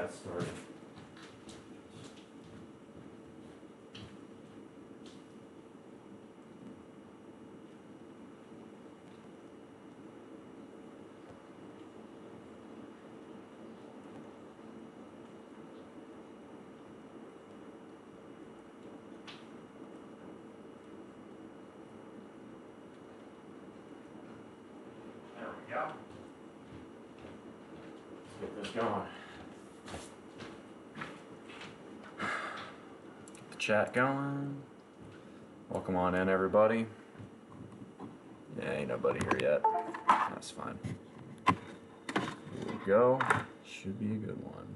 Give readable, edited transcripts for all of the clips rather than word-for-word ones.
that started. There we go. Let's get this going. Get the chat going. Welcome on in, everybody. Yeah, ain't nobody here yet. That's fine. Here we go. Should be a good one.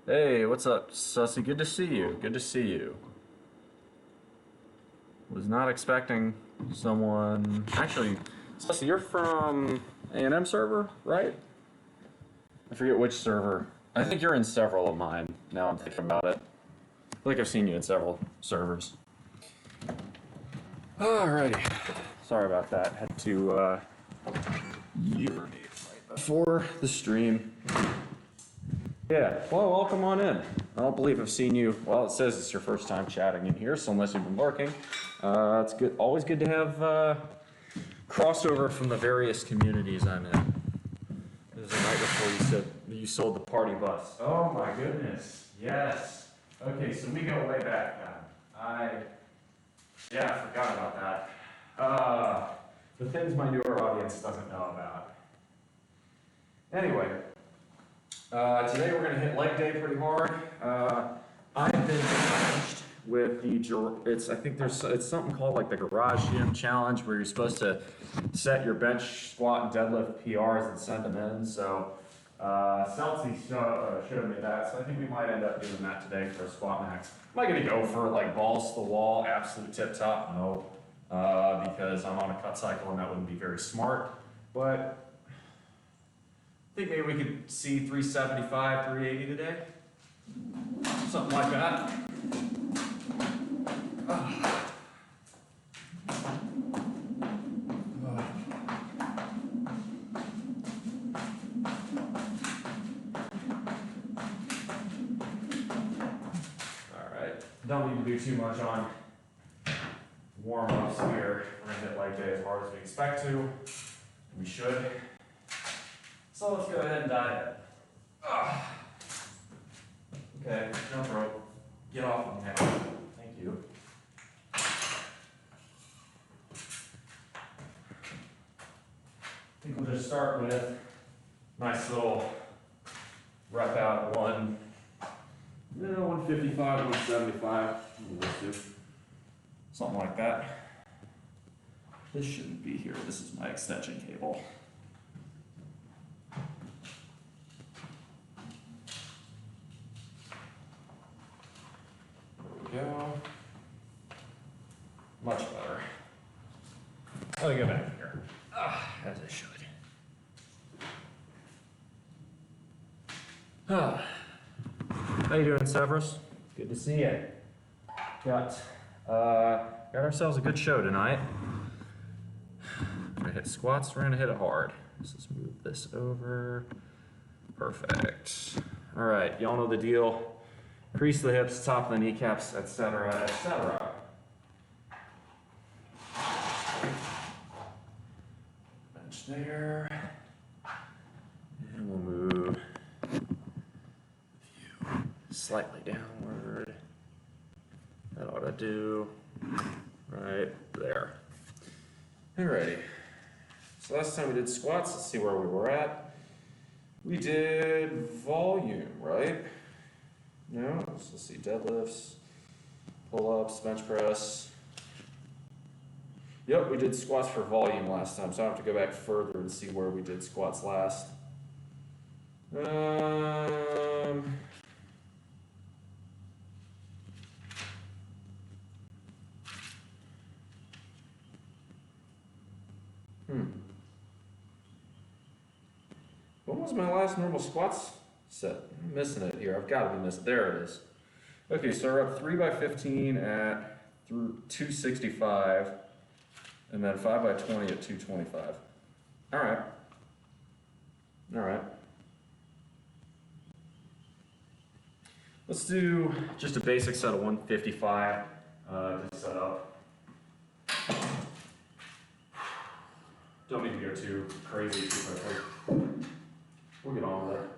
Hey, what's up, Sussy? Good to see you. Good to see you. Was not expecting someone. Actually, Sussy, you're from A&M server, right? I forget which server. I think you're in several of mine. Now I'm thinking about it. I feel like I've seen you in several servers. Alrighty. Sorry about that. Had to urinate right before the stream. Yeah, well, welcome on in. I don't believe I've seen you. Well, it says it's your first time chatting in here, so unless you've been lurking, it's good. Always good to have crossover from the various communities I'm in. This is the night before you said you sold the party bus. Oh my goodness, yes. Okay, so we go way back then. Yeah, I forgot about that. The things my newer audience doesn't know about. Anyway, today we're going to hit leg day pretty hard. I've been challenged with it's something called like the Garage Gym Challenge, where you're supposed to set your bench, squat, and deadlift PRs and send them in. So Celsi showed me that, so I think we might end up doing that today for a squat max. Am I going to go for like balls to the wall, absolute tip top? No, because I'm on a cut cycle and that wouldn't be very smart. But I think maybe we could see 375, 380 today. Something like that. Don't need to do too much on warm-ups here. We're going to hit leg day as hard as we expect to. We should. So let's go ahead and dive in. Okay, jump rope. Get off of me now. Thank you. I think we'll just start with nice little rep out 155, 175, something like that. This shouldn't be here. This is my extension cable. There we go. Much better. Let me go back here. As I should. How you doing, Severus? Good to see you. Got ourselves a good show tonight. We're gonna hit squats. We're gonna hit it hard. Let's just move this over. Perfect. All right, y'all know the deal. Crease the hips, top of the kneecaps, etc., etc. Bench there, and we'll move slightly downward. That ought to do right there. Alrighty. So last time we did squats, let's see where we were at. We did volume, right? No, so let's see, deadlifts, pull-ups, bench press. Yep, we did squats for volume last time, so I have to go back further and see where we did squats last. When was my last normal squats set? I'm missing it here. I've got to be missing. There it is. Okay, so we're up 3 by 15 at 265, and then 5 by 20 at 225. All right. All right. Let's do just a basic set of 155 to set up. Don't need to go too crazy too quickly. We'll get on with it.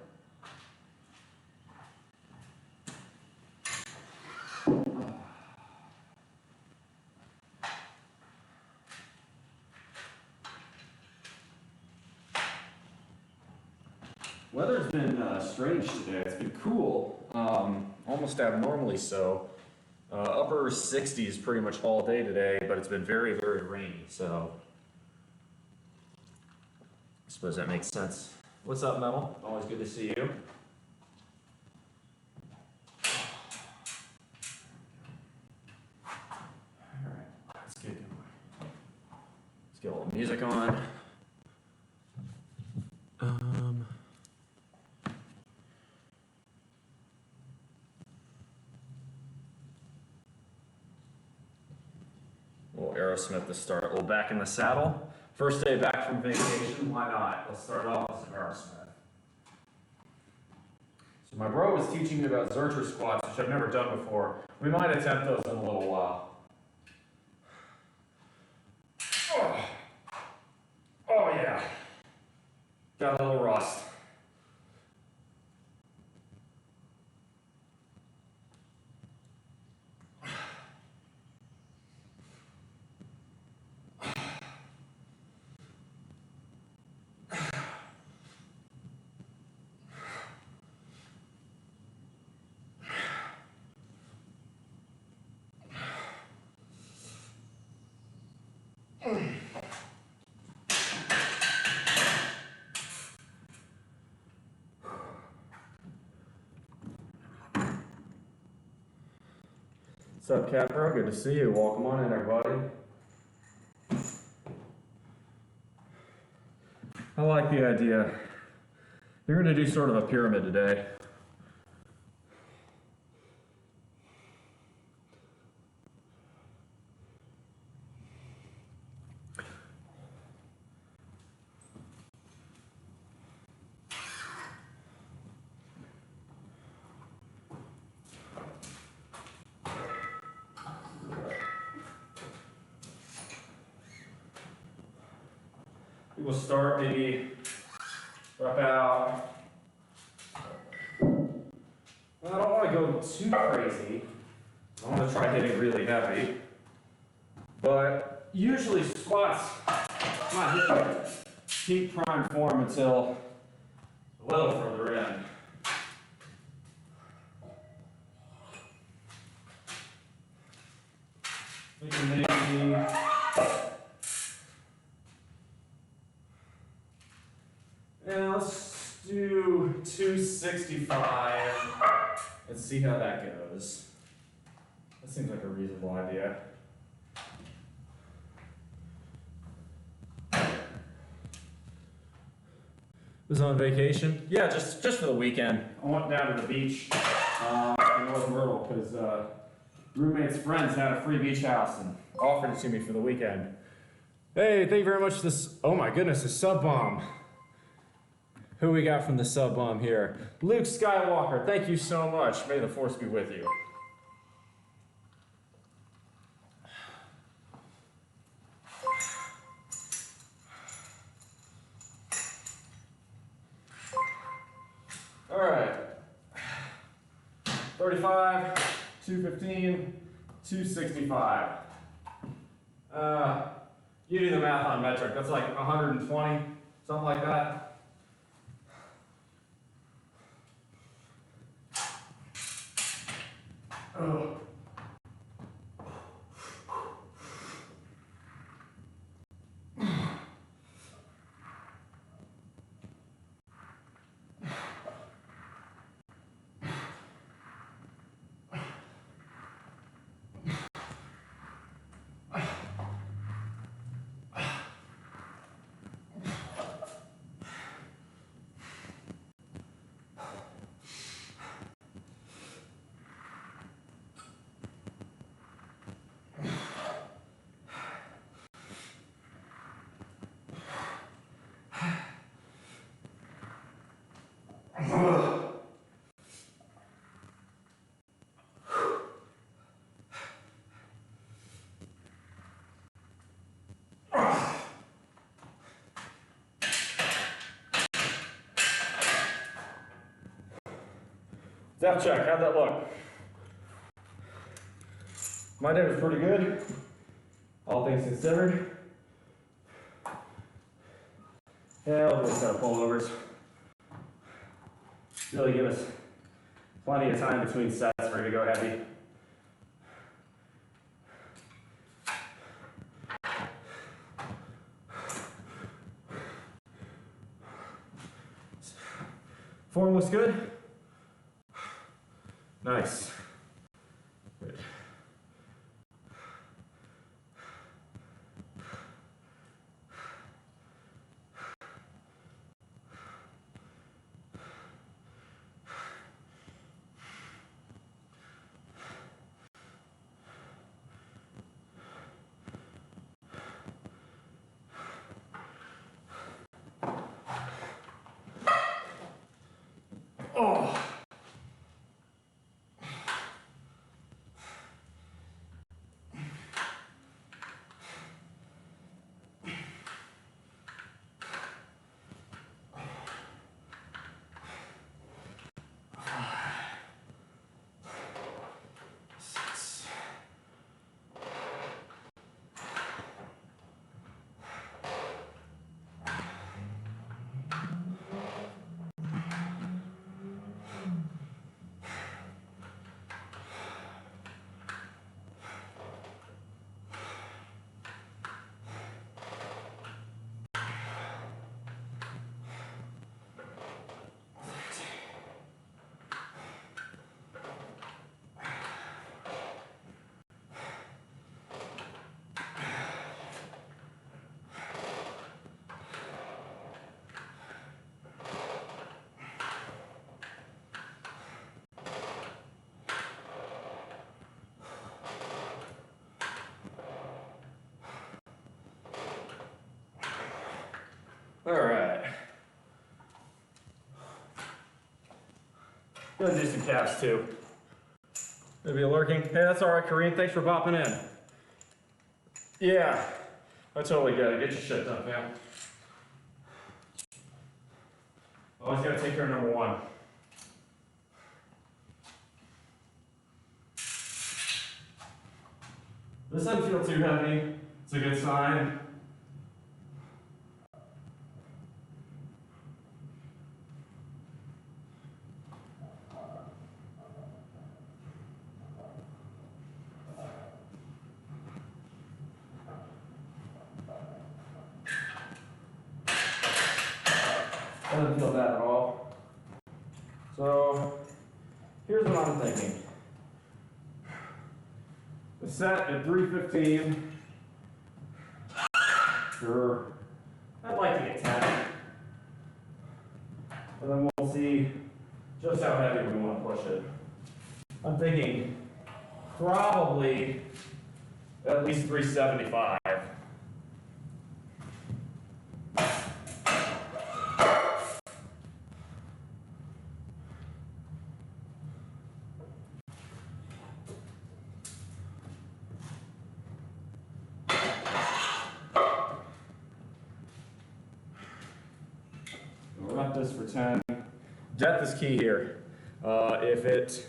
Weather's been strange today. It's been cool, almost abnormally so. Upper 60s pretty much all day today, but it's been very, very rainy, so I suppose that makes sense. What's up, Metal? Always good to see you. Alright, let's get going. Let's get a little music on. Little Aerosmith to start. A little Back in the Saddle. First day back from vacation, why not? Let's start off with some Aerosmith. So my bro was teaching me about Zercher squats, which I've never done before. We might attempt those in a little while. Oh yeah. Got a little rust. What's up, Cat Bro? Good to see you. Welcome on in, everybody. I like the idea. You're going to do sort of a pyramid today. We'll start maybe about, well, I don't want to go too crazy. I want to try hitting really heavy. But usually squats, I'm not hitting peak prime form until a little further in. We can maybe and let's do 265 and see how that goes. That seems like a reasonable idea. Was on vacation? Yeah, just for the weekend. I went down to the beach in North Myrtle because roommate's friends had a free beach house and offered it to me for the weekend. Hey, thank you very much for this. Oh my goodness, a sub bomb. Who we got from the sub bomb here? Luke Skywalker, thank you so much. May the force be with you. All right. 35, 215, 265. You do the math on metric. That's like 120, something like that. Oh. Depth check, how'd that look? My day was pretty good, all things considered. Yeah, we'll do a set of pullovers. Really give us plenty of time between sets for you to go heavy. Form looks good. Nice. Good. Oh. All right. Gonna do some calves too. Maybe a lurking. Hey, that's all right, Kareem. Thanks for popping in. Yeah, I totally get it. Get your shit done, fam. Always gotta take care of number one. This doesn't feel too heavy. It's a good sign. Doesn't feel bad at all. So here's what I'm thinking. The set at 315. Sure. I'd like to get 10. And then we'll see just how heavy we want to push it. I'm thinking probably at least 375. This for 10. Depth is key here. If it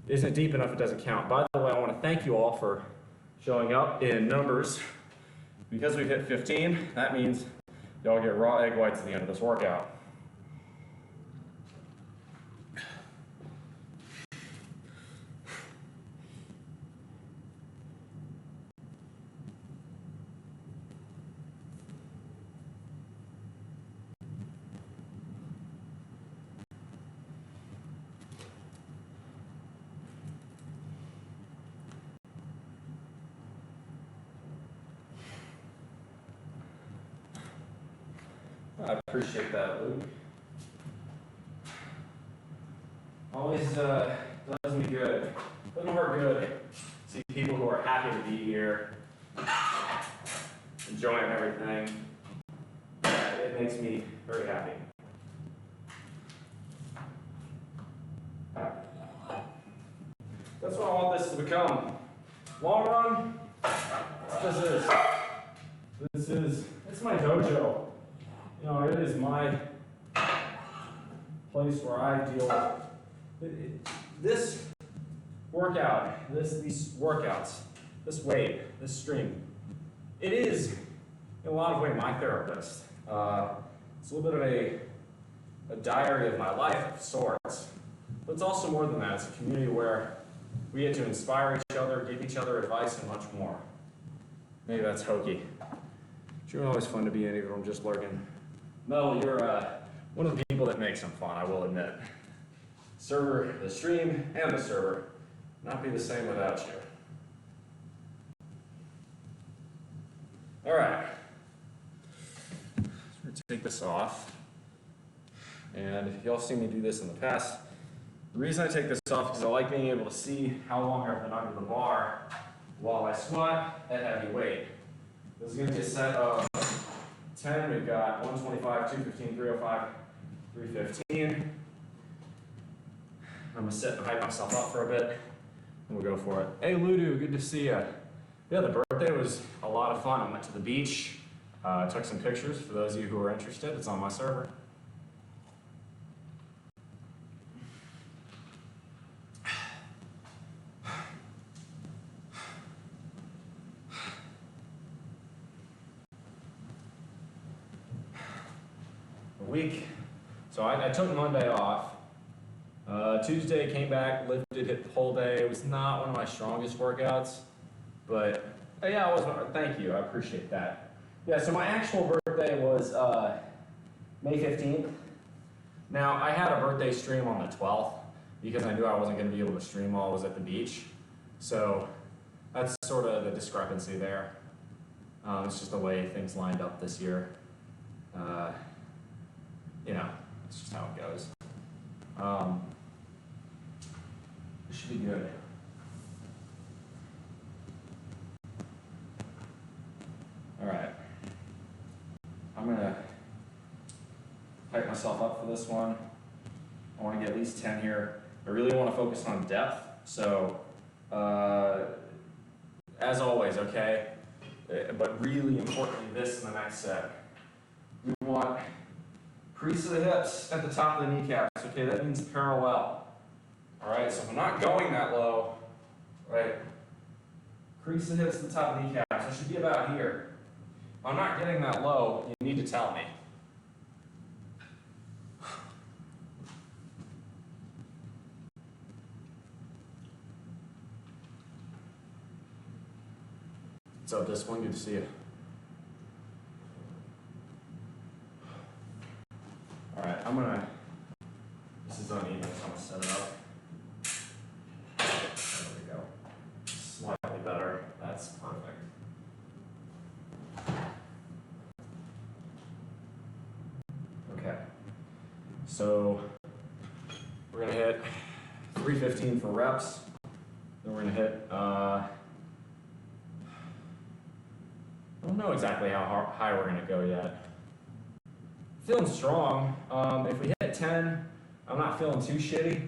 isn't deep enough, it doesn't count. By the way, I want to thank you all for showing up in numbers. Because we've hit 15, that means y'all get raw egg whites at the end of this workout. I appreciate that, Luke. Always does me good. Doesn't hurt good. See people who are happy to be here, enjoying everything. It makes me very happy. That's what I want this to become. Long run, it's my dojo. You know, it is my place where I deal This workout, these workouts, this weight, this stream, it is in a lot of ways my therapist. It's a little bit of a diary of my life of sorts, but it's also more than that. It's a community where we get to inspire each other, give each other advice, and much more. Maybe that's hokey. Sure, always fun to be in, even if I'm just lurking. Mel, you're one of the people that makes them fun, I will admit. Server, the stream, and the server, not be the same without you. All right. So we're gonna take this off. And if y'all seen me do this in the past, the reason I take this off is I like being able to see how long I've been under the bar while I squat at heavy weight. This is going to be a set of 10. We've got 125, 215, 305, 315. I'm going to sit and hype myself up for a bit, and we'll go for it. Hey, Ludu, good to see you. Yeah, the birthday was a lot of fun. I went to the beach, took some pictures. For those of you who are interested, it's on my server. Week. So I took Monday off. Tuesday came back, lifted, hit the whole day. It was not one of my strongest workouts, but yeah, it was. Thank you, I appreciate that. Yeah, so my actual birthday was May 15th. Now I had a birthday stream on the 12th because I knew I wasn't going to be able to stream while I was at the beach. So that's sort of the discrepancy there. It's just the way things lined up this year. You know, it's just how it goes. It should be good. All right. I'm gonna hype myself up for this one. I want to get at least 10 here. I really want to focus on depth. So, as always, okay? But really importantly, this in the next set. We want crease of the hips at the top of the kneecaps, okay? That means parallel. All right, so if I'm not going that low, right? Crease the hips at the top of the kneecaps. I should be about here. If I'm not getting that low, you need to tell me. What's up, this one? Good to see you. All right, this is uneven, so I'm gonna set it up. There we go. Slightly better, that's perfect. Okay, so we're gonna hit 315 for reps. Then we're gonna hit, I don't know exactly how high we're gonna go yet. Feeling strong. If we hit 10, I'm not feeling too shitty.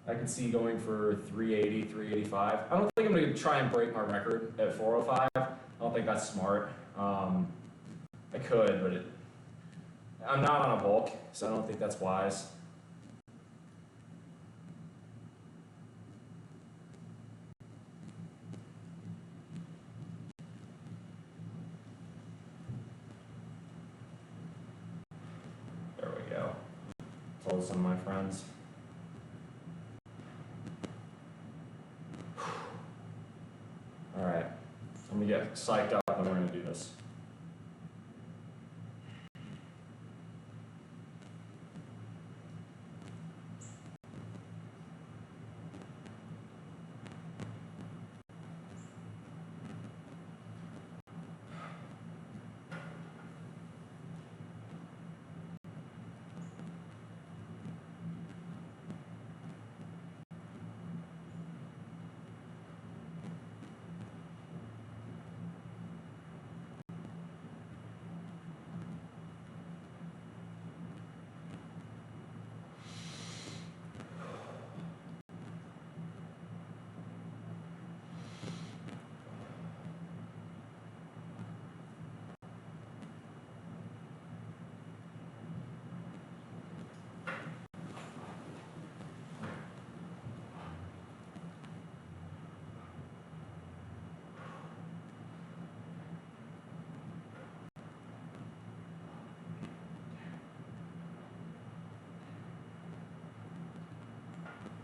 I could see going for 380, 385. I don't think I'm going to try and break my record at 405. I don't think that's smart. I could, but I'm not on a bulk, so I don't think that's wise. There we go. Told some of my friends. All right, let me get psyched up and we're gonna do this.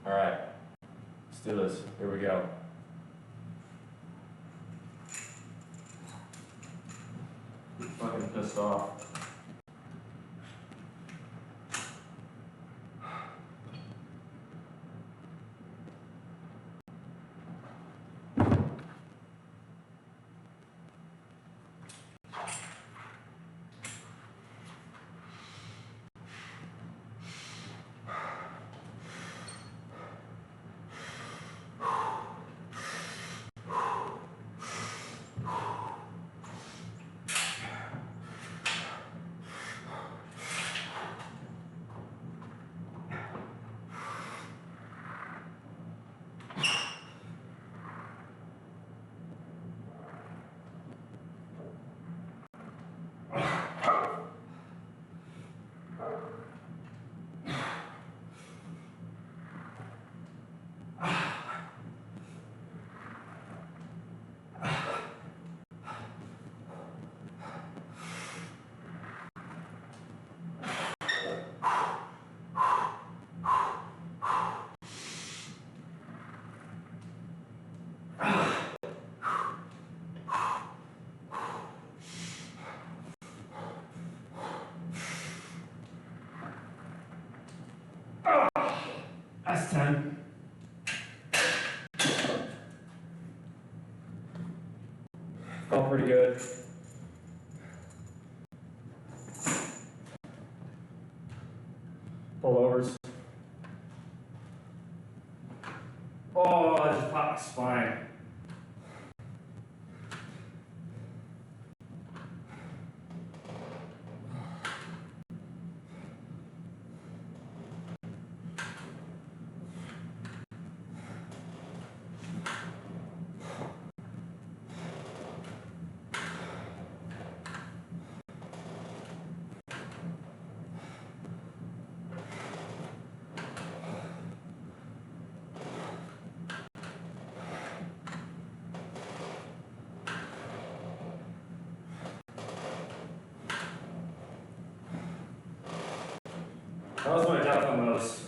All right, let's do this. Here we go. I'm fucking pissed off. That's 10. Felt pretty good. Pullovers. Oh, I just popped my spine. That was my death on those.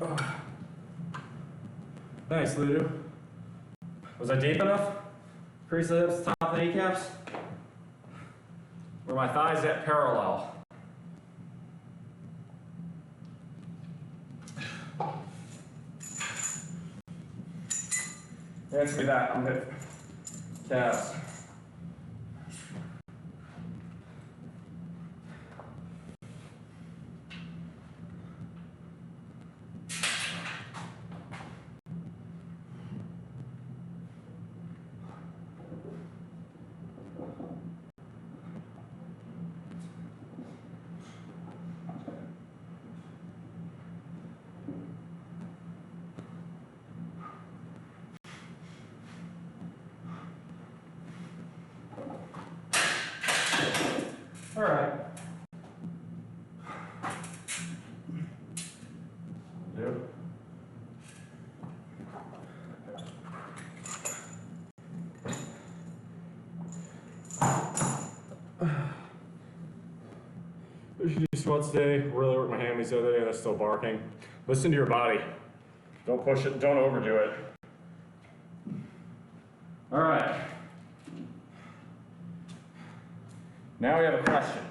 Oh. Thanks, Ludo. Was I deep enough? Crease the hips, top of the kneecaps? Were my thighs at parallel? Answer me that. I'm hip. Calves. All right. Yep. I should do squats today. Really worked my hammies the other day. That's still barking. Listen to your body. Don't push it. Don't overdo it. All right. Now we have a question.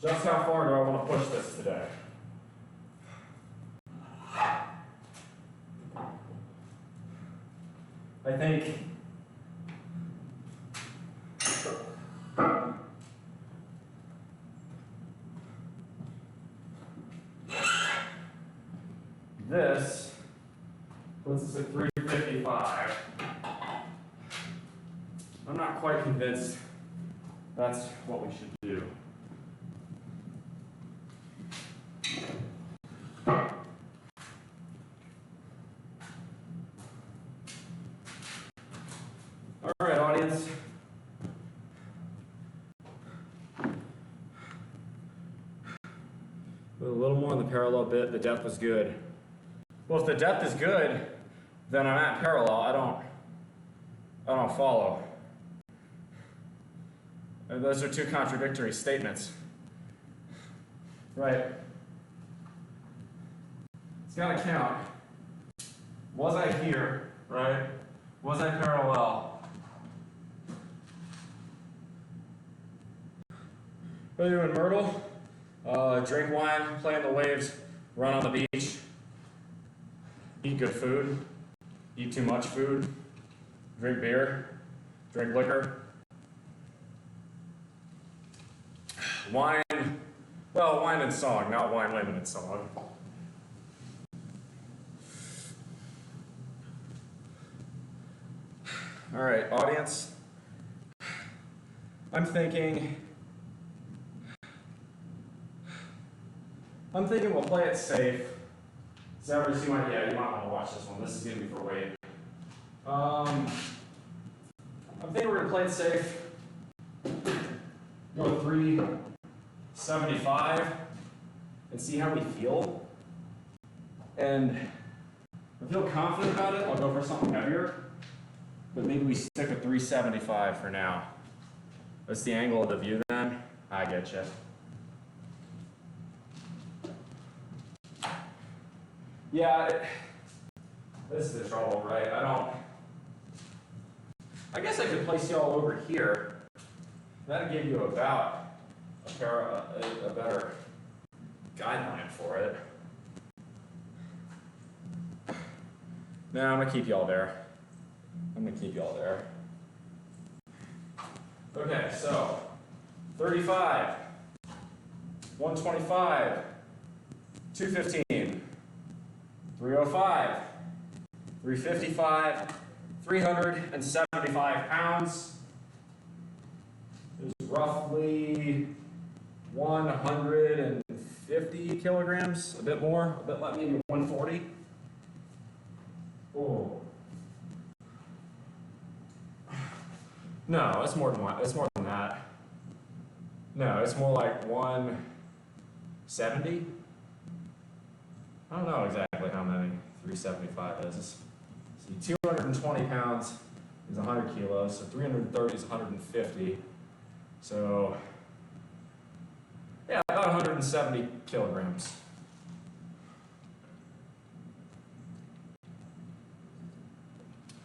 Just how far do I want to push this today? I think this puts us at 355. I'm not quite convinced that's what we should do. All right, audience. A little more on the parallel bit, the depth was good. Well, if the depth is good, then I'm at parallel. I don't follow. And those are two contradictory statements. Right. It's gotta count. Was I here, right? Was I parallel? What are you doing, Myrtle? Drink wine, play in the waves, run on the beach, eat good food, eat too much food, drink beer, drink liquor. Wine, well, wine and song, not wine, women, and song. All right, audience. I'm thinking we'll play it safe. Zebras, you might want to watch this one. This is gonna be for weight. I'm thinking we're gonna play it safe. Go 375 and see how we feel. And if I feel confident about it, I'll go for something heavier. But maybe we stick with 375 for now. What's the angle of the view then? I get you. Yeah, this is the trouble, right? I guess I could place you all over here. That'd give you about a better guideline for it. No, I'm gonna keep you all there. Okay, so 35, 125, 215, 305, 355, 375 pounds is roughly 150 kilograms, a bit more, maybe 140. Oh. No, it's more than that. No, it's more like 170. I don't know exactly how many 375 is. See, 220 pounds is 100 kilos, so 330 is 150. So, yeah, about 170 kilograms.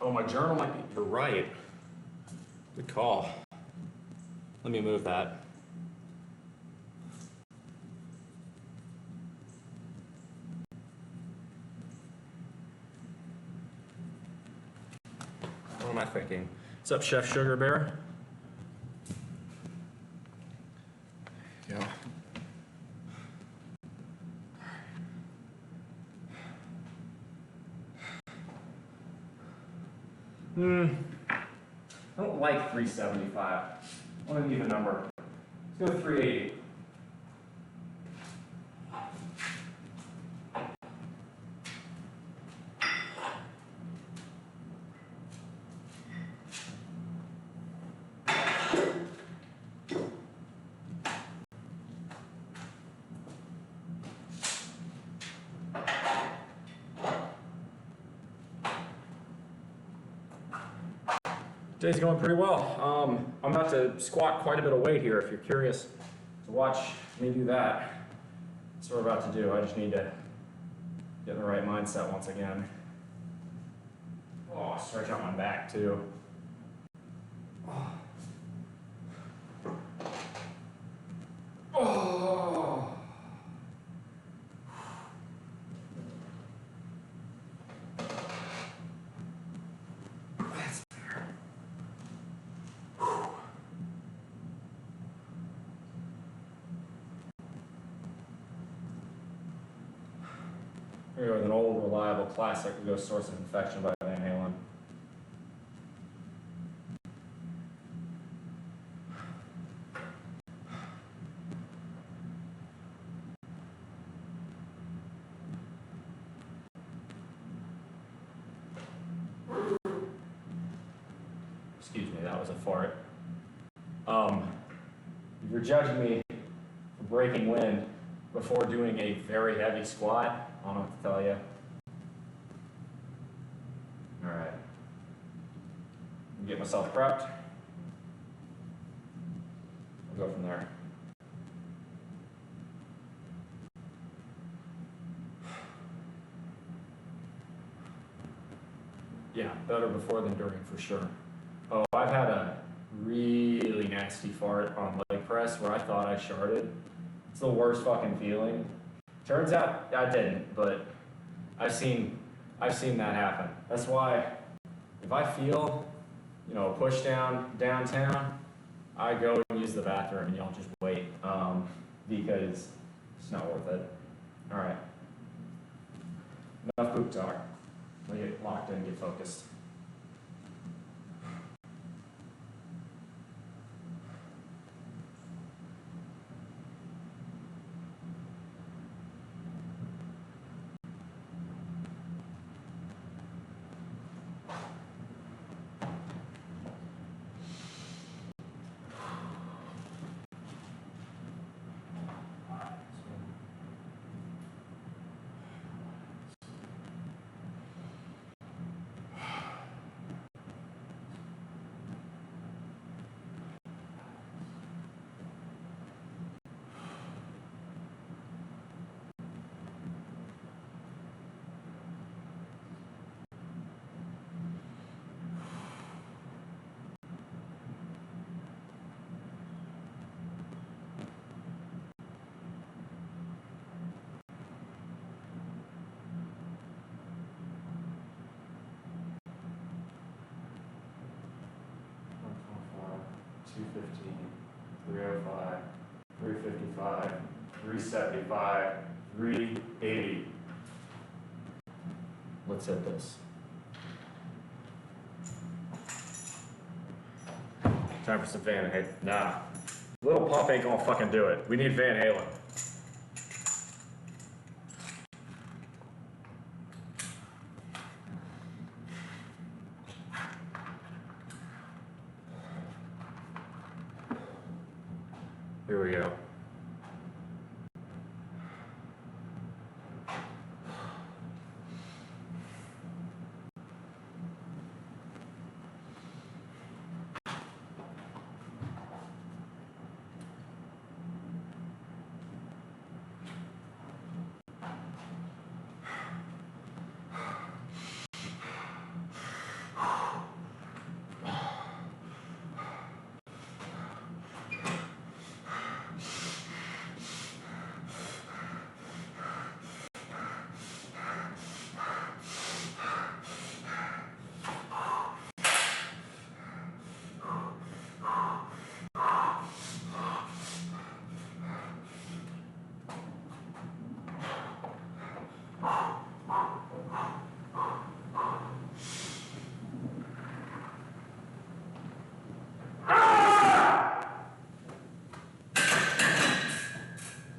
Oh, my journal might be, you're right. Good call. Let me move that. What am I thinking? What's up, Chef Sugar Bear? Yeah. I don't like 375. I want an even number. Let's go 380. Day's going pretty well. I'm about to squat quite a bit of weight here. If you're curious to watch me do that, that's what we're about to do. I just need to get in the right mindset once again. Oh, stretch out my back too. Oh. Oh. That's better. Here we go with an old, reliable classic to go source of infection by Van Halen. that was a fart. You're judging me for breaking wind before doing a very heavy squat. I don't know what to tell you. All right. Get myself prepped. I'll go from there. Yeah, better before than during for sure. Oh, I've had a really nasty fart on leg press where I thought I sharted. It's the worst fucking feeling. Turns out I didn't, but I've seen that happen. That's why if I feel, a push down downtown, I go and use the bathroom and y'all just wait, because it's not worth it. All right. Enough poop talk. Let me get locked in, get focused. $215, $305, $355, $375, $380. Let's hit this. Time for some Van Halen. Nah. Little pump ain't gonna fucking do it. We need Van Halen. Here we go.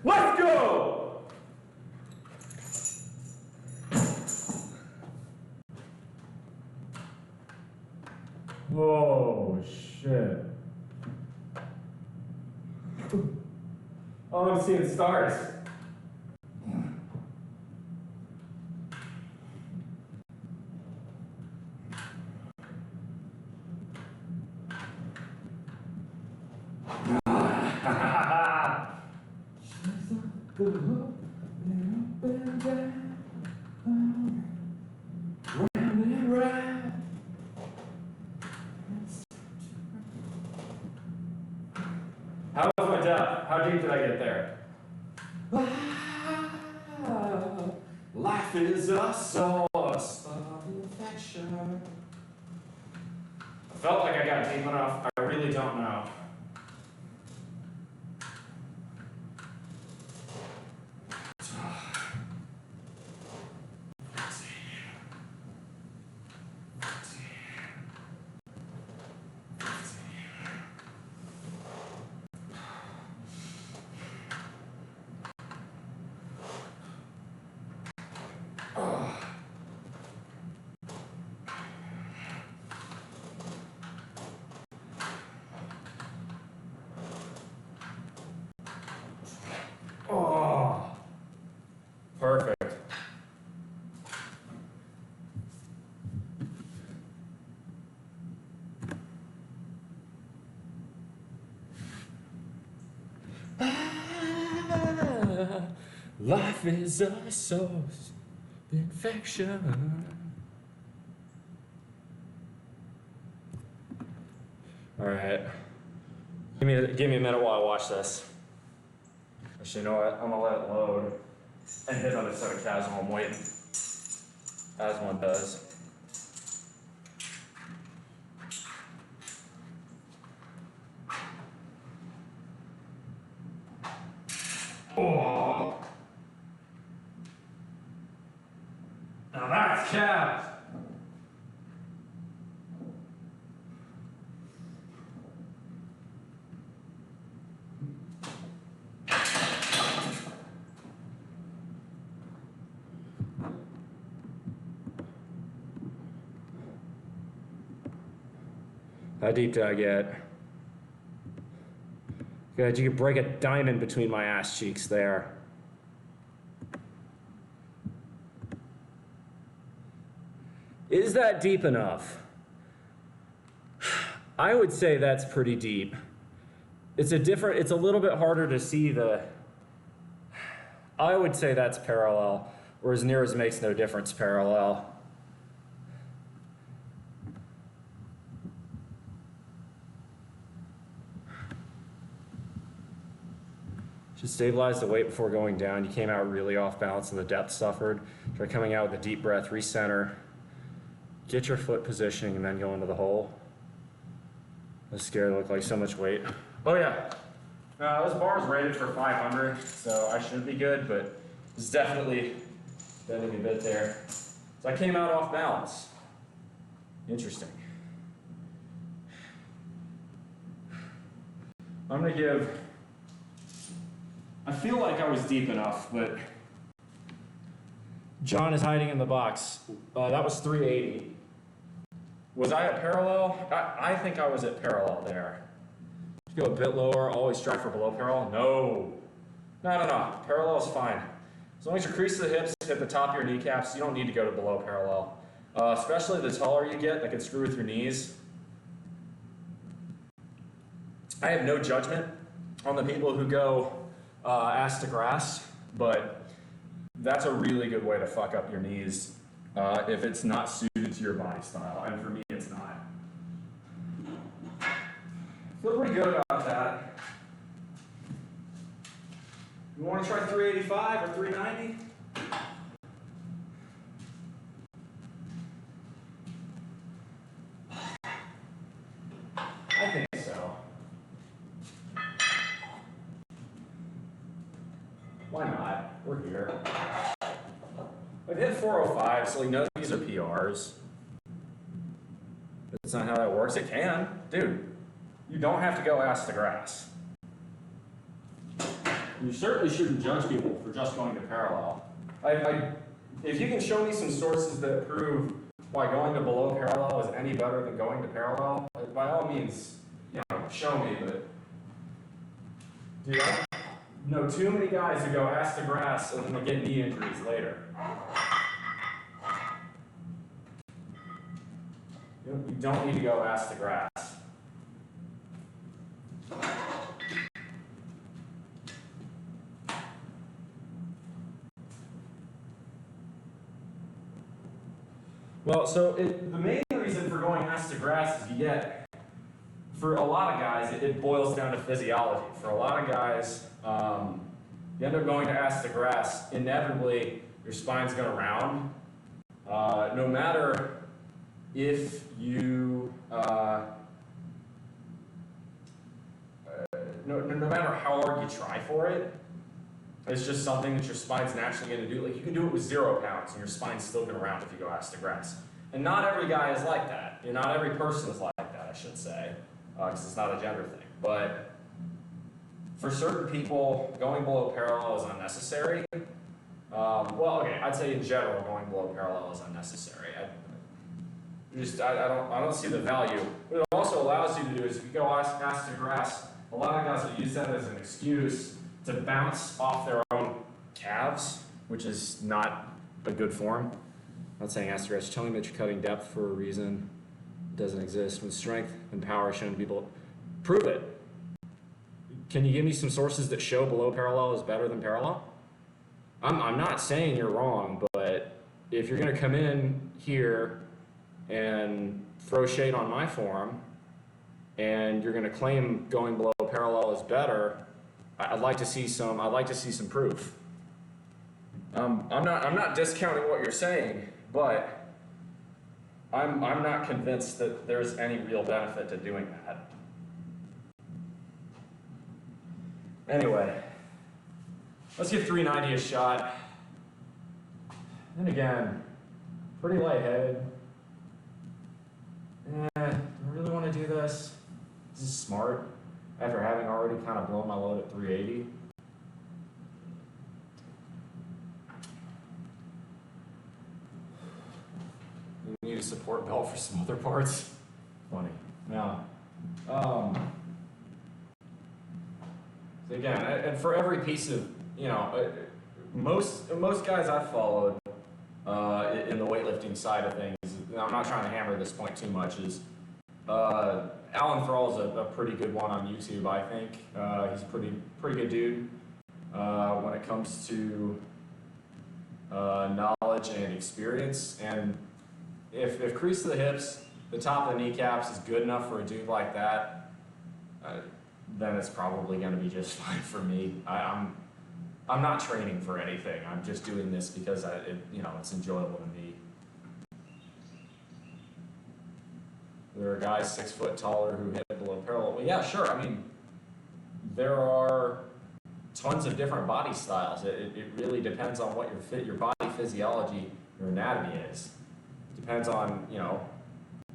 Let's go! Whoa, shit. Oh, I'm seeing stars. How was my death? How deep did I get there? Life is a source of infection. I felt like I got deep enough. I really don't know. Life is a source of infection. All right. Give me a minute while I watch this. Actually, you know what? I'm gonna let it load and hit on a set of chasm. I'm waiting, as one does. Oh. Now that's calves. How deep did I get? Good, you could break a diamond between my ass cheeks there. Is that deep enough? I would say that's pretty deep. It's a little bit harder to see I would say that's parallel, or as near as makes no difference parallel. Should stabilize the weight before going down. You came out really off balance and the depth suffered. Try coming out with a deep breath, recenter. Get your foot positioning and then go into the hole. That's scary, look like so much weight. Oh yeah, this bar is rated for 500, so I should be good, but it's definitely bending a bit there. So I came out off balance. Interesting. I'm gonna give, I feel like I was deep enough, but John is hiding in the box. That was 380. Was I at parallel? I think I was at parallel there. Go a bit lower, always strive for below parallel. No. Parallel is fine. As long as you crease the hips, hit the top of your kneecaps, you don't need to go to below parallel. Especially the taller you get, that can screw with your knees. I have no judgment on the people who go ass to grass, but that's a really good way to fuck up your knees if it's not suited to your body style, and for me it's not. Feel pretty good about that. You want to try 385 or 390? I think so. Why not? We're here. I've hit 405, so you know these are PRs. That's not how that works. It can. Dude, you don't have to go ass to grass. You certainly shouldn't judge people for just going to parallel. If you can show me some sources that prove why going to below parallel is any better than going to parallel, by all means, show me, but dude, I know too many guys who go ass to grass and then they get knee injuries later. You don't need to go ass to grass. Well, so the main reason for going ass to grass is for a lot of guys, it boils down to physiology. For a lot of guys, you end up going to ass to grass, inevitably your spine's going to round. No matter if you, no matter how hard you try for it, it's just something that your spine's naturally going to do. Like you can do it with 0 pounds and your spine's still going to round if you go ass to grass. And not every guy is like that. Not every person is like that, I should say, because it's not a gender thing. But for certain people, going below parallel is unnecessary. I'd say in general, going below parallel is unnecessary. I don't see the value. What it also allows you to do is if you go ass to grass, a lot of guys will use that as an excuse to bounce off their own calves, which is not a good form. I'm not saying ass to grass, telling that you're cutting depth for a reason. It doesn't exist. When strength and power are shown to people, prove it. Can you give me some sources that show below parallel is better than parallel? I'm not saying you're wrong, but if you're going to come in here and throw shade on my form, and you're going to claim going below parallel is better, I'd like to see some. I'd like to see some proof. I'm not discounting what you're saying, but I'm not convinced that there's any real benefit to doing that. Anyway, let's give 390 a shot. And again, pretty lightheaded. Do I really want to do this? This is smart after having already kind of blown my load at 380. You need a support belt for some other parts. Funny. Now, again, and for every piece of, most guys I've followed in the weightlifting side of things, I'm not trying to hammer this point too much, is Alan Thrall's a pretty good one on YouTube, I think. He's a pretty good dude when it comes to knowledge and experience. And if crease to the hips, the top of the kneecaps is good enough for a dude like that, then it's probably going to be just fine for me. I'm not training for anything. I'm just doing this because it's enjoyable to me. There are guys 6 foot taller who hit below parallel. Well, yeah, sure. I mean, there are tons of different body styles. It really depends on what your body physiology, your anatomy is. It depends on,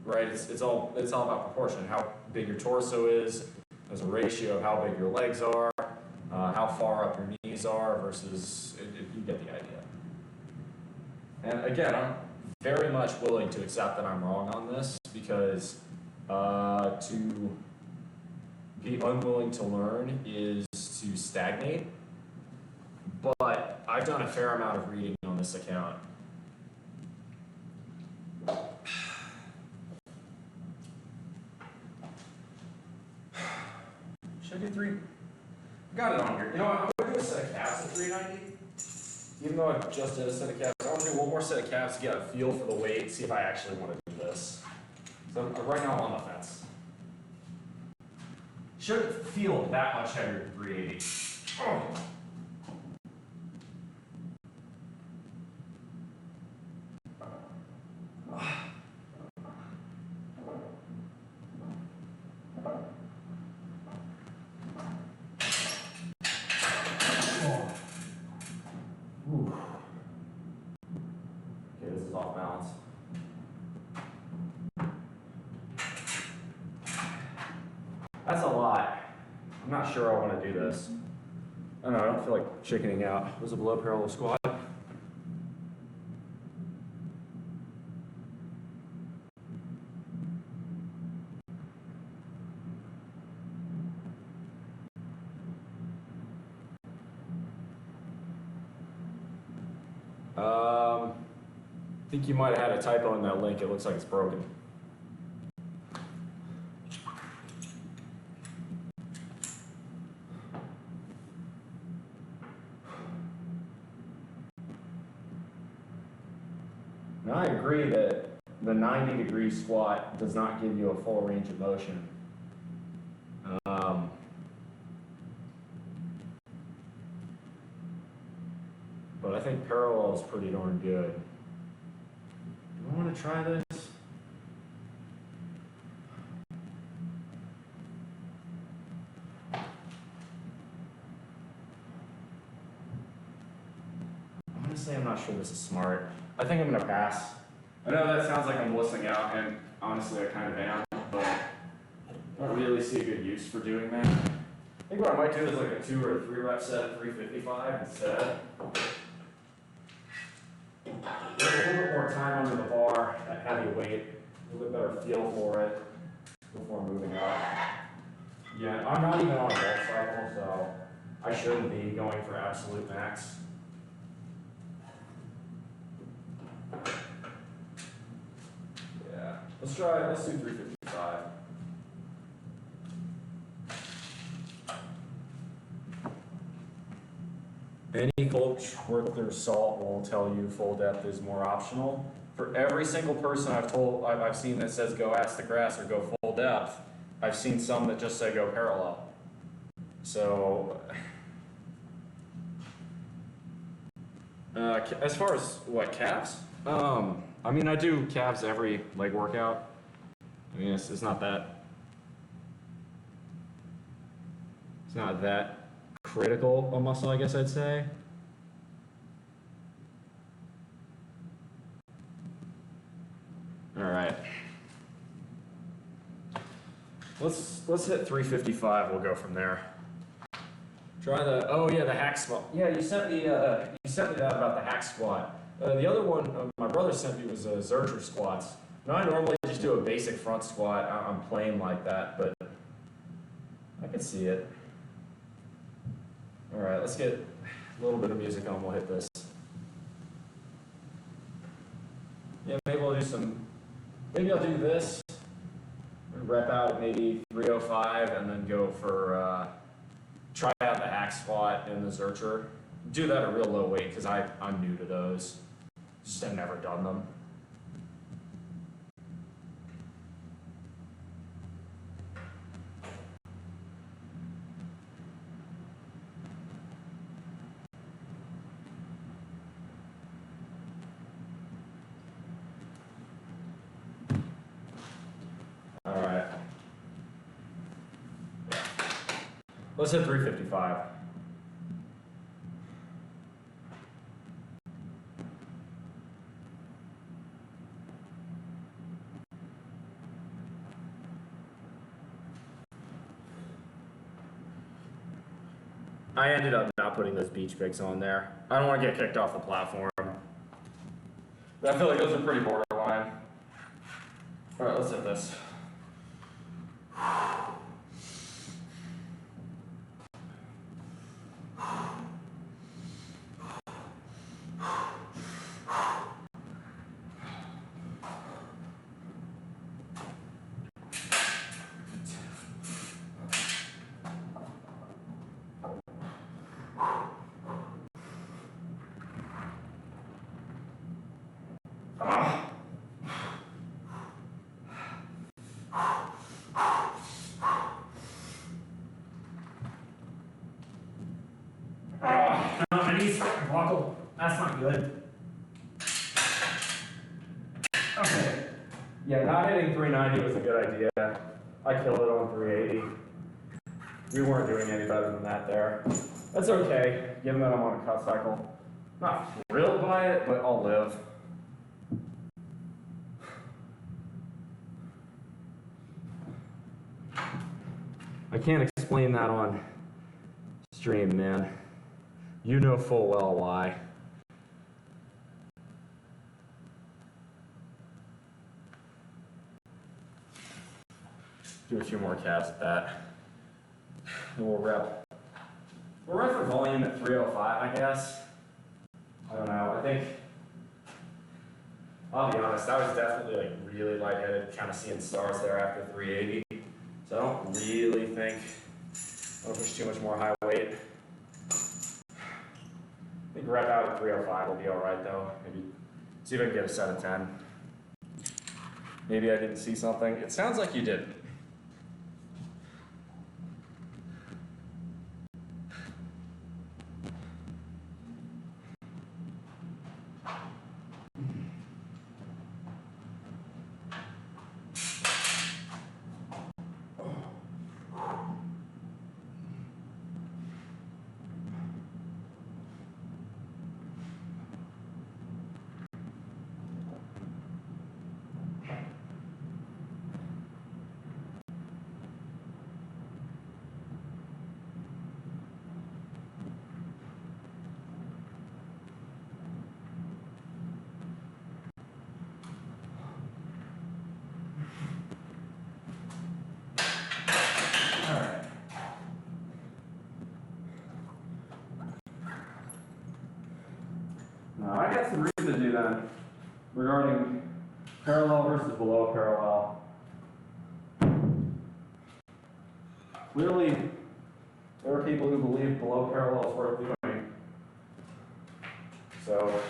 right? It's all about proportion. How big your torso is. There's a ratio of how big your legs are, how far up your knees are versus. You get the idea. And again, I'm very much willing to accept that I'm wrong on this, because to be unwilling to learn is to stagnate. But I've done a fair amount of reading on this account. Should I do 3? Got it on here. You know what? I'm going to do a set of calves at 390. Even though I just did a set of calves, I want to do one more set of calves to get a feel for the weight, see if I actually want to do this. So right now I'm on the fence. Shouldn't feel that much heavier than 380. Oh. Okay, this is off balance. That's a lot. I'm not sure I want to do this. I don't know, I don't feel like chickening out. Was a below parallel squat. I think you might have had a typo in that link. It looks like it's broken. Now I agree that the 90-degree squat does not give you a full range of motion. But I think parallel is pretty darn good. Do I want to try this? Honestly, I'm not sure this is smart. I think I'm going to pass. I know that sounds like I'm listening out, and honestly I kind of am, but I don't really see a good use for doing that. I think what I might do is like a 2 or 3 rep set at 355 instead. Get a little bit more time under the bar at heavy weight, a little bit better feel for it before moving up. Yeah, I'm not even on a bulk cycle, so I shouldn't be going for absolute max. Yeah, let's do 355. Any coach worth their salt will tell you full depth is more optional. For every single person I've seen that says go ask the grass or go full depth, I've seen some that just say go parallel. So, as far as what, calves? I mean, I do calves every leg workout. I mean, it's not that critical a muscle, I guess I'd say. All right. Let's hit 355. We'll go from there. Try the hack squat. Yeah, you sent me that about the hack squat. The other one my brother sent me was Zercher squats. Now I normally just do a basic front squat. I'm plain like that, but I can see it. All right, let's get a little bit of music on. We'll hit this. Yeah, maybe I'll do this. Rep out at maybe 305 and then go for try out the hack squat and the Zercher. Do that at a real low weight because I'm new to those. Just have never done them. All right. Let's hit 355. I ended up not putting those beach picks on there. I don't want to get kicked off the platform. I feel like those are pretty borderline. All right, let's hit this. Buckle. That's not good. Okay. Yeah, not hitting 390 was a good idea. I killed it on 380. We weren't doing any better than that there. That's okay, given that I'm on a cut cycle. Not thrilled by it, but I'll live. I can't explain that on stream, man. You know full well why. Do a few more calves at that. And we'll rep. We'll rep for volume at 305, I guess. I don't know. I think, I'll be honest, I was definitely like really lightheaded, kind of seeing stars there after 380. So I don't really think I'll push too much more high weight. I think rep out at 305 will be all right though. Maybe see if I can get a set of 10. Maybe I didn't see something. It sounds like you didn't. I got some reason to do that regarding parallel versus below parallel. Clearly, there are people who believe below parallel is worth doing. So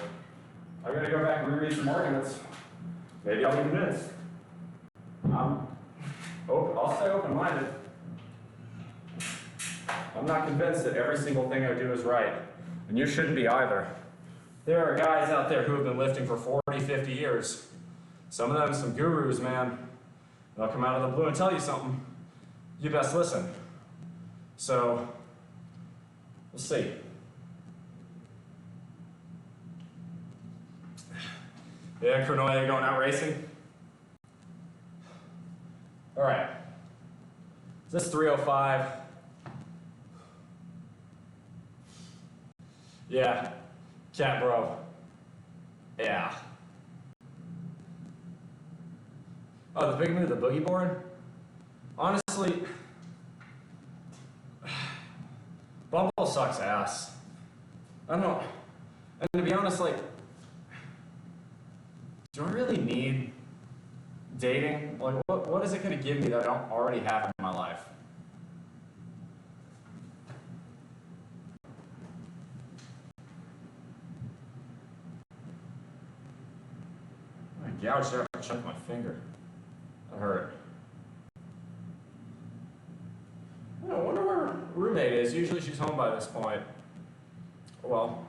I gotta go back and reread some arguments. Maybe I'll be convinced. I'll stay open-minded. I'm not convinced that every single thing I do is right, and you shouldn't be either. There are guys out there who have been lifting for 40, 50 years. Some of them some gurus, man. They'll come out of the blue and tell you something. You best listen. So, we'll see. Yeah, Cronoia going out racing? All right. Is this 305? Yeah. Cat bro. Yeah. Oh, the big move, the boogie board? Honestly, Bumble sucks ass. I don't know. And to be honest, like, do I really need dating? Like, what is it going to give me that I don't already have in my life? I gouged out and chucked my finger. That hurt. I wonder where her roommate is. Usually she's home by this point. Well.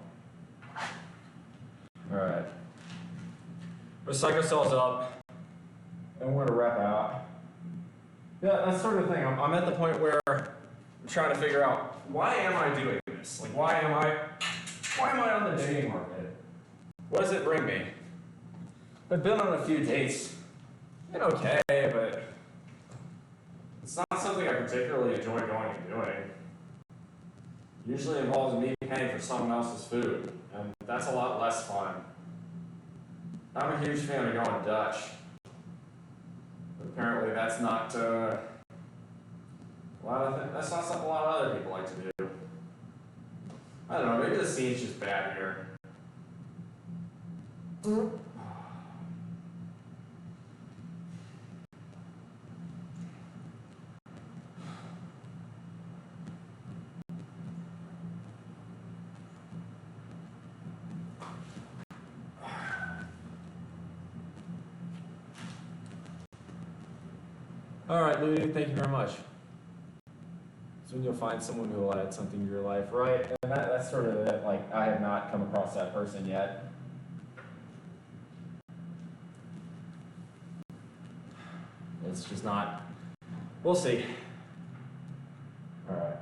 Alright. The psychocell's up. And we're gonna wrap out. Yeah, that's sort of the thing. I'm at the point where I'm trying to figure out, why am I doing this? Like, why am I on the dating market? What does it bring me? I've been on a few dates. Been okay, but it's not something I particularly enjoy going and doing. Usually involves me paying for someone else's food, and that's a lot less fun. I'm a huge fan of going Dutch. But apparently that's not that's not something a lot of other people like to do. I don't know, maybe the scene's just bad here. All right, Louis, thank you very much. Soon you'll find someone who will add something to your life, right? And that's sort of it. Like, I have not come across that person yet. It's just not. We'll see. All right.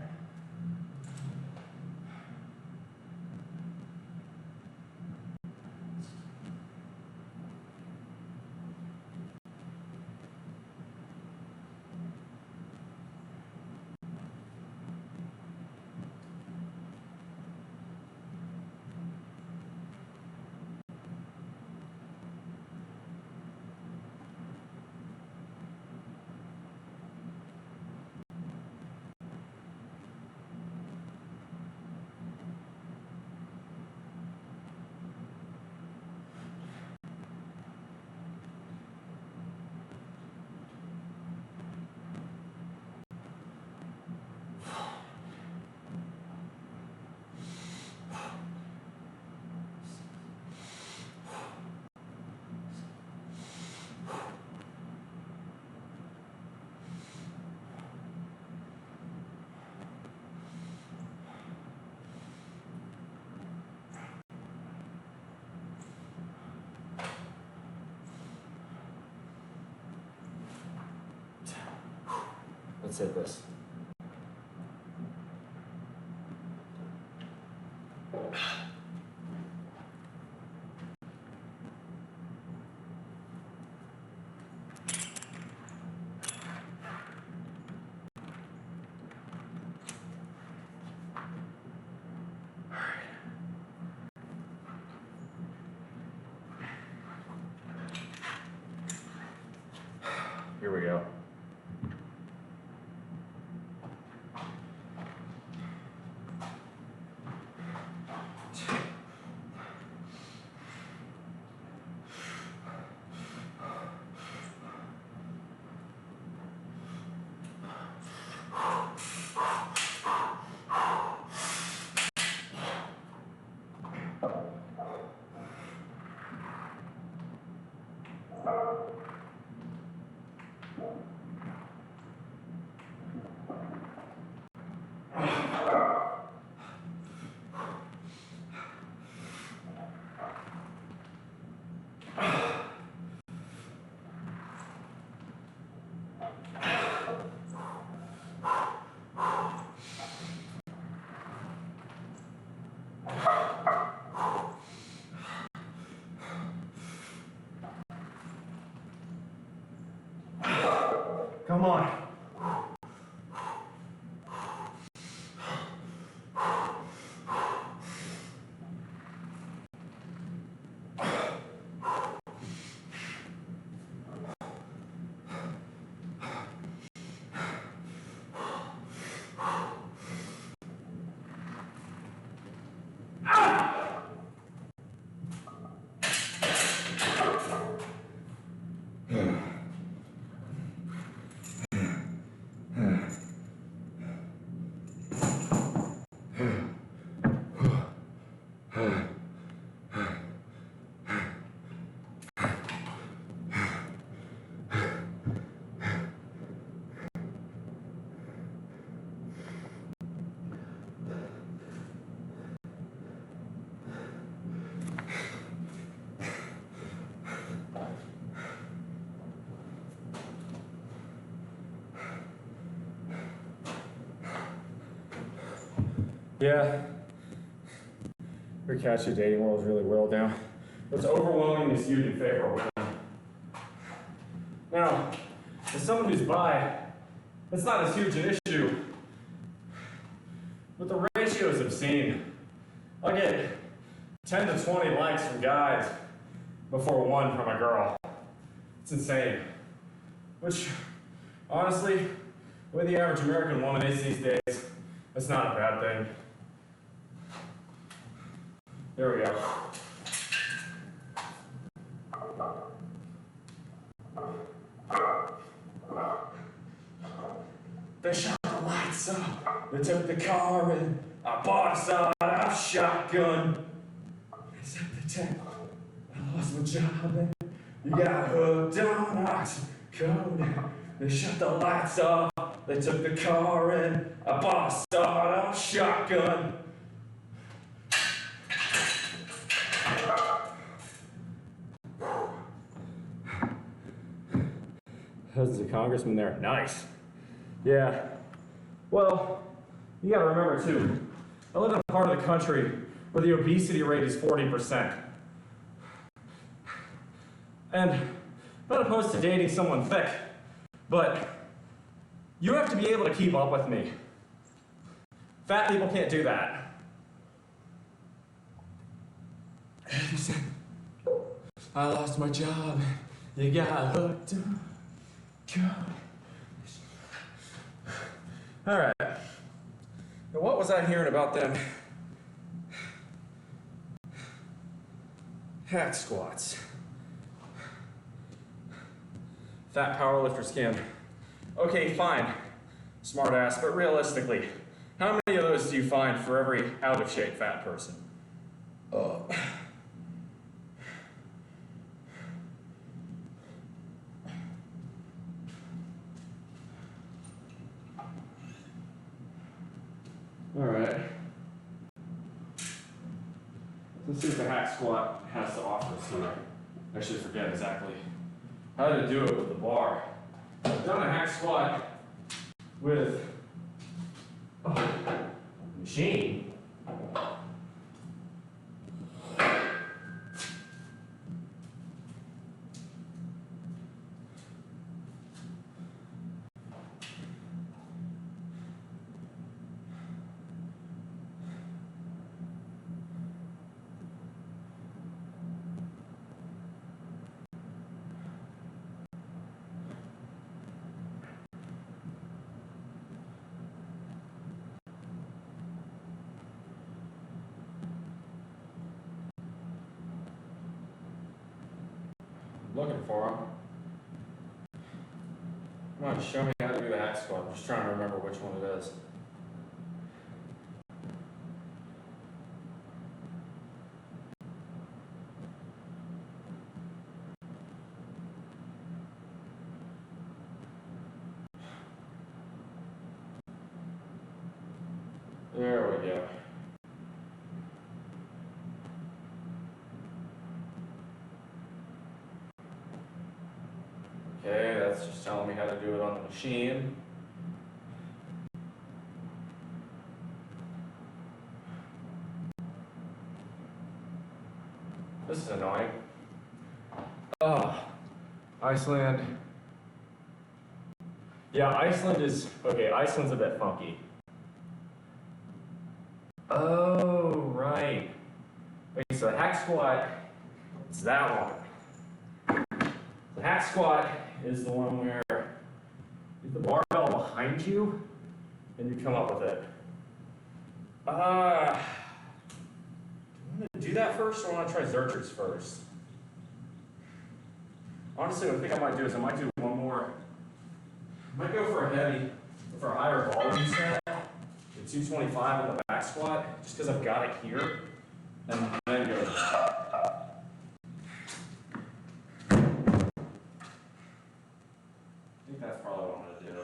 Let's hit this. Here we go. Come on. Yeah, your catchy dating world is really whittled down. It's overwhelmingly skewed in favor of women. Now, as someone who's bi, that's not as huge an issue. But the ratio is obscene. I get 10 to 20 likes from guys before one from a girl. It's insane. Which, honestly, the way the average American woman is these days, it's not a bad thing. There we go. They shut the lights up. They took the car and I bought a sawed-off shotgun. They set the tent. I lost my job and you got hooked on oxycodone. They shut the lights off. They took the car and I bought a sawed-off shotgun. There's a congressman there. Nice. Yeah. Well, you gotta remember too, I live in a part of the country where the obesity rate is 40%. And I'm not opposed to dating someone thick, but you have to be able to keep up with me. Fat people can't do that. He said, I lost my job. You got hooked on. All right. Now, what was I hearing about them hack squats? Fat powerlifter scam. Okay, fine, smart ass, but realistically, how many of those do you find for every out of shape fat person? All right. Let's see what the hack squat has to offer us here. I should forget exactly how to do it with the bar. I've done a hack squat with a machine. Looking for him. Come on, show me how to do the hack squat. I'm just trying to remember which one it is. There we go. Okay, that's It's just telling me how to do it on the machine. This is annoying. Oh, Iceland. Yeah, Iceland's a bit funky. Oh, right. Okay, so the hack squat, it's that one. The hack squat is the one where you have the barbell behind you and you come up with it. Do you want to do that first or I want to try Zercher's first? Honestly, what I think I might do is I might do one more. I might go for a higher volume set, the 225 on the back squat, just because I've got it here, and then go to that. I think that's probably what I'm going to do.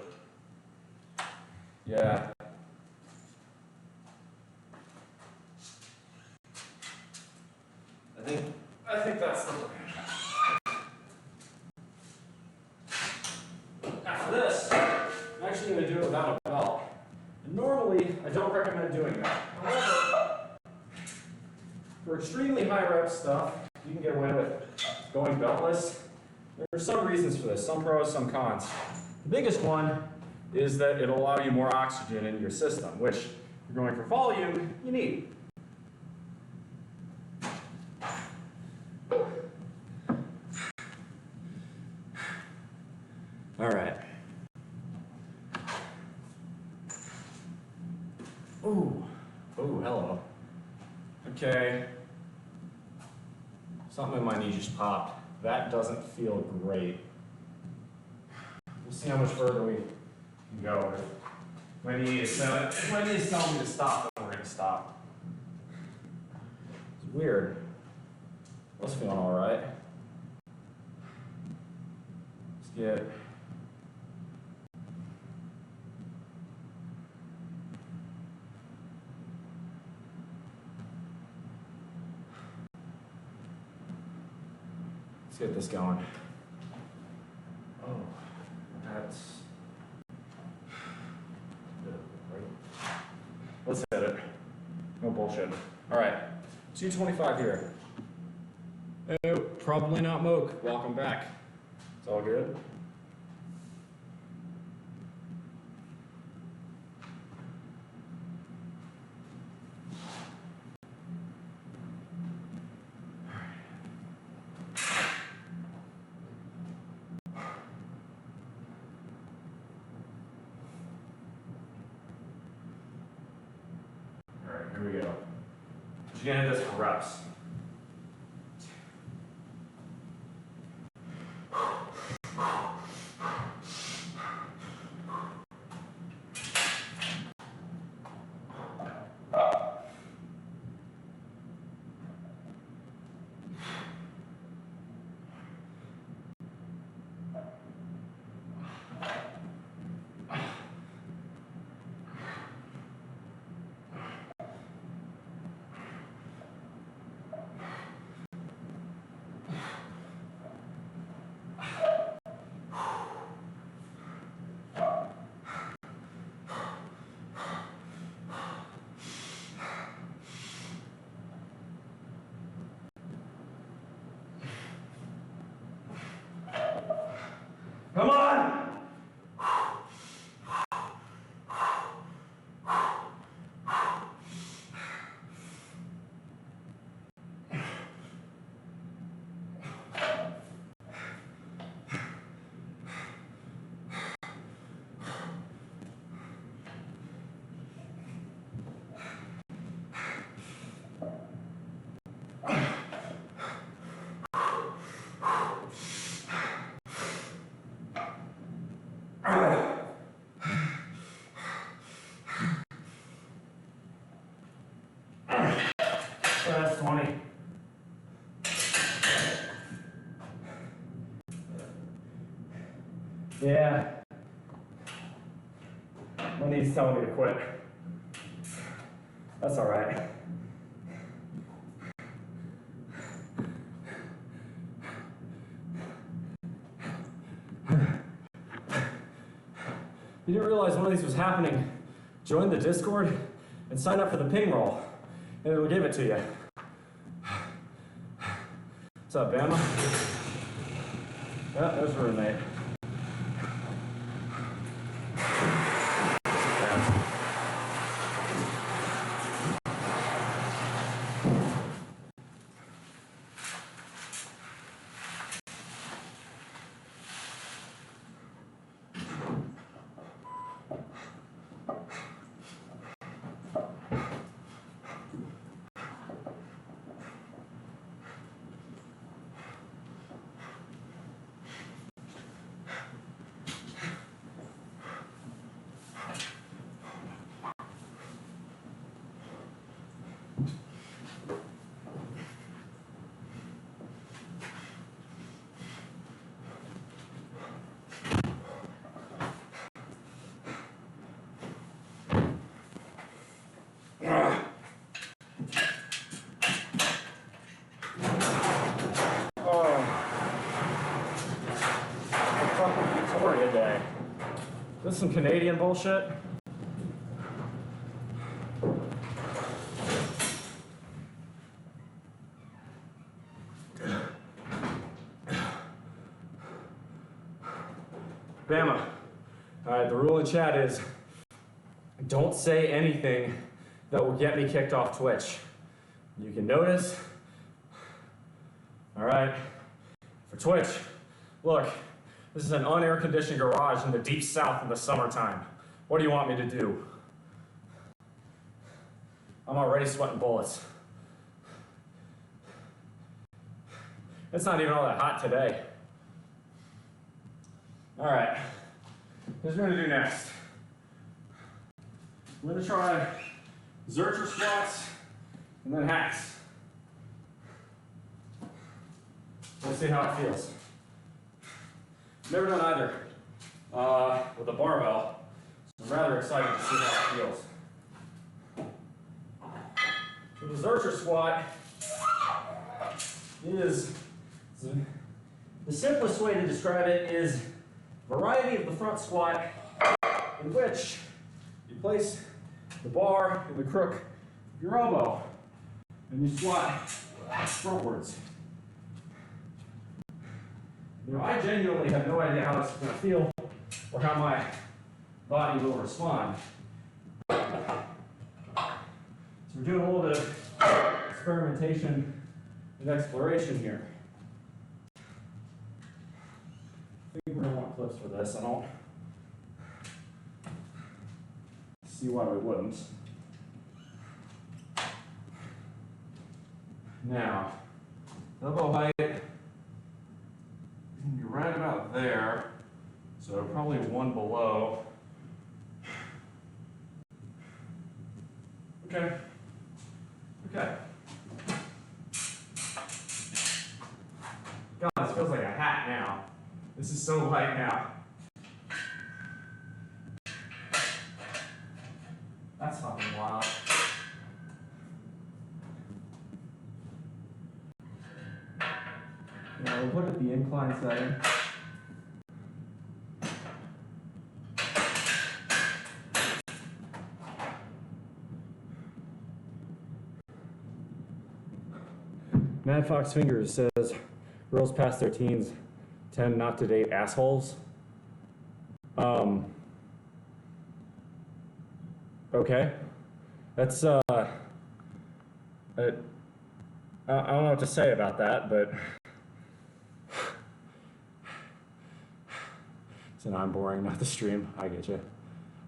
Yeah. I think that's the plan. After this, I'm actually going to do it without a belt. And normally, I don't recommend doing that. However, for extremely high rep stuff, you can get away with going beltless. There are some reasons for this, some pros, some cons. The biggest one is that it'll allow you more oxygen in your system, which, if you're going for volume, you need. All right. Ooh, hello. Okay. Something in my knee just popped. That doesn't feel great. We'll see how much further we can go. If my knee is telling me to stop, then we're going to stop. It's weird. I was feeling all right. Let's get... Let's get this going. Oh, that's... Let's hit it. No bullshit. All right, 225 here. Oh, probably not Moke. Welcome back. It's all good. All right, here we go. You're gonna hit this for reps. Come on! That's 20. Yeah. My knee's telling me to quit. That's all right. you didn't realize one of these was happening, join the Discord and sign up for the ping roll, and it'll give it to you. What's up, Bama? Yeah, there's a roommate. Day. This is some Canadian bullshit. Bama. Alright, the rule in chat is don't say anything that will get me kicked off Twitch. You can notice. Alright. For Twitch, look. This is an unair conditioned garage in the deep south in the summertime. What do you want me to do? I'm already sweating bullets. It's not even all that hot today. All right, here's what we're gonna do next. We're gonna try Zercher squats and then hacks. Let's see how it feels. Never done either with a barbell, so I'm rather excited to see how it feels. So the Zercher squat is, the simplest way to describe it is a variety of the front squat in which you place the bar in the crook of your elbow and you squat frontwards. You know, I genuinely have no idea how this is going to feel or how my body will respond. So we're doing a little bit of experimentation and exploration here. I think we're going to want clips for this. I don't see why we wouldn't. Now, elbow height. You're right about there, so probably one below. Okay. Okay. God, this feels like a hat now. This is so light now. That's fucking wild. Now we'll put it at the incline setting. Mad Fox Fingers says girls past their teens tend not to date assholes. Okay. That's I don't know what to say about that, but so now I'm boring, not the stream. I get you.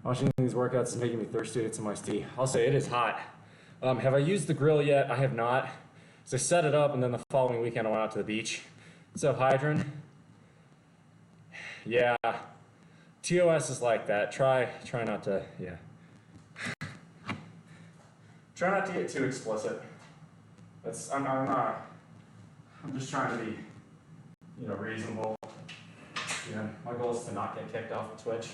Watching these workouts is making me thirsty to get some iced tea. I'll say it is hot. Have I used the grill yet? I have not. So I set it up, and then the following weekend I went out to the beach. What's up, Hydron? Yeah, TOS is like that. Try not to, yeah. Try not to get too explicit. I'm not. I'm just trying to be, reasonable. Yeah, my goal is to not get kicked off of Twitch.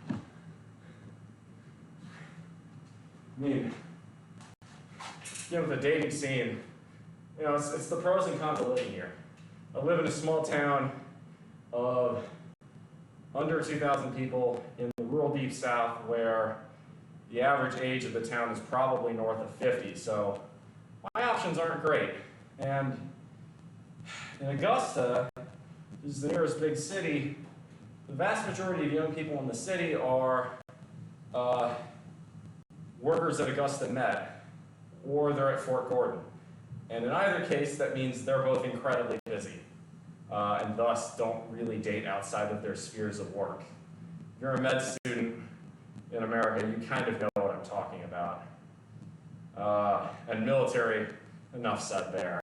I mean, with the dating scene, it's the pros and cons of living here. I live in a small town of under 2,000 people in the rural deep south where the average age of the town is probably north of 50. So my options aren't great. And in Augusta, this is the nearest big city, the vast majority of young people in the city are workers at Augusta Met, or they're at Fort Gordon. And in either case, that means they're both incredibly busy, and thus don't really date outside of their spheres of work. If you're a med student in America, you kind of know what I'm talking about. And military, enough said there.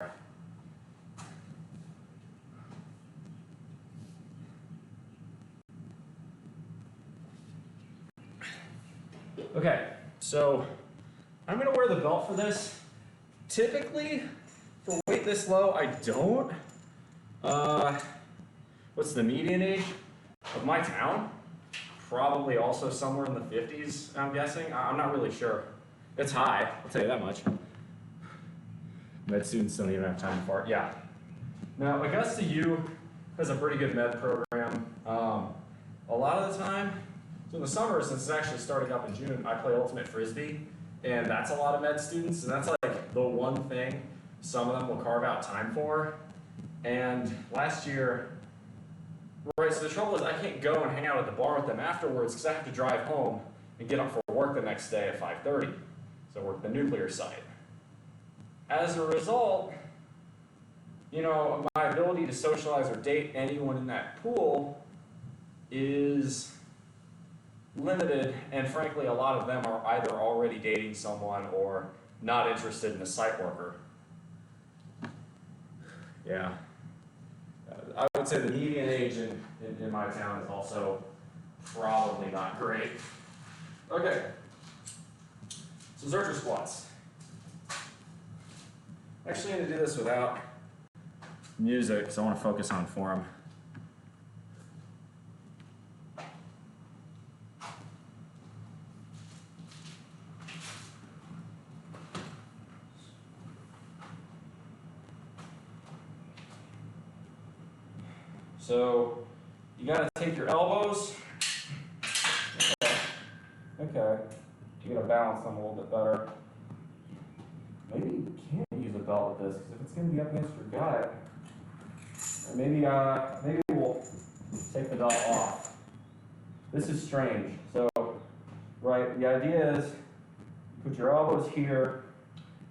Okay, so I'm gonna wear the belt for this. Typically, for weight this low, I don't. What's the median age of my town? Probably also somewhere in the 50s, I'm guessing. I'm not really sure. It's high, I'll tell you that much. Med students don't even have time for it. Yeah. Now, Augusta U has a pretty good med program. A lot of the time, so in the summer, since it's actually starting up in June, I play Ultimate Frisbee, and that's a lot of med students, and that's like the one thing some of them will carve out time for. And last year, right, so the trouble is I can't go and hang out at the bar with them afterwards because I have to drive home and get up for work the next day at 5:30. So I work at the nuclear site. As a result, you know, my ability to socialize or date anyone in that pool is limited, and frankly, a lot of them are either already dating someone or not interested in a site worker. Yeah. I would say the median age in my town is also probably not great. Okay. So Zercher squats. Actually, I'm going to do this without music because I want to focus on form. So you got to take your elbows. Okay. You got to balance them a little bit better. Maybe you can't use a belt with this because if it's going to be up against your gut, or maybe we'll take the belt off. This is strange. So, right, the idea is you put your elbows here.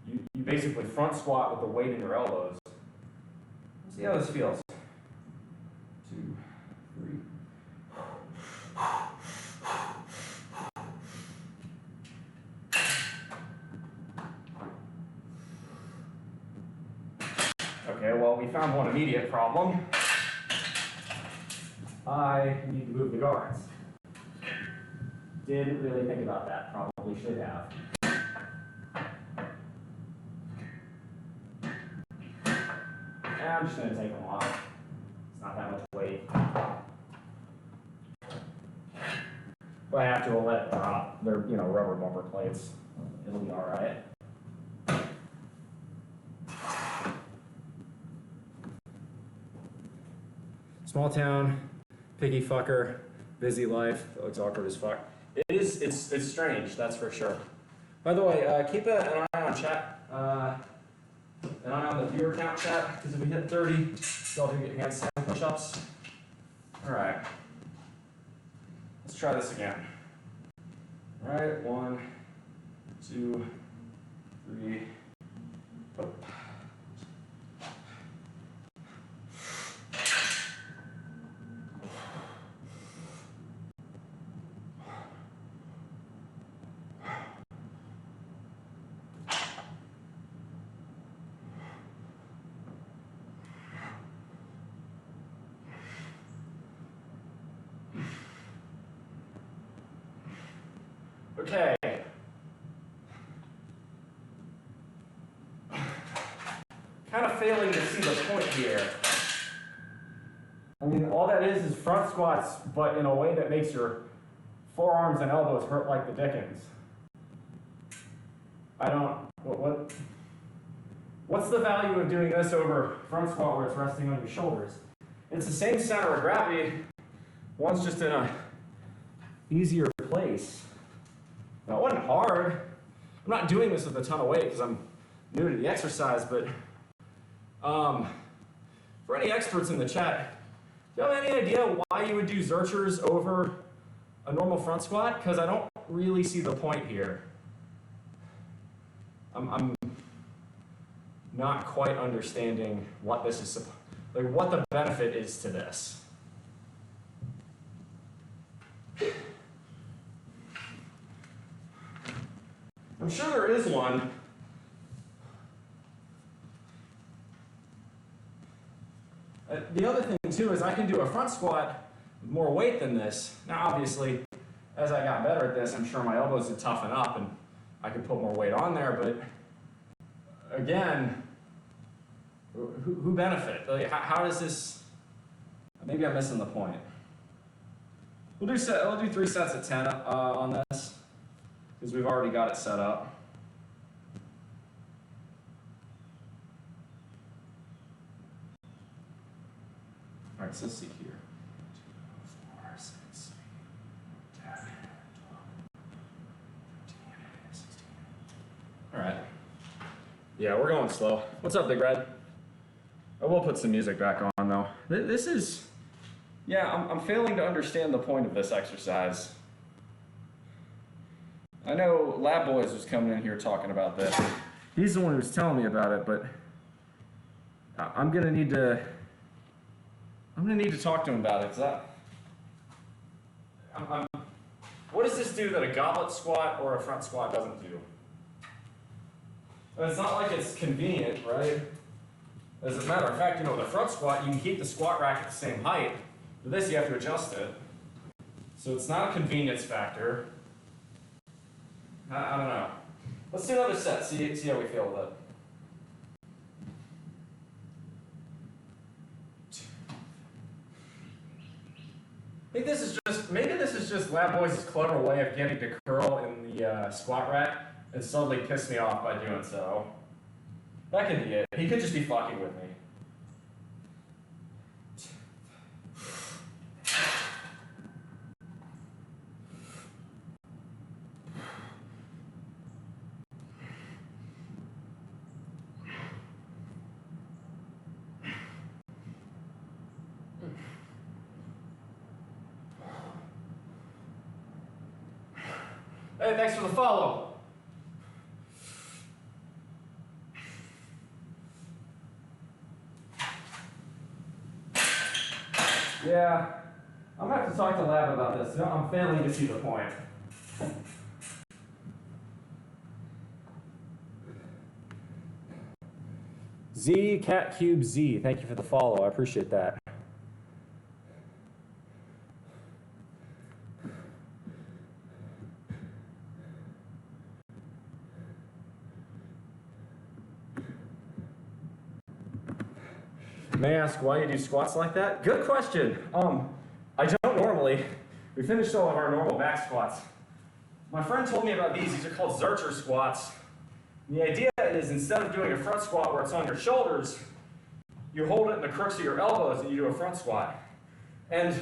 You basically front squat with the weight in your elbows. Let's see how this feels. 2, 3. Okay, well, we found one immediate problem. I need to move the guards. Didn't really think about that, probably should have. I'm just going to take them off. It's not that much weight. If I have to, I'll let it drop. They're, rubber bumper plates. It'll be all right. Small town, piggy fucker, busy life. That looks awkward as fuck. It's strange, that's for sure. By the way, keep an eye on chat. An eye on the viewer count chat, because if we hit 30, y'all do get handstand push-ups. Alright. Let's try this again. Alright, 1, 2, 3, up. Okay. Kind of failing to see the point here. I mean, all that is front squats, but in a way that makes your forearms and elbows hurt like the dickens. What's the value of doing this over front squat where it's resting on your shoulders? It's the same center of gravity, One's just in a easier place. Now, it wasn't hard. I'm not doing this with a ton of weight because I'm new to the exercise, but for any experts in the chat, do you have any idea why you would do Zerchers over a normal front squat? Because I don't really see the point here. I'm not quite understanding what this is, like what the benefit is to this. I'm sure there is one. The other thing too is I can do a front squat with more weight than this. Now obviously, as I got better at this, I'm sure my elbows would toughen up and I could put more weight on there, but again, who benefit? Like, how does this, maybe I'm missing the point. We'll do 3 sets at 10 on this, because we've already got it set up. All right, so let's see here. 2, 4, 6, 10, 12, 13, 16. All right. Yeah, we're going slow. What's up, Big Red? I will put some music back on, though. This is, yeah, I'm failing to understand the point of this exercise. I know Lab Boys was coming in here talking about this. He's the one who was telling me about it, but I'm gonna need to talk to him about it, because what does this do that a goblet squat or a front squat doesn't do? And it's not like it's convenient, right? As a matter of fact, the front squat, you can keep the squat rack at the same height. With this, you have to adjust it. So it's not a convenience factor. I don't know. Let's do another set, see how we feel with it. I think maybe this is just Lab Boys' clever way of getting to curl in the squat rack and subtly piss me off by doing so. That could be it. He could just be fucking with me. Hey, thanks for the follow. Yeah, I'm gonna have to talk to Lab about this. I'm failing to see the point. Z Cat Cube Z, thank you for the follow. I appreciate that. May I ask why you do squats like that? Good question. I don't normally. We finished all of our normal back squats. My friend told me about these. These are called Zercher squats. And the idea is instead of doing a front squat where it's on your shoulders, you hold it in the crooks of your elbows and you do a front squat. And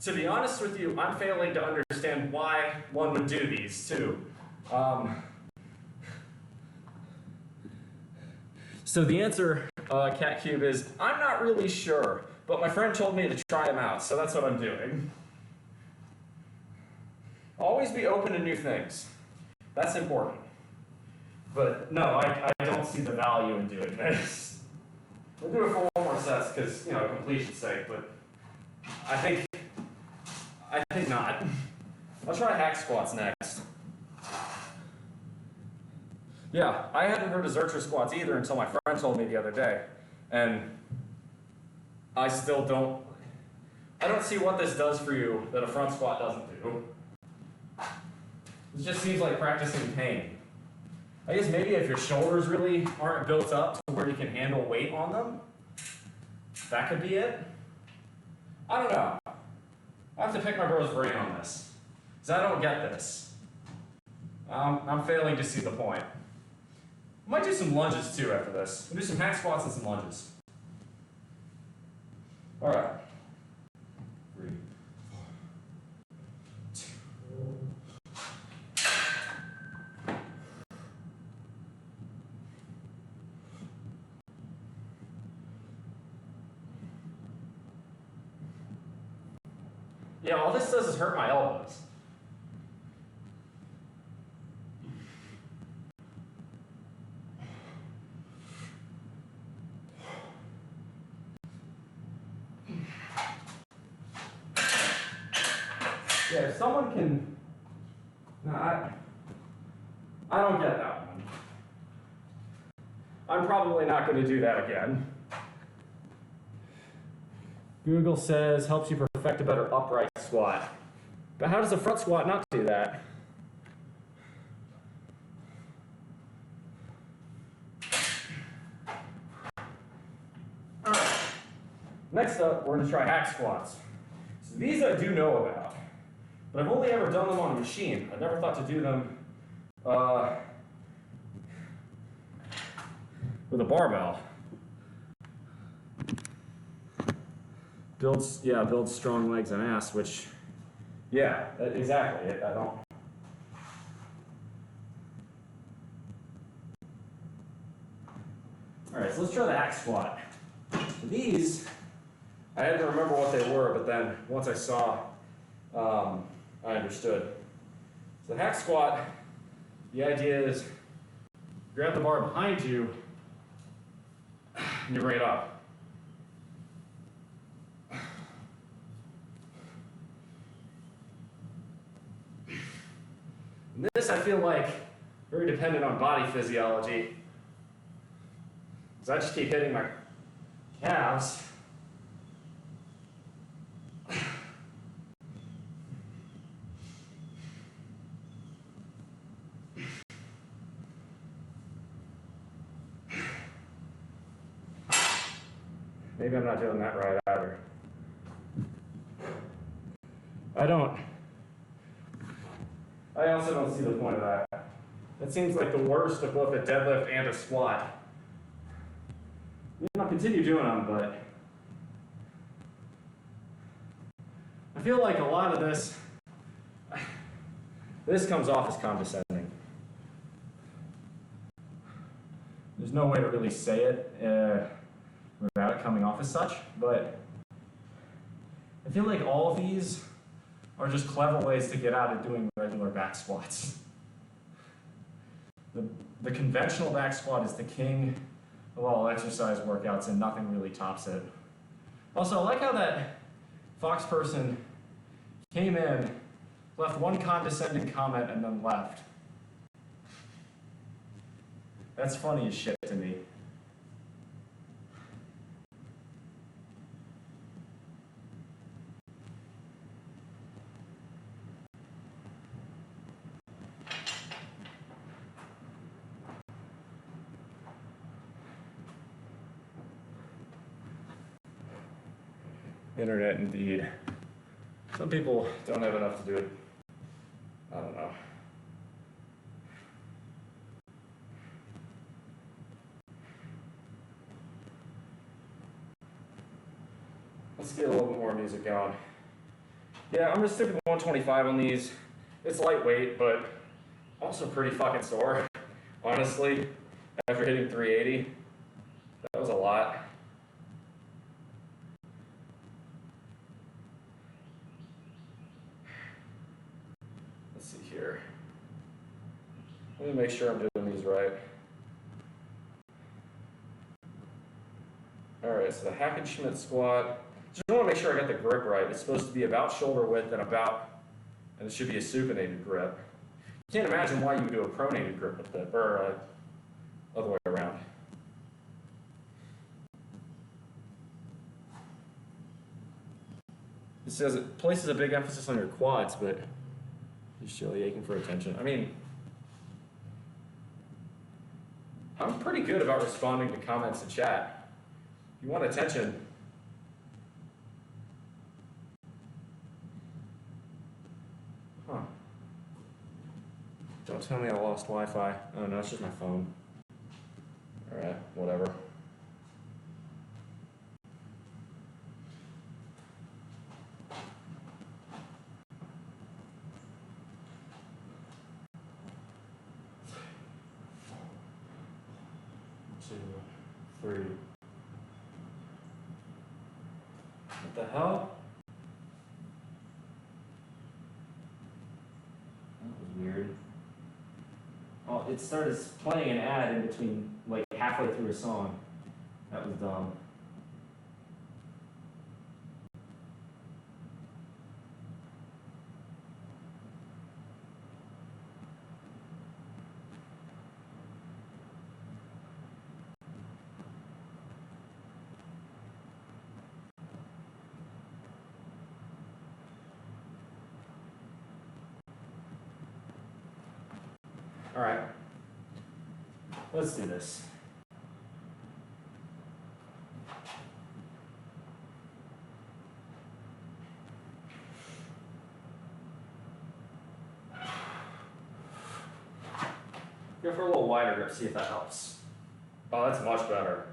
to be honest with you, I'm failing to understand why one would do these too. So the answer, Cat Cube, is I'm not really sure, but my friend told me to try them out, so that's what I'm doing. Always be open to new things. That's important. But no, I don't see the value in doing this. We'll do it for 1 more sets because, completion's sake, but I think not. I'll try hack squats next. Yeah, I hadn't heard of Zercher squats either until my friend told me the other day. And I still don't see what this does for you that a front squat doesn't do. It just seems like practicing pain. I guess maybe if your shoulders really aren't built up to where you can handle weight on them, that could be it. I don't know. I have to pick my bro's brain on this, because I don't get this. I'm failing to see the point. I might do some lunges too after this. We'll do some hack squats and some lunges. All right. 3, 4, Yeah, all this does is hurt my elbows. Yeah, if someone can. No, I don't get that one. I'm probably not going to do that again. Google says helps you perfect a better upright squat. But how does a front squat not do that? All right. Next up, we're going to try hack squats. So these I do know about, but I've only ever done them on a machine. I've never thought to do them with a barbell. Builds strong legs and ass, which, yeah, exactly. I don't. All right, so let's try the hack squat. These, I had to remember what they were, but then once I saw, I understood. So the hack squat, the idea is grab the bar behind you and you bring it up. And this I feel like very dependent on body physiology, because I just keep hitting my calves. Maybe I'm not doing that right either. I also don't see the point of that. That seems like the worst of both a deadlift and a squat. I'll continue doing them, but I feel like a lot of this comes off as condescending. There's no way to really say it without it coming off as such, but I feel like all of these are just clever ways to get out of doing regular back squats. The conventional back squat is the king of all exercise workouts, and nothing really tops it. Also, I like how that Fox person came in, left one condescending comment, and then left. That's funny as shit to me. Internet, indeed. Some people don't have enough to do it. I don't know. Let's get a little bit more music going. Yeah, I'm gonna stick with 125 on these. It's lightweight, but also pretty fucking sore. Honestly, after hitting 380, that was a lot. Let's see here. Let me make sure I'm doing these right. All right, so the Hackenschmidt squat. Just want to make sure I got the grip right. It's supposed to be about shoulder width and it should be a supinated grip. Can't imagine why you would do a pronated grip with it, or other way around. It says it places a big emphasis on your quads, but you're still aching for attention. I mean, I'm pretty good about responding to comments in chat. If you want attention, don't tell me I lost Wi-Fi. Oh no, it's just my phone. Alright, whatever. Two, three. What the hell? Oh, it started playing an ad in between, like halfway through a song. That was dumb. All right, let's do this. Go for a little wider grip, see if that helps. Oh, that's much better.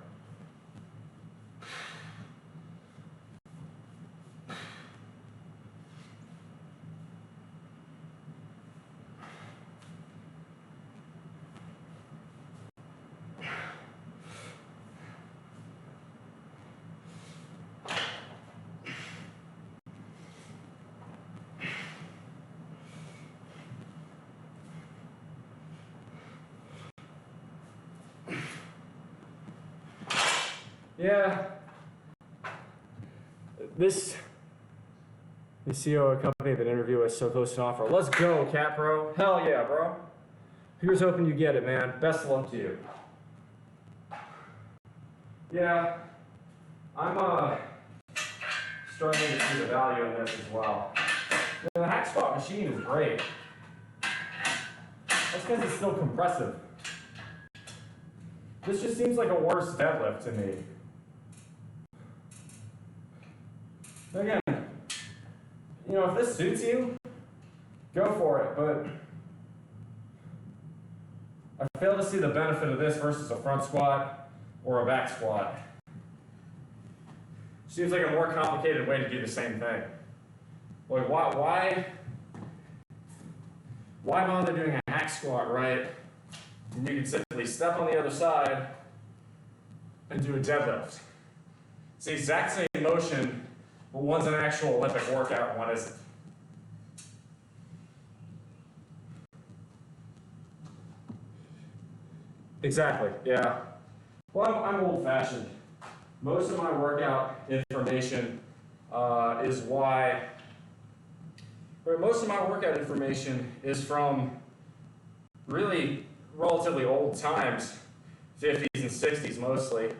Yeah. This the CEO of a company that interviewed us so close to an offer. Let's go, Cat Bro. Hell yeah, bro. Here's hoping you get it, man. Best of luck to you. Yeah. I'm struggling to see the value in this as well. The hack squat machine is great. That's because it's still compressive. This just seems like a worse deadlift to me. Again, you know, if this suits you, go for it, but I fail to see the benefit of this versus a front squat or a back squat. Seems like a more complicated way to do the same thing. Like, why bother doing a hack squat, right? And you can simply step on the other side and do a deadlift. It's the exact same motion, but one's an actual Olympic workout and one isn't. Exactly, yeah. Well, I'm old-fashioned. Most of my workout information most of my workout information is from really relatively old times, 50s and 60s mostly.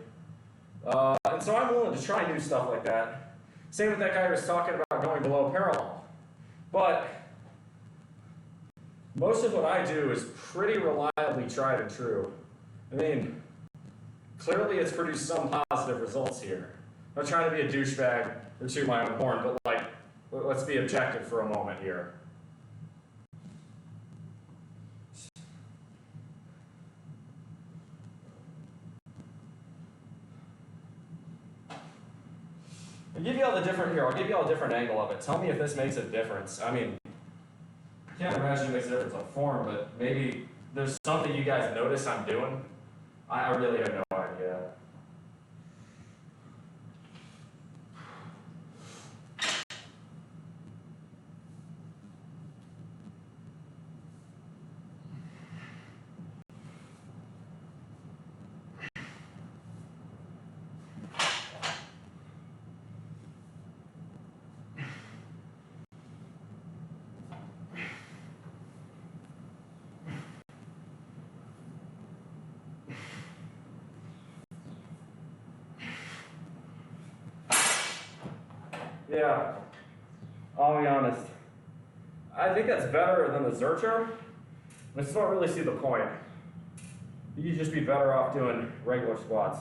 And so I'm willing to try new stuff like that. Same with that guy who was talking about going below parallel. But most of what I do is pretty reliably tried and true. I mean, clearly it's produced some positive results here. I'm not trying to be a douchebag or toot my own horn, but like, let's be objective for a moment here. I'll give you all a different angle of it. Tell me if this makes a difference. I mean, I can't imagine it makes a difference on form, but maybe there's something you guys notice I'm doing. I really have no idea. Yeah, I'll be honest. I think that's better than the Zercher. I just don't really see the point. You'd just be better off doing regular squats.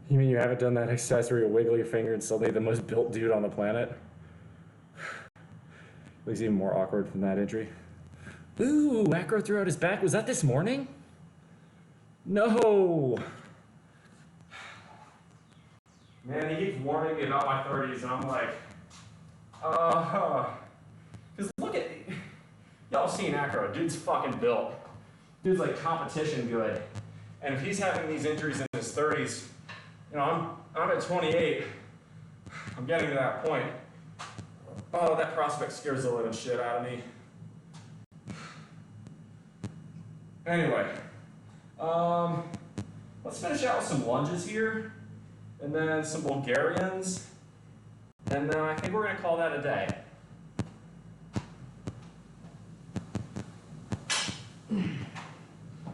You mean you haven't done that exercise where you wiggle your finger and suddenly the most built dude on the planet? Looks even more awkward from that injury. Ooh, macro threw out his back. Was that this morning? No. Man, he keeps warning me about my 30s, and I'm like, because look at, y'all seen Acro, dude's fucking built. Dude's like competition good. And if he's having these injuries in his 30s, you know, I'm at 28, I'm getting to that point. Oh, that prospect scares the living shit out of me. Anyway, let's finish out with some lunges here, and then some Bulgarians, and then I think we're gonna call that a day.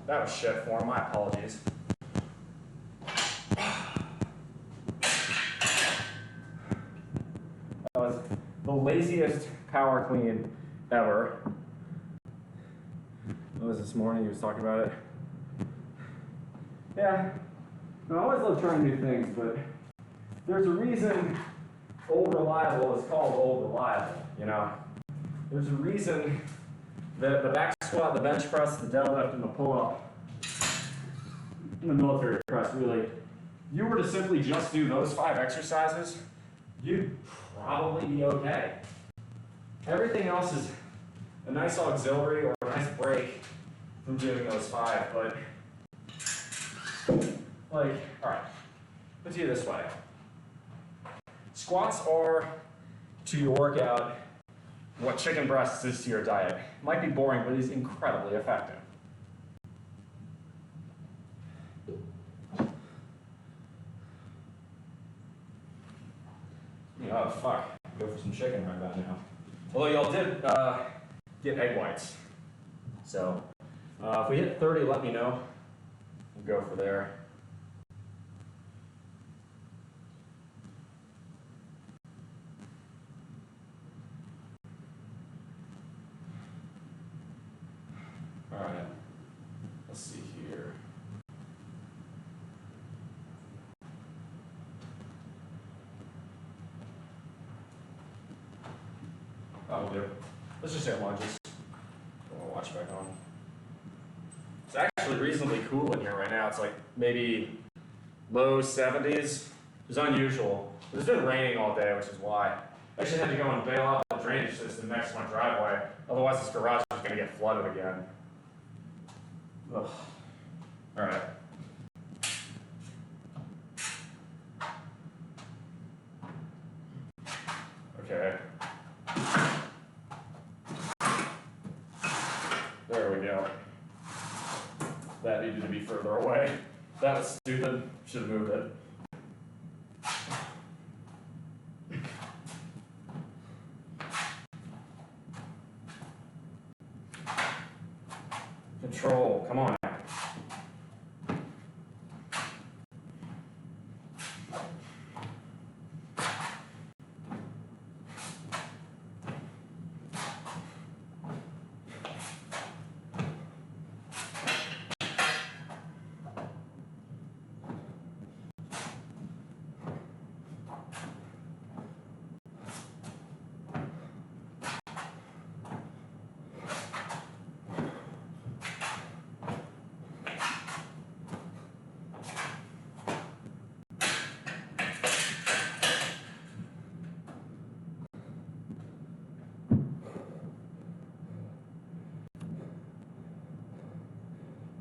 That was shit form, my apologies. That was the laziest power clean ever. What was this morning? He was talking about it. Yeah, I always love trying new things, but there's a reason old reliable is called old reliable, you know? There's a reason that the back squat, the bench press, the deadlift, and the pull-up, and the military press, really, if you were to simply just do those 5 exercises, you'd probably be okay. Everything else is a nice auxiliary or a nice break from doing those 5, but like, all right, let's do it this way. Squats are to your workout what chicken breasts is to your diet. Might be boring, but is incredibly effective. Oh, fuck. Go for some chicken right about now. Although y'all did get egg whites. So, if we hit 30, let me know. We'll go for there. All right. Let's see here. That'll do. Let's just hit lunges. I'll watch back on. It's actually reasonably cool in here right now. It's like maybe low 70s. It's unusual. It's been raining all day, which is why. I actually had to go and bail out the drainage system next to my driveway. Otherwise, this garage is going to get flooded again. Ugh. All right. Okay. There we go. That needed to be further away. That was stupid. Should have moved it. Control, come on.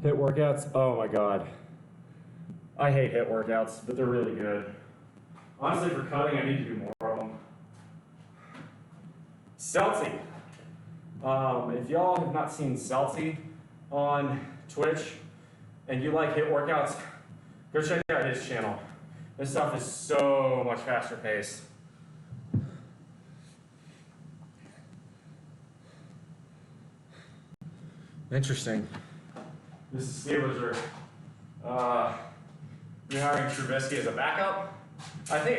HIIT workouts, oh my god. I hate HIIT workouts, but they're really good. Honestly, for cutting, I need to do more of them. Celty. If y'all have not seen Celty on Twitch and you like HIIT workouts, go check out his channel. This stuff is so much faster paced. Interesting. This is Steelers are hiring Trubisky as a backup. I think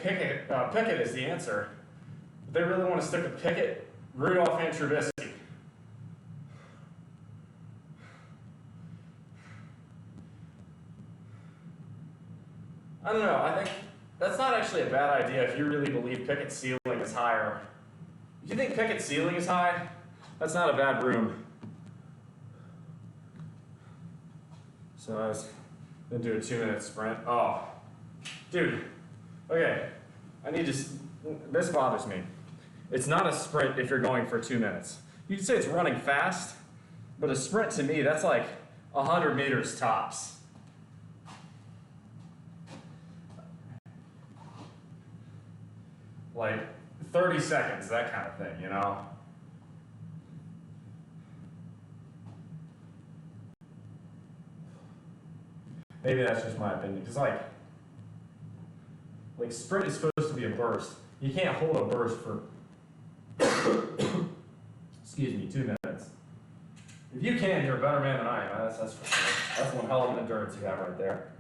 Pickett is the answer. If they really want to stick with Pickett, Rudolph and Trubisky. I don't know. I think that's not actually a bad idea if you really believe Pickett's ceiling is higher. If you think Pickett's ceiling is high, that's not a bad room. So I was gonna do a 2-minute sprint. Oh, dude. Okay, this bothers me. It's not a sprint if you're going for 2 minutes. You could say it's running fast, but a sprint to me, that's like 100 meters tops. Like, 30 seconds, that kind of thing, you know? Maybe that's just my opinion, because like sprint is supposed to be a burst. You can't hold a burst for, excuse me, 2 minutes. If you can, you're a better man than I am. That's for sure. That's one hell of an endurance you have right there.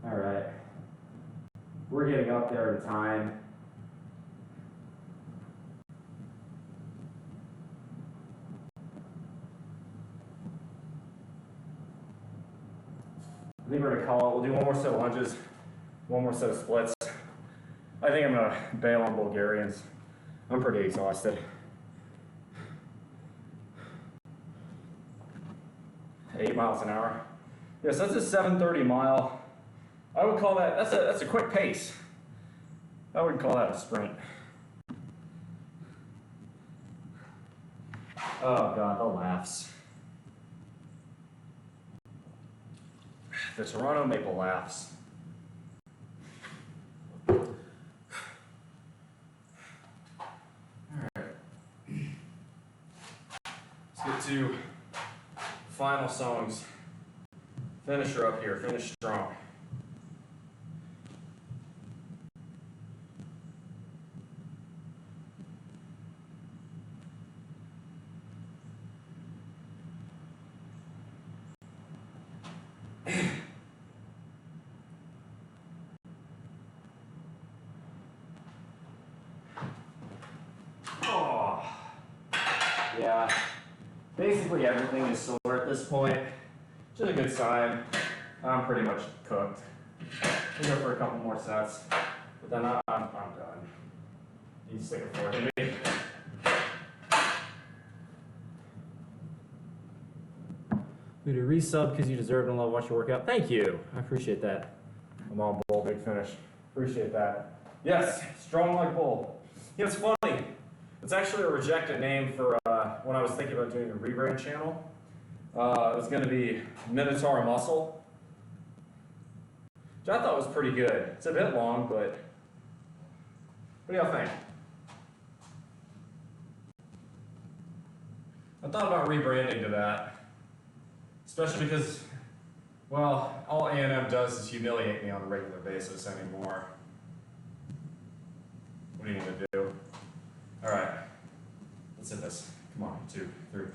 All right. We're getting up there in time. I think we're gonna call it. We'll do one more set of lunges, one more set of splits. I think I'm gonna bail on Bulgarians. I'm pretty exhausted. 8 miles an hour. Yes, that's a 7:30 mile. I would call that, that's a quick pace. I wouldn't call that a sprint. Oh God, the laughs. The Toronto Maple laughs. All right. Let's get to final songs. Finish her up here, finish strong. Oh, yeah. Basically everything is sore at this point, which is a good sign. I'm pretty much cooked. We'll go for a couple more sets, but then I'm done. You stick a fork in me. We do resub because you deserve and love watch your workout. Thank you. I appreciate that. I'm on Bull, big finish. Appreciate that. Yes, strong like Bull. You know, it's funny. It's actually a rejected name for when I was thinking about doing a rebrand channel. It was going to be Minotaur Muscle, which I thought was pretty good. It's a bit long, but what do y'all think? I thought about rebranding to that, especially because, well, all A&M does is humiliate me on a regular basis anymore. What are you going to do? All right, let's hit this. Come on, 2, 3.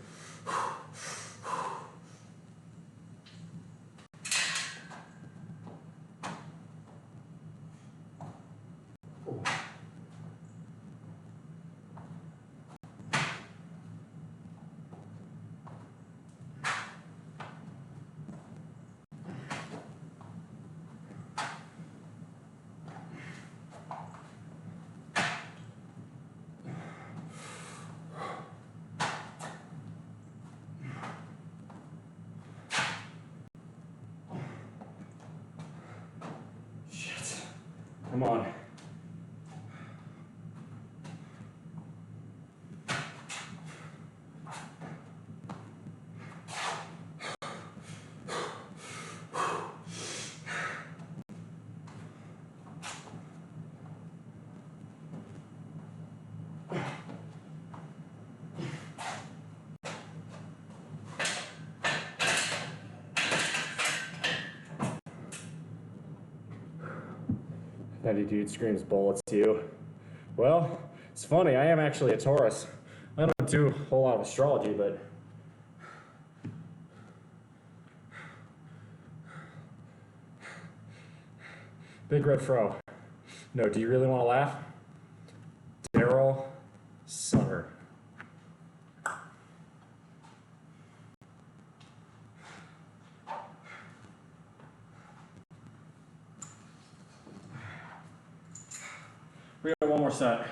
Come on. That dude screams bullets to you. Well, it's funny, I am actually a Taurus. I don't do a whole lot of astrology, but Big Red Fro. No, do you really want to laugh? Daryl Sutter. We got one more set.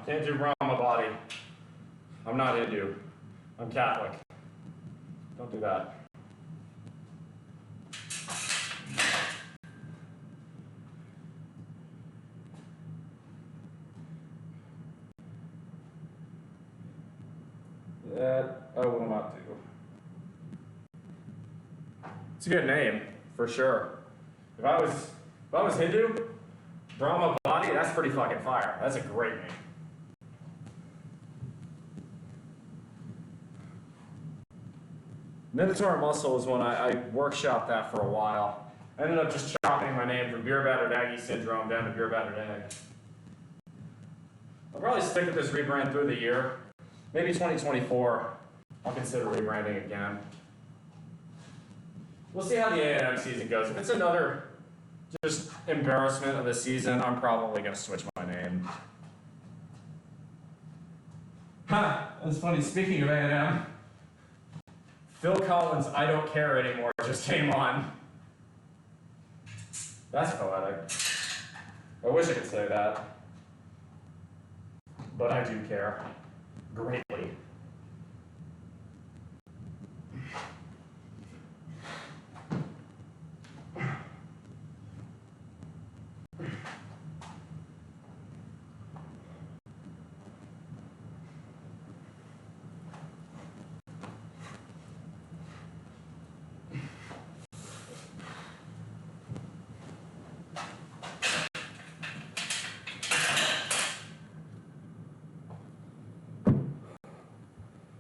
Can't do Brahma body. I'm not Hindu. I'm Catholic. Don't do that. That I will not do. It's a good name, for sure. If I was Hindu, Brahma body, that's pretty fucking fire. That's a great name. Minotaur muscle is one I workshopped that for a while. I ended up just chopping my name from beer battered Aggie syndrome down to beer battered egg. I'll probably stick with this rebrand through the year. Maybe 2024, I'll consider rebranding again. We'll see how the A&M season goes. If it's another just embarrassment of the season, I'm probably going to switch my name. That's funny. Speaking of A&M, Phil Collins' I Don't Care Anymore just came on. That's poetic. I wish I could say that. But I do care. Greatly.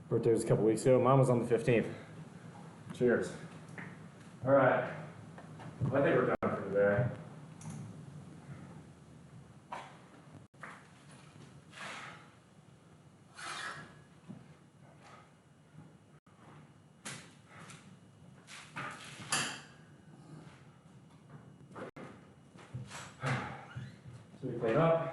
Birthday was a couple weeks ago. Mine was on the 15th. Cheers. All right. I think we're done for today. So we clean up.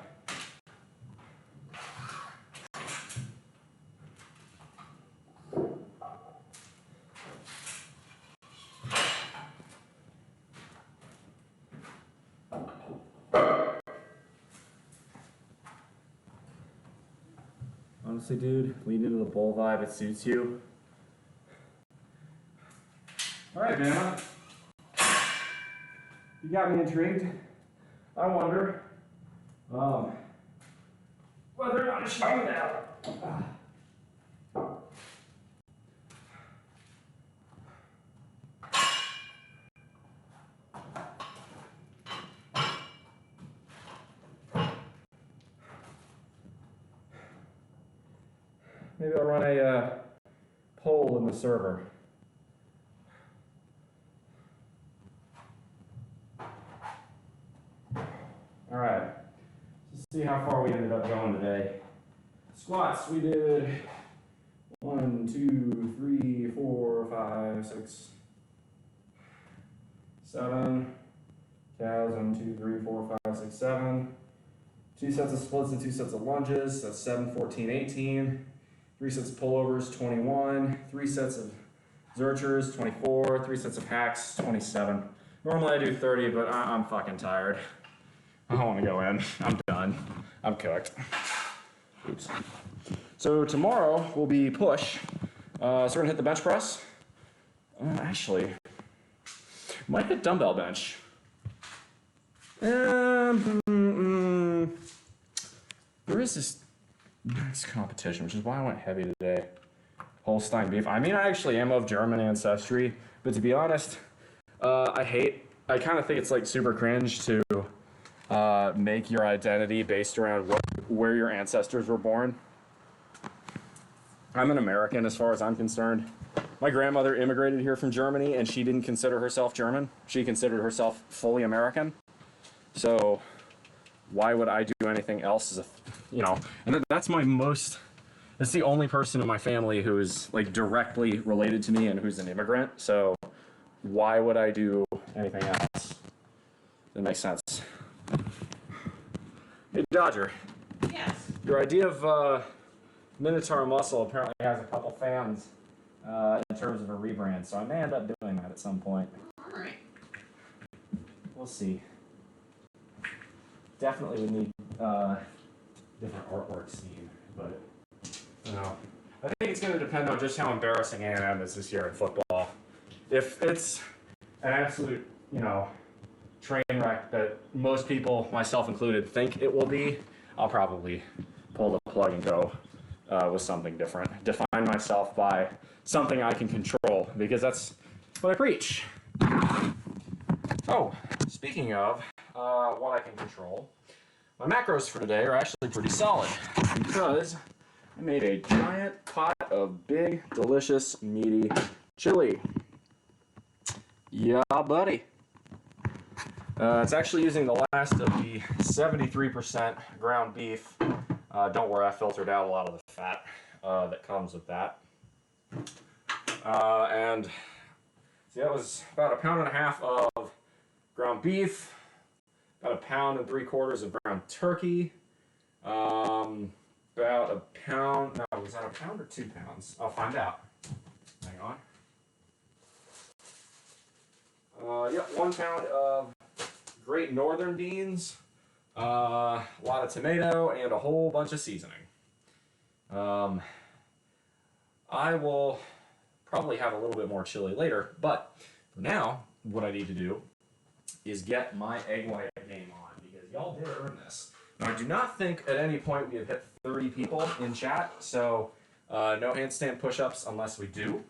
Honestly, dude, lean into the bull vibe. It suits you. All right, man. You got me intrigued. I wonder whether or not I should do that. Maybe I'll run a poll in the server. All right, let's see how far we ended up going today. Squats, we did 1, 2, 3, 4, 5, 6, 7. Calves, 1, 2, 3, 4, 5, 6, 7. 2 sets of splits and 2 sets of lunges. That's 7, 14, 18. 3 sets of pullovers, 21. 3 sets of zerchers, 24. 3 sets of hacks, 27. Normally I do 30, but I'm fucking tired. I don't want to go in. I'm done. I'm cooked. Oops. So tomorrow will be push. So we're gonna hit the bench press. Actually, might hit dumbbell bench. There is this nice competition, which is why I went heavy today. Holstein beef. I mean, I actually am of German ancestry, but to be honest, I kind of think it's like super cringe to make your identity based around where your ancestors were born. I'm an American as far as I'm concerned. My grandmother immigrated here from Germany, and she didn't consider herself German. She considered herself fully American. So why would I do anything else and that's that's the only person in my family who is like directly related to me and who's an immigrant. So why would I do anything else? That makes sense. Hey Dodger. Yes. Your idea of Minotaur muscle apparently has a couple fans in terms of a rebrand, so I may end up doing that at some point. All right. We'll see. Definitely would need different artwork scheme, but you know, I think it's going to depend on just how embarrassing A&M is this year in football. If it's an absolute, you know, train wreck that most people, myself included, think it will be, I'll probably pull the plug and go with something different. Define myself by something I can control, because that's what I preach. Oh, speaking of what I can control, my macros for today are actually pretty solid, because I made a giant pot of big, delicious, meaty chili. Yeah, buddy. It's actually using the last of the 73% ground beef. Don't worry, I filtered out a lot of the fat that comes with that. And see, that was about 1.5 pounds of ground beef, about 1 3/4 pounds of ground turkey, about a pound. No, was that a pound or 2 pounds? I'll find out. Hang on. Yep, 1 pound of Great Northern beans, a lot of tomato, and a whole bunch of seasoning. I will probably have a little bit more chili later, but for now, what I need to do is get my egg white game on, because y'all did earn this. Now, I do not think at any point we have hit 30 people in chat, so no handstand push-ups unless we do.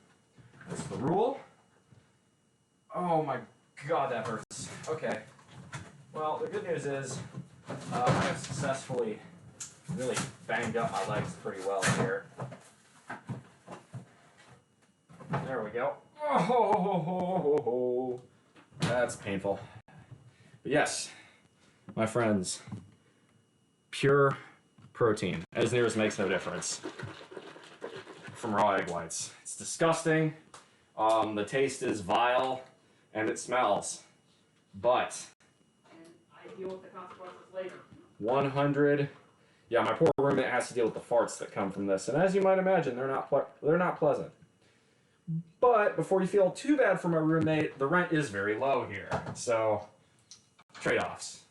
That's the rule. Oh my god, that hurts. Okay. Well, the good news is I have successfully really banged up my legs pretty well here. There we go. Oh, that's painful. But yes, my friends, pure protein, as near as makes no difference, from raw egg whites. It's disgusting. The taste is vile, and it smells. But I deal with the consequences later. 100. Yeah, my poor roommate has to deal with the farts that come from this, and as you might imagine, they're not pleasant. But before you feel too bad for my roommate, the rent is very low here, so trade-offs.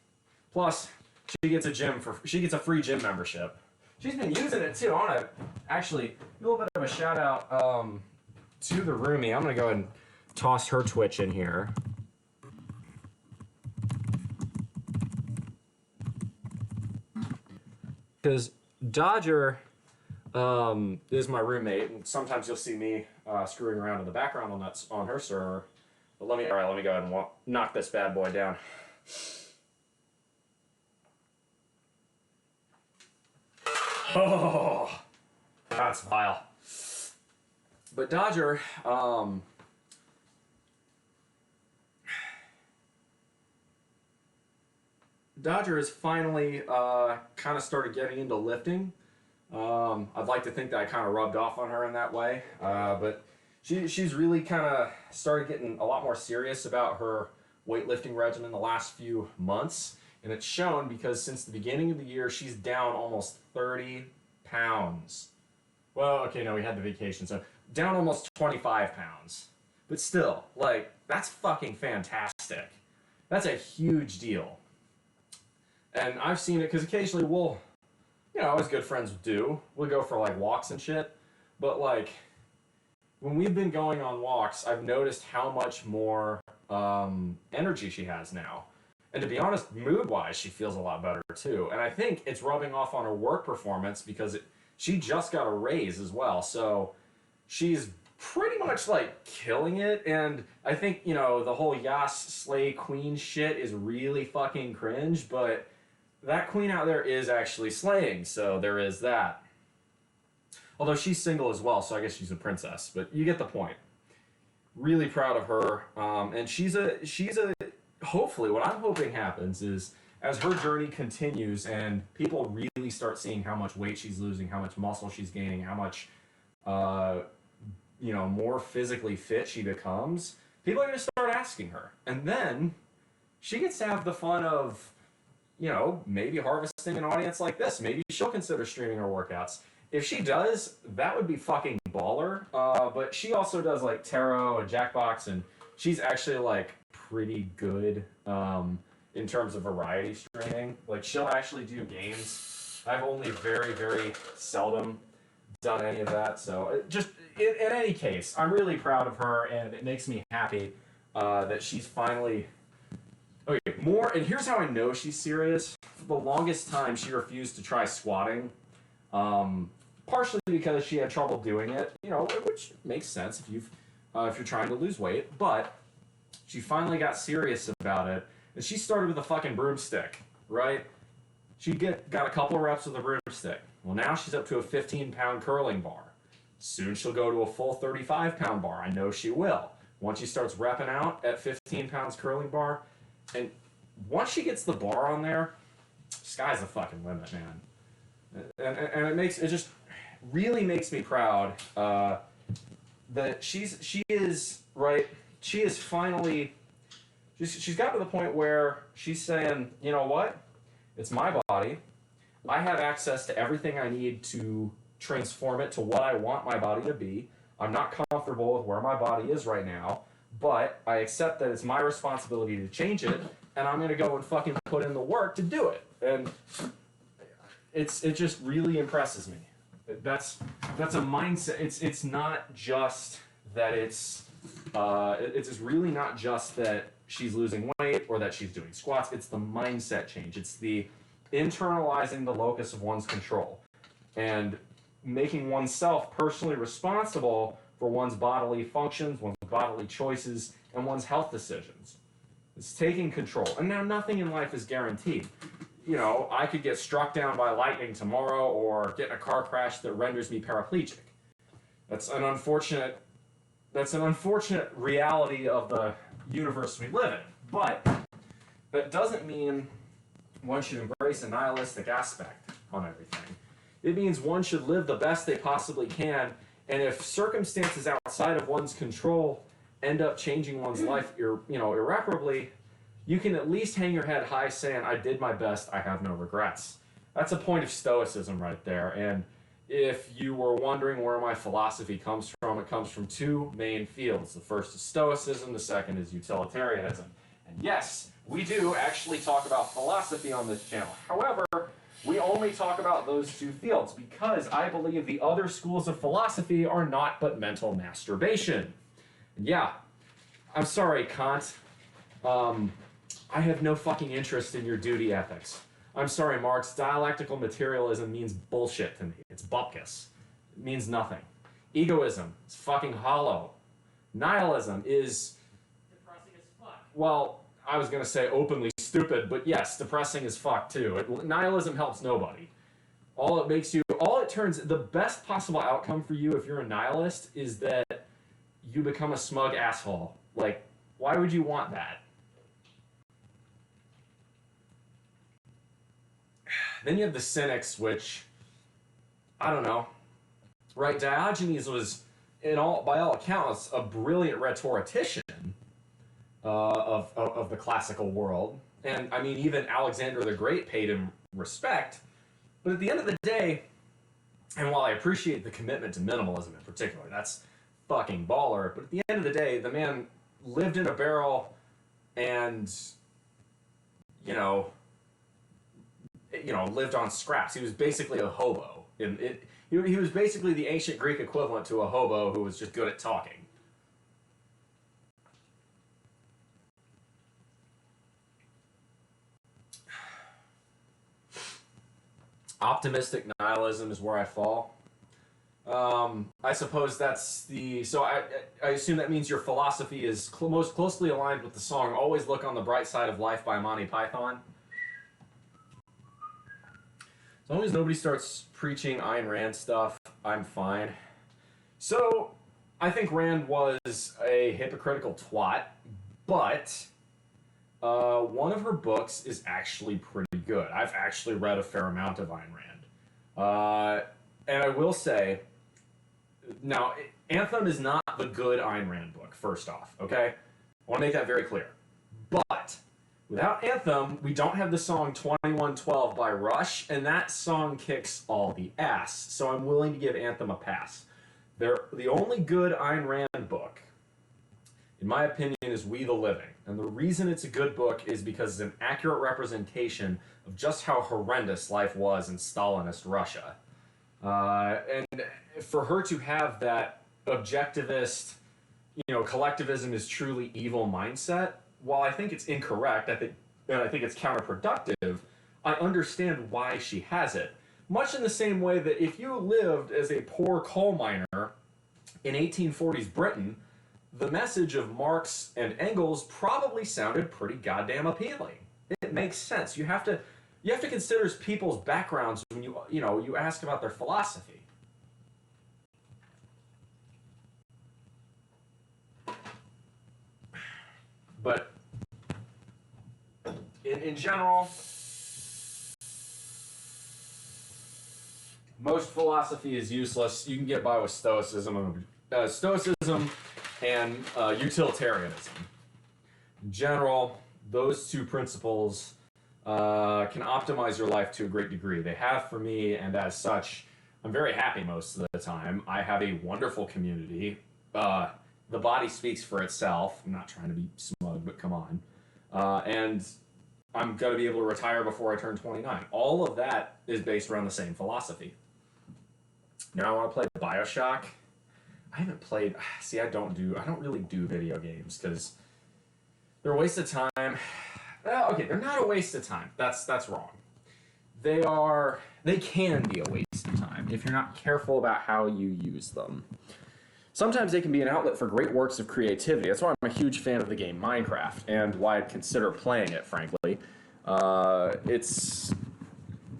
Plus, she gets a free gym membership. She's been using it too. I want to actually do a little bit of a shout out to the roomie. I'm gonna go ahead and toss her Twitch in here. Because Dodger is my roommate, and sometimes you'll see me screwing around in the background on her server. But let me go ahead and knock this bad boy down. Oh, that's vile. But Dodger, has finally kind of started getting into lifting. I'd like to think that I kind of rubbed off on her in that way, but she's really kind of started getting a lot more serious about her weightlifting regimen the last few months, and it's shown because since the beginning of the year, she's down almost 30 pounds. Well, okay, no, we had the vacation, so down almost 25 pounds. But still, like, that's fucking fantastic. That's a huge deal. And I've seen it because occasionally we'll, as good friends do, we'll go for like walks and shit. But like, when we've been going on walks, I've noticed how much more energy she has now. And to be honest, mood-wise, she feels a lot better too. And I think it's rubbing off on her work performance because she just got a raise as well. So she's pretty much like killing it. And I think, the whole Yas Slay Queen shit is really fucking cringe, but that queen out there is actually slaying, so there is that. Although she's single as well, so I guess she's a princess, but you get the point. Really proud of her, and she's a. Hopefully, what I'm hoping happens is as her journey continues and people really start seeing how much weight she's losing, how much muscle she's gaining, how much, more physically fit she becomes. People are going to start asking her, and then she gets to have the fun of maybe harvesting an audience like this. Maybe she'll consider streaming her workouts. if she does, that would be fucking baller. But she also does like tarot and Jackbox, and she's actually like pretty good in terms of variety streaming. Like she'll actually do games. I've only very, very seldom done any of that. So just in any case, I'm really proud of her, and it makes me happy that she's finally. Okay, more, and here's how I know she's serious. For the longest time, she refused to try squatting, partially because she had trouble doing it, you know, which makes sense if you're trying to lose weight. But she finally got serious about it, and she started with a fucking broomstick, right? She got a couple reps with a broomstick. Well, now she's up to a 15-pound curling bar. Soon she'll go to a full 35-pound bar. I know she will. Once she starts repping out at 15 pounds curling bar, and once she gets the bar on there, sky's the fucking limit, man. And it just really makes me proud that she is right. She is finally she's got to the point where she's saying, you know what? It's my body. I have access to everything I need to transform it to what I want my body to be. I'm not comfortable with where my body is right now, but I accept that it's my responsibility to change it, and I'm going to go and fucking put in the work to do it. And it just really impresses me. That's a mindset. It's not just that it's really not just that she's losing weight or that she's doing squats. It's the mindset change. It's the internalizing the locus of one's control and making oneself personally responsible for one's bodily functions, one's bodily choices, and one's health decisions. It's taking control. And now nothing in life is guaranteed. You know, I could get struck down by lightning tomorrow or get in a car crash that renders me paraplegic. That's an unfortunate reality of the universe we live in. But that doesn't mean one should embrace a nihilistic aspect on everything. It means one should live the best they possibly can, and if circumstances outside of one's control end up changing one's life, irreparably, you can at least hang your head high saying, I did my best, I have no regrets. That's a point of stoicism right there. And if you were wondering where my philosophy comes from, it comes from two main fields. The first is stoicism, the second is utilitarianism. And yes, we do actually talk about philosophy on this channel. However, we only talk about those two fields because I believe the other schools of philosophy are not but mental masturbation. And yeah, I'm sorry, Kant. I have no fucking interest in your duty ethics. I'm sorry, Marx. Dialectical materialism means bullshit to me. It's bupkis. It means nothing. Egoism is fucking hollow. Nihilism is... Depressing as fuck. Well, I was going to say openly stupid, but yes, depressing as fuck too. Nihilism helps nobody. The best possible outcome for you if you're a nihilist is that you become a smug asshole. Like, why would you want that? Then you have the cynics, which, I don't know, right? Diogenes was, by all accounts, a brilliant rhetorician of the classical world. And, I mean, even Alexander the Great paid him respect. But at the end of the day, and while I appreciate the commitment to minimalism in particular, that's fucking baller, but at the end of the day, the man lived in a barrel and, lived on scraps. He was basically a hobo. He was basically the ancient Greek equivalent to a hobo who was just good at talking. Optimistic nihilism is where I fall. I suppose that's so I assume that means your philosophy is most closely aligned with the song Always Look on the Bright Side of Life by Monty Python. As long as nobody starts preaching Ayn Rand stuff, I'm fine. So, I think Rand was a hypocritical twat, but one of her books is actually pretty good. I've actually read a fair amount of Ayn Rand. And I will say, now, Anthem is not the good Ayn Rand book, first off, okay? I want to make that very clear. But Without Anthem, we don't have the song 2112 by Rush, and that song kicks all the ass. So I'm willing to give Anthem a pass. The only good Ayn Rand book, in my opinion, is We the Living. And the reason it's a good book is because it's an accurate representation of just how horrendous life was in Stalinist Russia. And for her to have that objectivist, collectivism is truly evil mindset, while I think it's incorrect, I think it's counterproductive, I understand why she has it. Much in the same way that if you lived as a poor coal miner in 1840s Britain, the message of Marx and Engels probably sounded pretty goddamn appealing. It makes sense. You have to consider people's backgrounds when you ask about their philosophy. But in general, most philosophy is useless. You can get by with stoicism and utilitarianism. In general, those two principles can optimize your life to a great degree. They have for me, and as such, I'm very happy most of the time. I have a wonderful community. The body speaks for itself. I'm not trying to be smug, but come on. And I'm going to be able to retire before I turn 29. All of that is based around the same philosophy. Now I want to play BioShock. I haven't played. See, I don't really do video games because they're a waste of time. Well, okay, they're not a waste of time. That's wrong. They can be a waste of time if you're not careful about how you use them. Sometimes they can be an outlet for great works of creativity. That's why I'm a huge fan of the game Minecraft and why I'd consider playing it, frankly. It's,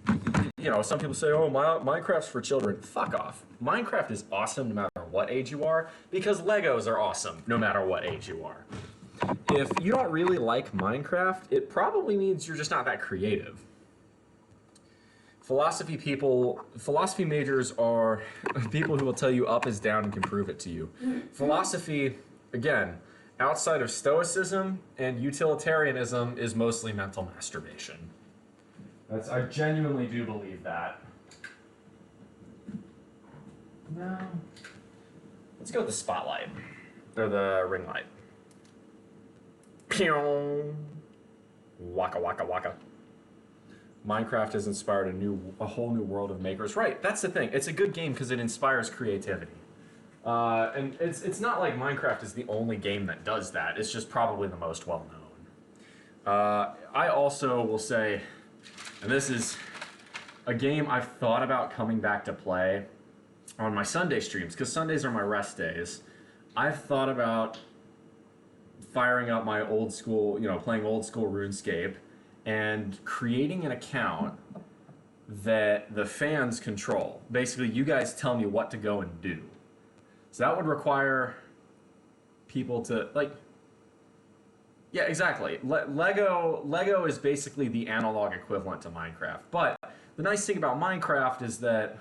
some people say, oh, Minecraft's for children. Fuck off. Minecraft is awesome no matter what age you are because Legos are awesome no matter what age you are. If you don't really like Minecraft, it probably means you're just not that creative. Philosophy majors are people who will tell you up is down and can prove it to you. Philosophy, again, outside of stoicism and utilitarianism, is mostly mental masturbation. I genuinely do believe that. No. Let's go with the spotlight. Or the ring light. Pew! Waka waka waka. Minecraft has inspired a whole new world of makers. Right, that's the thing. It's a good game because it inspires creativity. And it's not like Minecraft is the only game that does that. It's just probably the most well-known. I also will say, and this is a game I've thought about coming back to play on my Sunday streams, because Sundays are my rest days. I've thought about firing up my old school, playing old school RuneScape, and creating an account that the fans control. Basically, you guys tell me what to go and do. So that would require people to, yeah, exactly. Lego is basically the analog equivalent to Minecraft. But the nice thing about Minecraft is that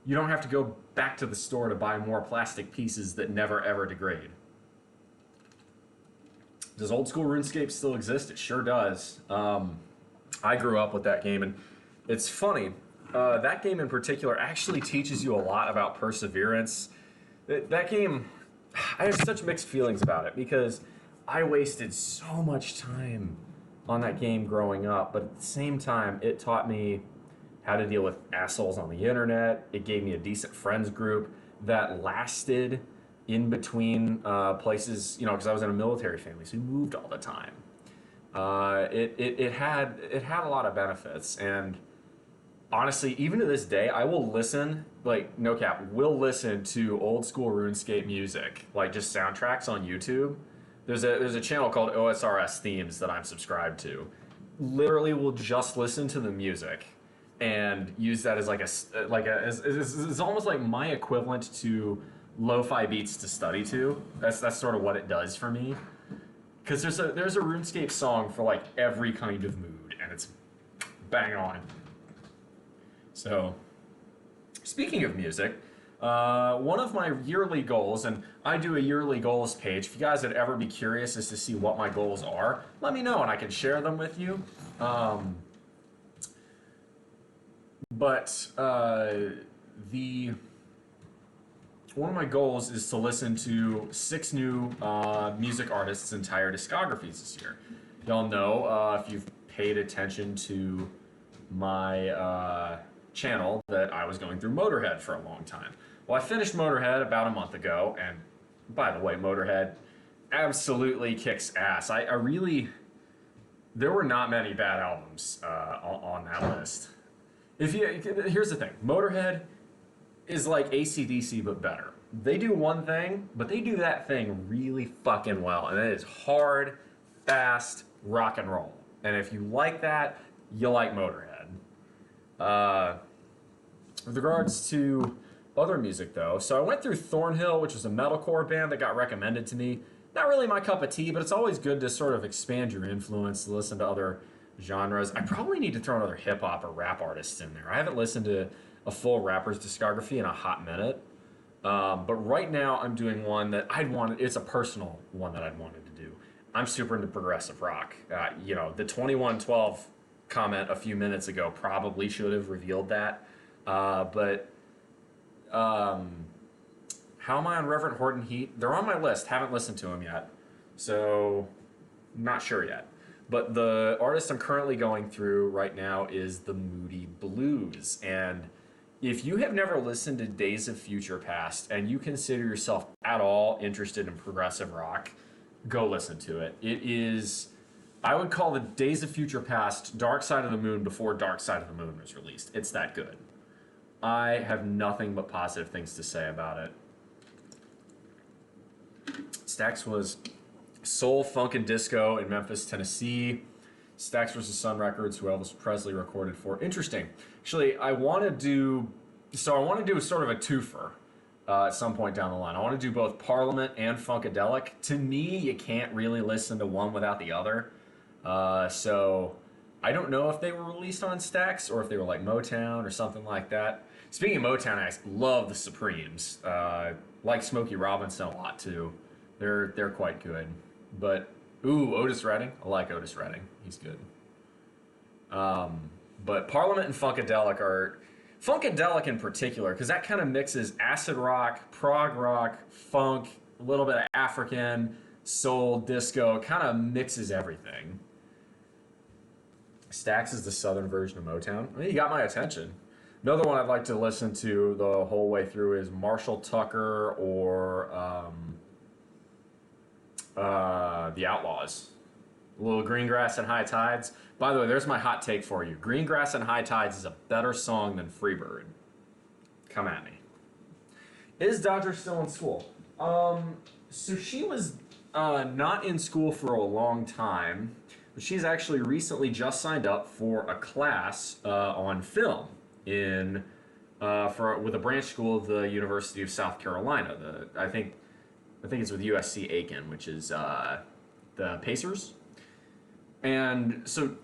you don't have to go back to the store to buy more plastic pieces that never ever degrade. Does old school RuneScape still exist? It sure does. I grew up with that game, and it's funny. That game in particular actually teaches you a lot about perseverance. That game, I have such mixed feelings about it because I wasted so much time on that game growing up, but at the same time, it taught me how to deal with assholes on the internet. It gave me a decent friends group that lasted in between places, because I was in a military family, so we moved all the time. It had a lot of benefits, and honestly, even to this day, I will listen, no cap, will listen to old school RuneScape music, just soundtracks on YouTube. There's a channel called OSRS Themes that I'm subscribed to. Literally, will just listen to the music and use that as it's almost like my equivalent to lo-fi beats to study to. That's sort of what it does for me. Because there's a RuneScape song for every kind of mood, and it's bang on. So, speaking of music, One of my yearly goals, and I do a yearly goals page. If you guys would ever be curious as to see what my goals are, let me know and I can share them with you. The one of my goals is to listen to 6 new music artists' entire discographies this year. Y'all know if you've paid attention to my channel that I was going through Motorhead for a long time. Well, I finished Motorhead about a month ago, and by the way, Motorhead absolutely kicks ass. I really, there were not many bad albums on that list. Here's the thing, Motorhead is like AC/DC but better. They do one thing, but they do that thing really fucking well, and it is hard, fast rock and roll. And if you like that, you like Motorhead. With regards to other music, though, so I went through Thornhill, which is a metalcore band that got recommended to me. Not really my cup of tea, but it's always good to sort of expand your influence, to listen to other genres. I probably need to throw another hip-hop or rap artist in there. I haven't listened to a full rapper's discography in a hot minute. But right now, I'm doing one that it's a personal one that I'd wanted to do. I'm super into progressive rock. The 2112 comment a few minutes ago probably should have revealed that. How am I on Reverend Horton Heat? They're on my list. Haven't listened to them yet. So, not sure yet. But the artist I'm currently going through right now is the Moody Blues. And if you have never listened to Days of Future Past and you consider yourself at all interested in progressive rock, go listen to it. It is, I would call the Days of Future Past Dark Side of the Moon before Dark Side of the Moon was released. It's that good. I have nothing but positive things to say about it. Stax was soul, funk, and disco in Memphis, Tennessee. Stax vs. Sun Records, who Elvis Presley recorded for. Interesting. Actually, I want to do sort of a twofer at some point down the line. I want to do both Parliament and Funkadelic. To me, you can't really listen to one without the other. So I don't know if they were released on Stax or if they were like Motown or something like that. Speaking of Motown, I love the Supremes. Like Smokey Robinson a lot too. They're quite good. But Otis Redding. I like Otis Redding. He's good. But Parliament and Funkadelic in particular, because that kind of mixes acid rock, prog rock, funk, a little bit of African, soul, disco, kind of mixes everything. Stax is the southern version of Motown. I mean, you got my attention. Another one I'd like to listen to the whole way through is Marshall Tucker or The Outlaws. A little Greengrass and High Tides. By the way, there's my hot take for you. Greengrass and High Tides is a better song than Freebird. Come at me. Is Dodger still in school? So she was not in school for a long time, but she's actually recently just signed up for a class on film with a branch school of the University of South Carolina. I think it's with USC Aiken, which is the Pacers. And so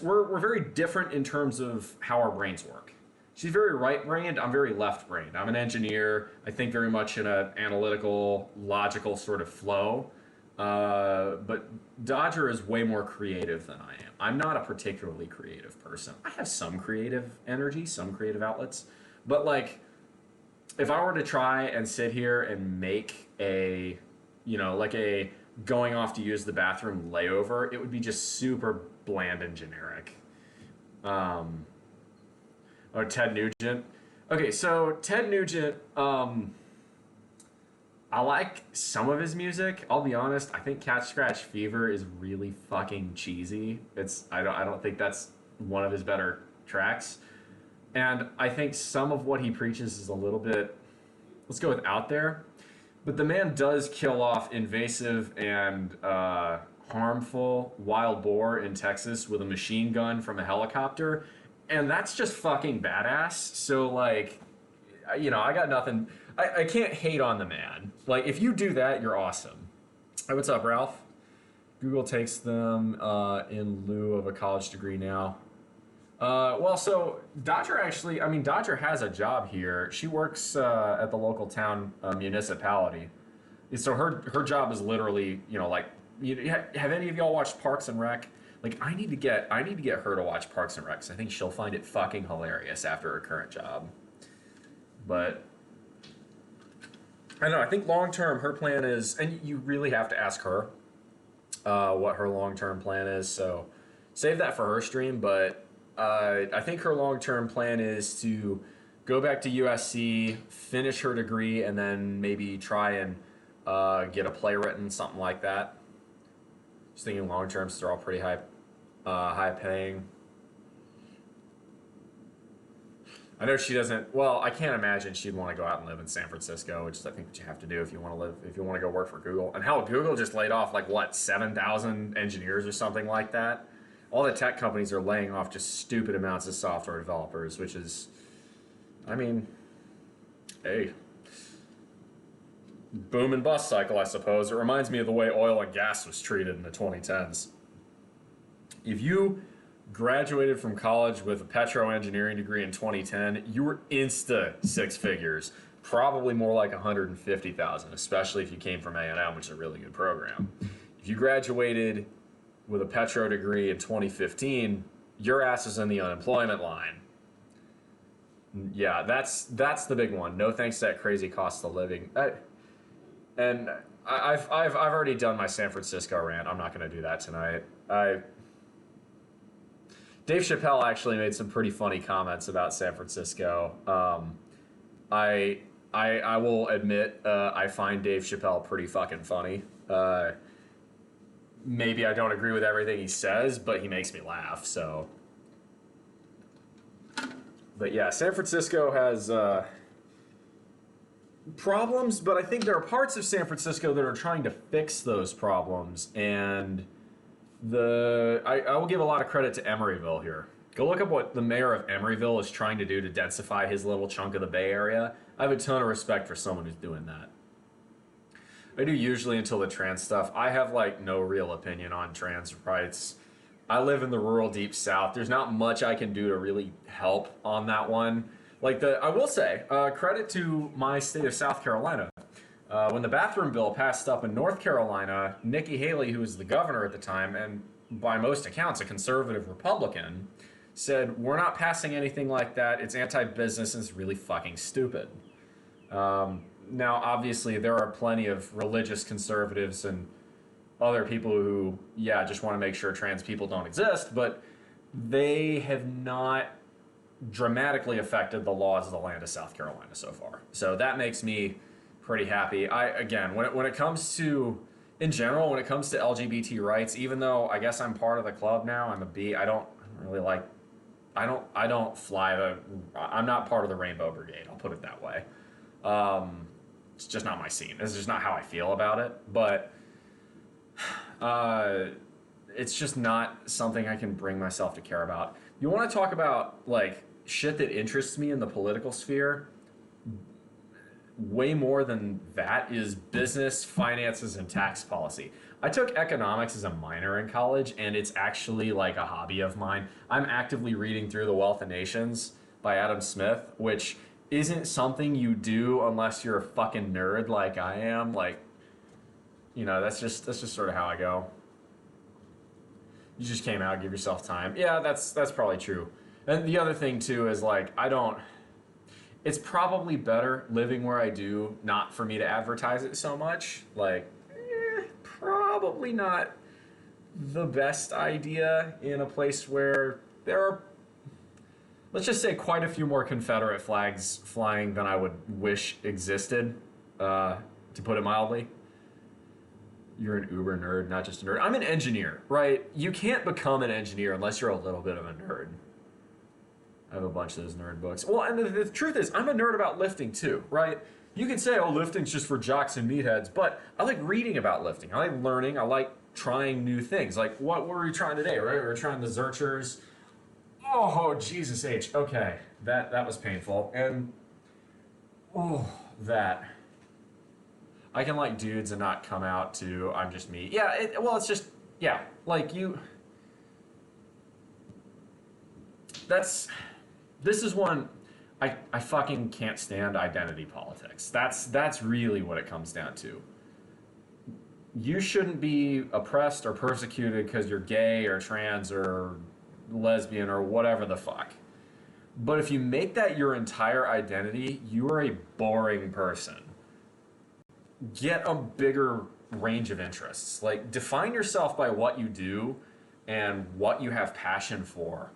we're very different in terms of how our brains work. She's very right-brained, I'm very left-brained. I'm an engineer, I think very much in an analytical, logical sort of flow. But Dodger is way more creative than I am. I'm not a particularly creative person. I have some creative energy, some creative outlets. But like, if I were to try and sit here and make a going off to use the bathroom layover, it would be just super bland and generic. Or Ted Nugent. Okay, so Ted Nugent, I like some of his music. I'll be honest, I think Catch Scratch Fever is really fucking cheesy. I don't think that's one of his better tracks. And I think some of what he preaches is a little bit, let's go with out there. But the man does kill off invasive and harmful wild boar in Texas with a machine gun from a helicopter. And that's just fucking badass. So, like, I got nothing. I can't hate on the man. Like, if you do that, you're awesome. Hey, what's up, Ralph? Google takes them in lieu of a college degree now. Well, so Dodger actually, I mean, Dodger has a job here. She works at the local town municipality. So her job is literally, you know, like, have any of y'all watched Parks and Rec? Like, I need to get her to watch Parks and Rec 'cause I think she'll find it fucking hilarious after her current job. But I don't know. I think long term, her plan is, and you really have to ask her what her long term plan is. So save that for her stream. But I think her long term plan is to go back to USC, finish her degree, and then maybe try and get a play written, something like that. Just thinking long term, so they're all pretty high paying. I know she doesn't. Well, I can't imagine she'd want to go out and live in San Francisco, which is I think what you have to do if you want to go work for Google. And hell, Google just laid off like what 7,000 engineers or something like that. All the tech companies are laying off just stupid amounts of software developers, which is, I mean, hey, boom and bust cycle, I suppose. It reminds me of the way oil and gas was treated in the 2010s. If you graduated from college with a petro engineering degree in 2010, you were insta six figures, probably more like 150,000, especially if you came from A&M, which is a really good program. If you graduated with a petro degree in 2015, your ass is in the unemployment line. Yeah, that's the big one. No thanks to that crazy cost of living. I've already done my San Francisco rant. I'm not going to do that tonight. Dave Chappelle actually made some pretty funny comments about San Francisco. I will admit I find Dave Chappelle pretty fucking funny. Maybe I don't agree with everything he says, but he makes me laugh. So, but yeah, San Francisco has problems, but I think there are parts of San Francisco that are trying to fix those problems, and I will give a lot of credit to Emeryville here. Go look up what the mayor of Emeryville is trying to do to densify his little chunk of the Bay Area. I have a ton of respect for someone who's doing that. I do usually until the trans stuff. I have like no real opinion on trans rights. I live in the rural deep south. There's not much I can do to really help on that one. Like I will say, credit to my state of South Carolina. When the bathroom bill passed up in North Carolina, Nikki Haley, who was the governor at the time, and by most accounts a conservative Republican, said, we're not passing anything like that. It's anti-business and it's really fucking stupid. Now, obviously, there are plenty of religious conservatives and other people who, yeah, just want to make sure trans people don't exist, but they have not dramatically affected the laws of the land of South Carolina so far. So that makes me pretty happy. Again, when it comes to, in general, when it comes to LGBT rights, even though I guess I'm part of the club now, I'm a B, I don't really like, I don't fly I'm not part of the Rainbow Brigade, I'll put it that way. It's just not my scene. It's just not how I feel about it. But it's just not something I can bring myself to care about. You want to talk about like shit that interests me in the political sphere? Way more than that is business, finances, and tax policy. I took economics as a minor in college, and it's actually like a hobby of mine. I'm actively reading through The Wealth of Nations by Adam Smith, which isn't something you do unless you're a fucking nerd like I am. Like, you know, that's just sort of how I go. You just came out, give yourself time. Yeah, that's probably true. And the other thing too is like, it's probably better living where I do, not for me to advertise it so much. Like, probably not the best idea in a place where there are, let's just say, quite a few more Confederate flags flying than I would wish existed, to put it mildly. You're an uber nerd, not just a nerd. I'm an engineer, right? You can't become an engineer unless you're a little bit of a nerd. I have a bunch of those nerd books. Well, and the truth is, I'm a nerd about lifting too, right? You can say, oh, lifting's just for jocks and meatheads, but I like reading about lifting. I like learning. I like trying new things. Like, what were we trying today, right? We were trying the Zerchers. Oh, Jesus H. Okay, that was painful. And, oh, that. I can like dudes and not come out to, I'm just me. Yeah, it's just, yeah, like you... this is one I fucking can't stand identity politics. That's really what it comes down to. You shouldn't be oppressed or persecuted because you're gay or trans or lesbian or whatever the fuck. But if you make that your entire identity, you are a boring person. Get a bigger range of interests. Like, define yourself by what you do and what you have passion for.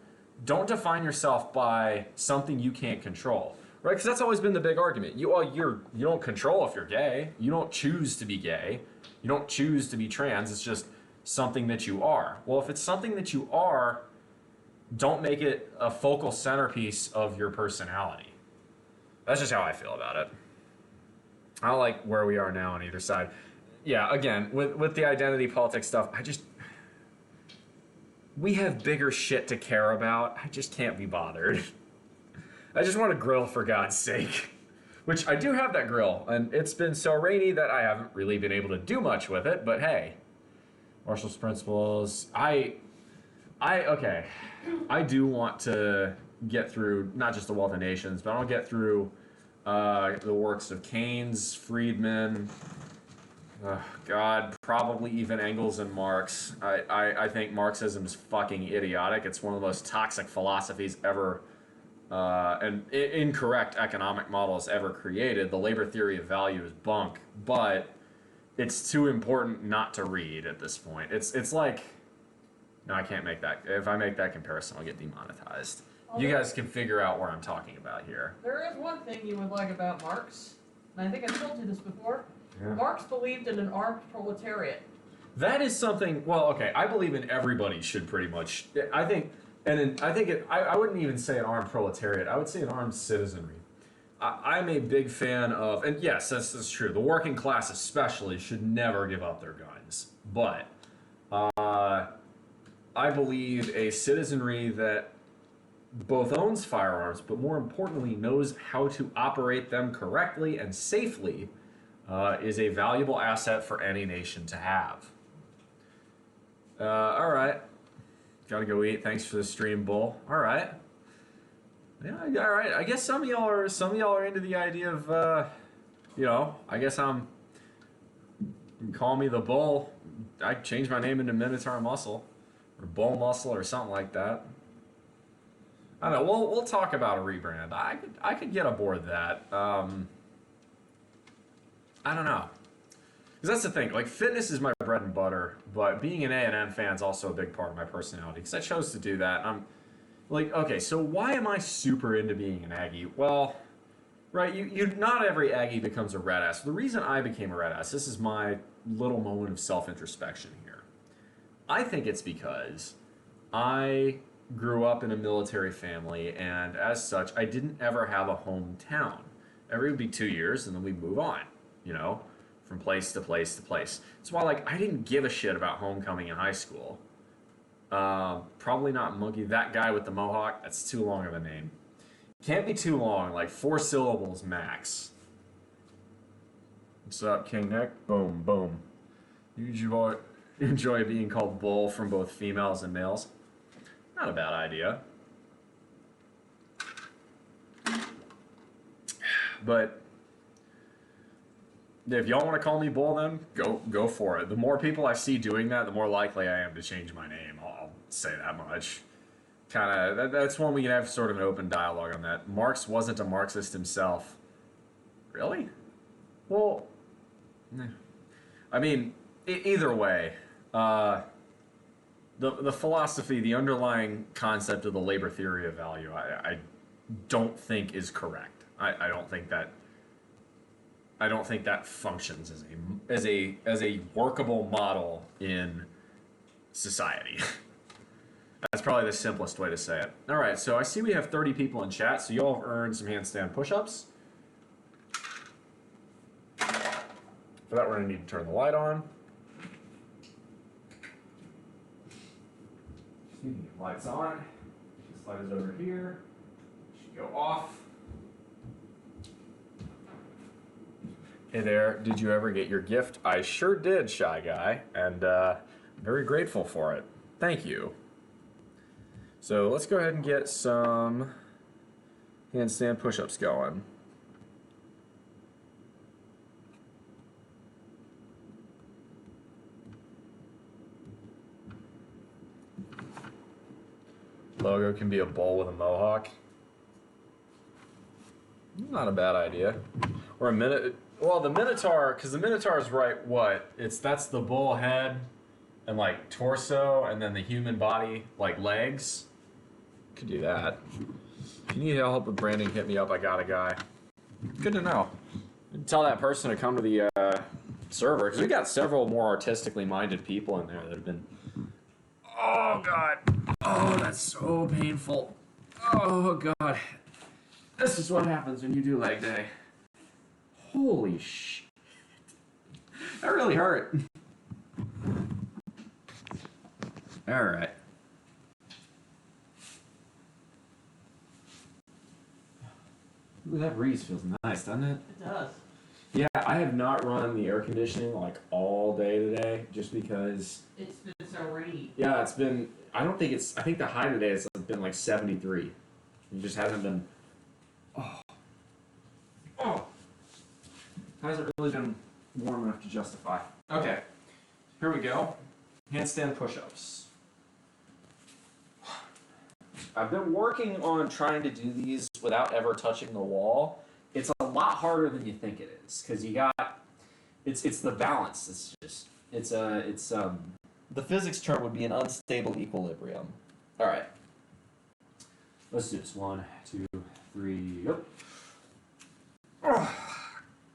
Don't define yourself by something you can't control, right? Because that's always been the big argument. You don't control if you're gay. You don't choose to be gay. You don't choose to be trans. It's just something that you are. Well, if it's something that you are, don't make it a focal centerpiece of your personality. That's just how I feel about it. I don't like where we are now on either side. Yeah, again, with the identity politics stuff, we have bigger shit to care about. I just can't be bothered. I just want a grill, for God's sake. Which I do have that grill, and it's been so rainy that I haven't really been able to do much with it, but hey. Marshall's principles. Okay. I do want to get through not just the Wealth of Nations, but I want to get through the works of Keynes, Friedman, God, probably even Engels and Marx. I think Marxism is fucking idiotic. It's one of the most toxic philosophies ever, and incorrect economic models ever created. The labor theory of value is bunk, but it's too important not to read at this point. It's like, no, I can't make that. If I make that comparison, I'll get demonetized. You guys can figure out where I'm talking about here. There is one thing you would like about Marx, and I think I've told you this before. Yeah. Marx believed in an armed proletariat. That is something. Well, okay, I believe in everybody should pretty much. I think, I wouldn't even say an armed proletariat. I would say an armed citizenry. I'm a big fan of, and yes, that's true. The working class especially should never give up their guns. But I believe a citizenry that both owns firearms, but more importantly knows how to operate them correctly and safely, is a valuable asset for any nation to have. All right. Gotta go eat. Thanks for the stream, Bull. All right. Yeah, all right. I guess some of y'all are into the idea of, I guess you can call me the Bull. I changed my name into Minotaur Muscle, or Bull Muscle, or something like that. I don't know. We'll talk about a rebrand. I could get aboard that. I don't know. Because that's the thing. Like, fitness is my bread and butter, but being an A&M fan is also a big part of my personality. Because I chose to do that. And I'm like, okay, so why am I super into being an Aggie? Well, right, you not every Aggie becomes a red ass. The reason I became a red ass, this is my little moment of self-introspection here. I think it's because I grew up in a military family, and as such, I didn't ever have a hometown. Every would be 2 years, and then we'd move on, from place to place to place. That's why, I didn't give a shit about homecoming in high school. Probably not Monkey. That guy with the mohawk, that's too long of a name. Can't be too long, 4 syllables max. What's up, King Nick? Boom, boom. You enjoy being called Bull from both females and males? Not a bad idea. But if y'all want to call me Bull, then go for it. The more people I see doing that, the more likely I am to change my name. I'll say that much. That's when we can have sort of an open dialogue on that. Marx wasn't a Marxist himself. Really? Well, I mean, either way, the philosophy, the underlying concept of the labor theory of value, I don't think is correct. I don't think that functions as a workable model in society. That's probably the simplest way to say it. All right, so I see we have 30 people in chat, so y'all have earned some handstand push-ups. For that, we're gonna need to turn the light on. Lights on. This light is over here. Should go off. Hey there, did you ever get your gift? I sure did, Shy Guy, and very grateful for it. Thank you. So let's go ahead and get some handstand push-ups going. Logo can be a bull with a mohawk. Not a bad idea. Or a minute. Well, the Minotaur, because the Minotaur is right. What? That's the bull head and like torso, and then the human body like legs. Could do that. If you need help with branding, hit me up. I got a guy. Good to know. Tell that person to come to the server, because we got several more artistically minded people in there that have been. Oh God. Oh, that's so painful. Oh God. This is what happens when you do leg day. Holy shit. That really hurt. All right. Ooh, that breeze feels nice, doesn't it? It does. Yeah, I have not run the air conditioning like all day today, just because. It's been so rainy. Yeah, it's been. I think the high today has been like 73. It just hasn't been. Oh. Hasn't really been warm enough to justify. Okay, here we go. Handstand push-ups. I've been working on trying to do these without ever touching the wall. It's a lot harder than you think it is, because you got. It's the balance. The physics term would be an unstable equilibrium. All right. Let's do this. 1, 2, 3, go.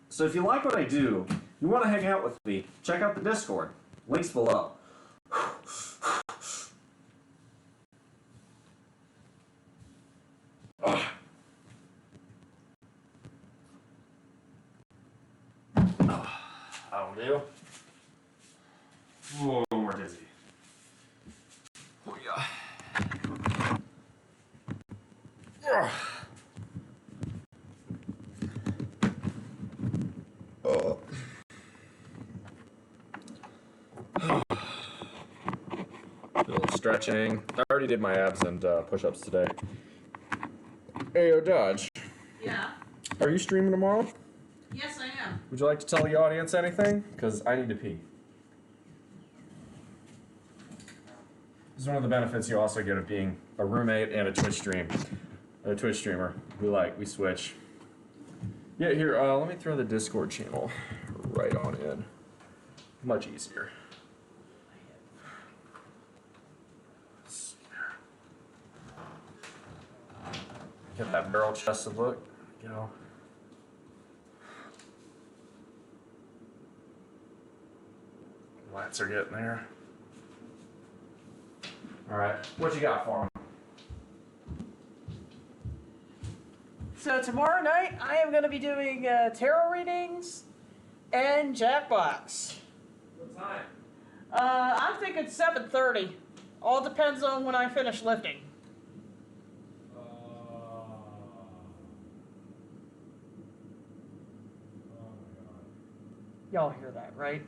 So if you like what I do, you want to hang out with me, check out the Discord. Links below. That'll do. Whoa, we're dizzy. Oh yeah. Oh. A little stretching. I already did my abs and push-ups today. Ayo, Dodge. Yeah. Are you streaming tomorrow? Yes, I am. Would you like to tell the audience anything? Because I need to pee. This is one of the benefits you also get of being a roommate and a Twitch streamer. We switch. Yeah, here, let me throw the Discord channel right on in. Much easier. Get that barrel chested look. Go. Lights are getting there. All right, what you got for him? So tomorrow night, I am going to be doing tarot readings and Jackbox. What time? I'm thinking 7:30. All depends on when I finish lifting. Y'all hear that, right?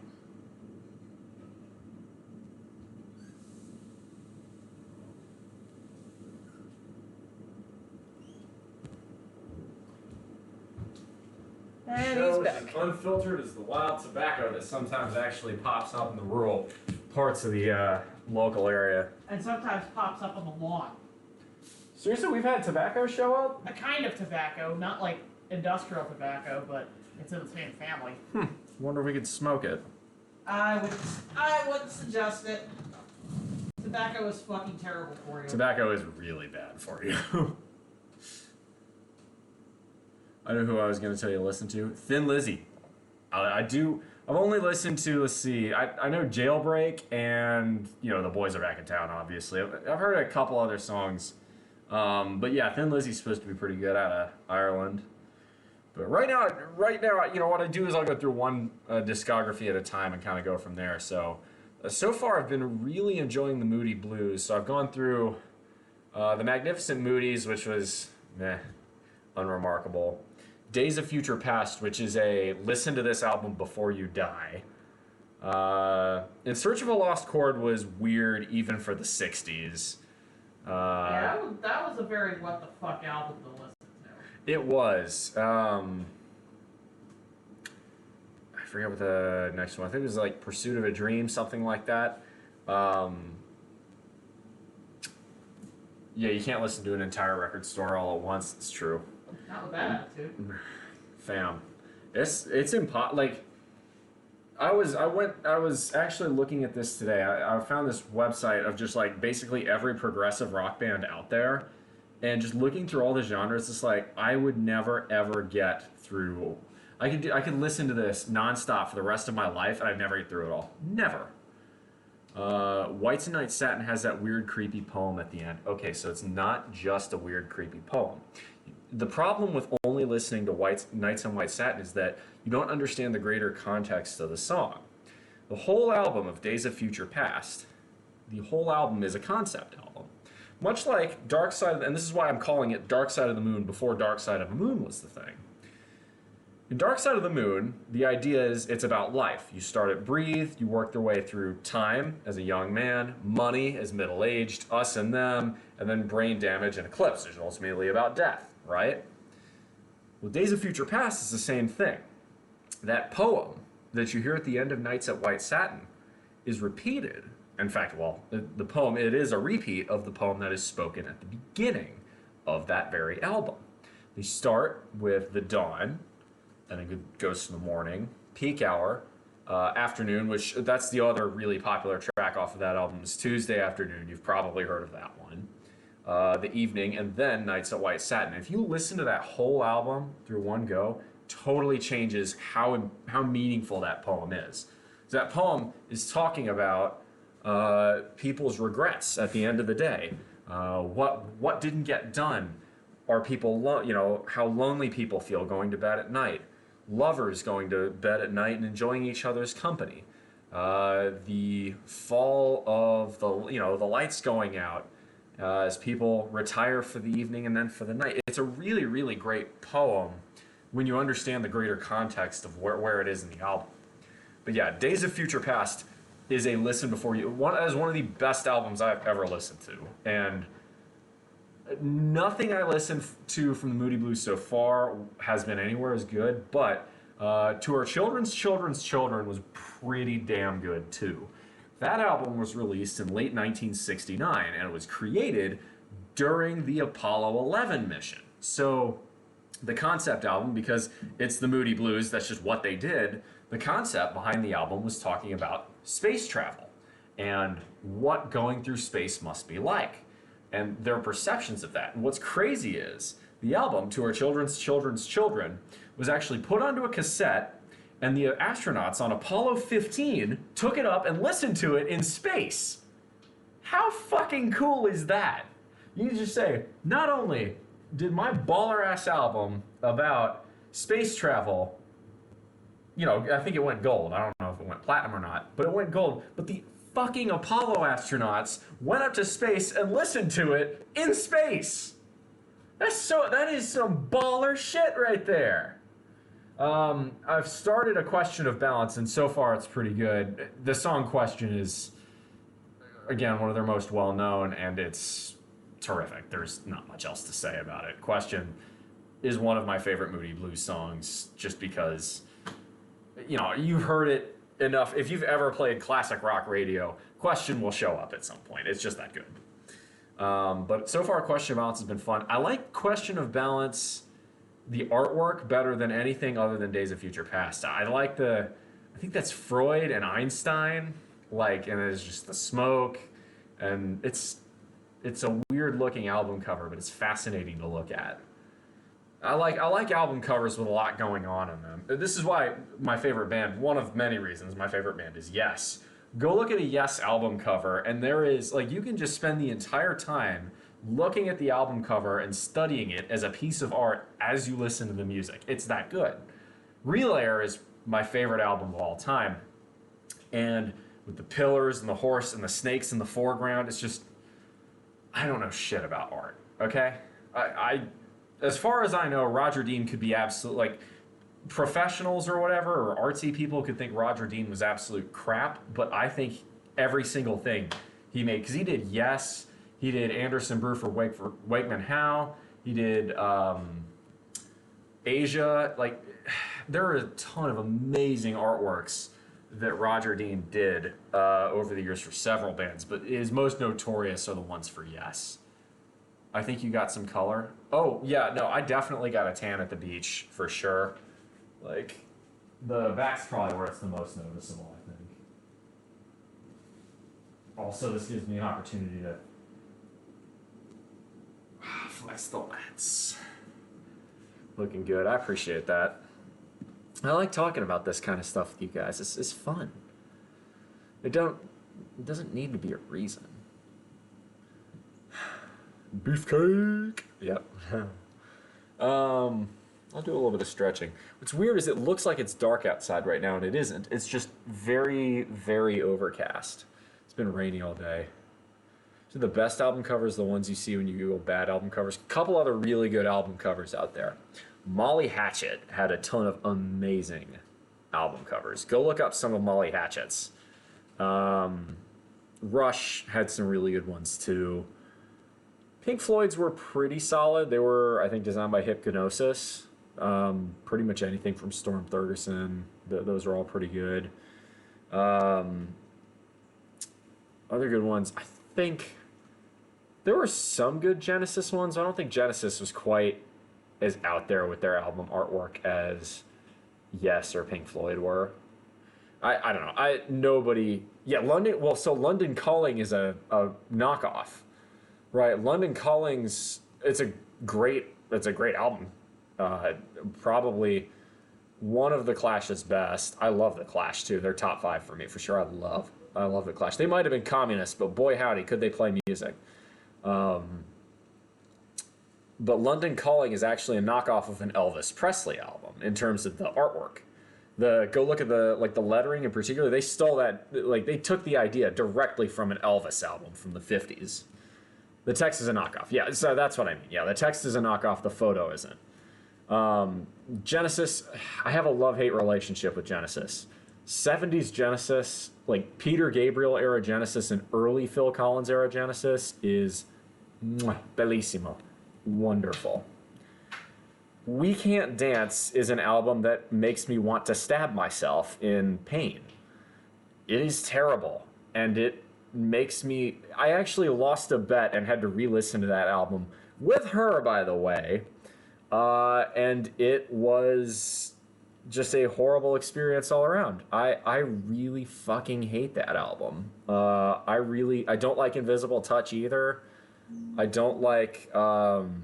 And he's back. Unfiltered as the wild tobacco that sometimes actually pops up in the rural parts of the local area. And sometimes pops up on the lawn. Seriously, we've had tobacco show up? A kind of tobacco, not like industrial tobacco, but it's in the same family. Wonder if we could smoke it. I wouldn't suggest it. Tobacco is fucking terrible for you. Tobacco is really bad for you. I know who I was going to tell you to listen to. Thin Lizzy. I've only listened to, let's see, I know Jailbreak and, The Boys Are Back in Town, obviously. I've heard a couple other songs. But yeah, Thin Lizzy's supposed to be pretty good out of Ireland. But right now, what I do is I'll go through one discography at a time and kind of go from there. So far I've been really enjoying the Moody Blues. So I've gone through the Magnificent Moodies, which was unremarkable. Days of Future Past, which is a listen to this album before you die. In Search of a Lost Chord was weird even for the 60s. Yeah, that was a very what the fuck album to listen to. It was. I forget what the next one. I think it was like Pursuit of a Dream, something like that. Yeah, you can't listen to an entire record store all at once. It's true. Not with that attitude. Fam, it's impossible. Like, I was actually looking at this today. I found this website of just like basically every progressive rock band out there, and just looking through all the genres. It's like I would never ever get through. I could listen to this nonstop for the rest of my life, and I'd never get through it all. Never. Whites and Night Satin has that weird, creepy poem at the end. Okay, so it's not just a weird, creepy poem. The problem with only listening to Nights on White Satin is that you don't understand the greater context of the song. The whole album of Days of Future Past, the whole album is a concept album. Much like Dark Side, and this is why I'm calling it Dark Side of the Moon before Dark Side of the Moon was the thing. In Dark Side of the Moon, the idea is it's about life. You start at breathe, you work your way through time as a young man, money as middle-aged, us and them, and then brain damage and eclipse, which is ultimately about death, right? Well, Days of Future Past is the same thing. That poem that you hear at the end of Nights at White Satin is repeated. In fact, well, the poem, it is a repeat of the poem that is spoken at the beginning of that very album. They start with the dawn, and it goes to the morning, peak hour, afternoon, which that's the other really popular track off of that album is Tuesday Afternoon. You've probably heard of that one. The evening, and then Nights at White Satin. If you listen to that whole album through one go, totally changes how meaningful that poem is. So that poem is talking about people's regrets at the end of the day. What didn't get done? Are people, how lonely people feel going to bed at night. Lovers going to bed at night and enjoying each other's company. The fall of the lights going out as people retire for the evening and then for the night. It's a really, really great poem when you understand the greater context of where it is in the album. But yeah, Days of Future Past is a listen before you. As one of the best albums I've ever listened to, and nothing I listened to from the Moody Blues so far has been anywhere as good, but To Our Children's Children's Children was pretty damn good too. That album was released in late 1969, and it was created during the Apollo 11 mission. So the concept album, because it's the Moody Blues, that's just what they did, the concept behind the album was talking about space travel and what going through space must be like, and their perceptions of that. And what's crazy is the album, To Our Children's Children's Children, was actually put onto a cassette, and the astronauts on Apollo 15 took it up and listened to it in space. How fucking cool is that? You just say, not only did my baller-ass album about space travel, I think it went gold. I don't know if it went platinum or not, but it went gold. But the fucking Apollo astronauts went up to space and listened to it in space. That is some baller shit right there. I've started a Question of Balance, and so far it's pretty good. The song Question is, again, one of their most well-known, and it's terrific. There's not much else to say about it. Question is one of my favorite Moody Blues songs, just because, you've heard it enough. If you've ever played classic rock radio, Question will show up at some point. It's just that good. But so far, Question of Balance has been fun. I like Question of Balance, the artwork, better than anything other than Days of Future Past. I think that's Freud and Einstein, and it's just the smoke, and it's a weird looking album cover, but it's fascinating to look at. I like album covers with a lot going on in them. This is why my favorite band, one of many reasons my favorite band is Yes. Go look at a Yes album cover, and there is, you can just spend the entire time looking at the album cover and studying it as a piece of art as you listen to the music. It's that good. Real Air is my favorite album of all time. And with the pillars and the horse and the snakes in the foreground, it's just, I don't know shit about art, okay? As far as I know, Roger Dean could be absolute, professionals or whatever, or artsy people could think Roger Dean was absolute crap, but I think every single thing he made, because he did Yes, He did Anderson Brew for Wakeman Howe. He did Asia. Like, there are a ton of amazing artworks that Roger Dean did over the years for several bands, but his most notorious are the ones for Yes. I think you got some color. Oh, yeah, no, I definitely got a tan at the beach, for sure. Like, the back's probably where it's the most noticeable, I think. Also, this gives me an opportunity to flex the lens. Looking good, I appreciate that. I like talking about this kind of stuff with you guys. It's fun. It doesn't need to be a reason. Beefcake. Yep. I'll do a little bit of stretching. What's weird is it looks like it's dark outside right now, and it isn't. It's just very, very overcast. It's been rainy all day. So the best album covers, the ones you see when you Google bad album covers. A couple other really good album covers out there. Molly Hatchet had a ton of amazing album covers. Go look up some of Molly Hatchet's. Rush had some really good ones too. Pink Floyd's were pretty solid. They were, I think, designed by Hypnosis. Pretty much anything from Storm Thurgerson. Those are all pretty good. Other good ones, I think there were some good Genesis ones. I don't think Genesis was quite as out there with their album artwork as Yes or Pink Floyd were. I don't know. London Calling is a knockoff. Right, London Calling's it's a great album. Probably one of the Clash's best. I love the Clash too. They're top 5 for me for sure. I love the Clash. They might have been communists, but boy howdy, could they play music. But London Calling is actually a knockoff of an Elvis Presley album in terms of the artwork. Go look at the lettering in particular. They stole that, they took the idea directly from an Elvis album from the 50s. The text is a knockoff. Yeah, so that's what I mean. Yeah, the text is a knockoff. The photo isn't. Genesis, I have a love-hate relationship with Genesis. 70s Genesis, like Peter Gabriel era Genesis and early Phil Collins era Genesis is bellissimo. Wonderful. We Can't Dance is an album that makes me want to stab myself in pain. It is terrible, and it makes me... I actually lost a bet and had to re-listen to that album with her, by the way, and it was just a horrible experience all around. I really fucking hate that album. I don't like Invisible Touch either. I don't like God,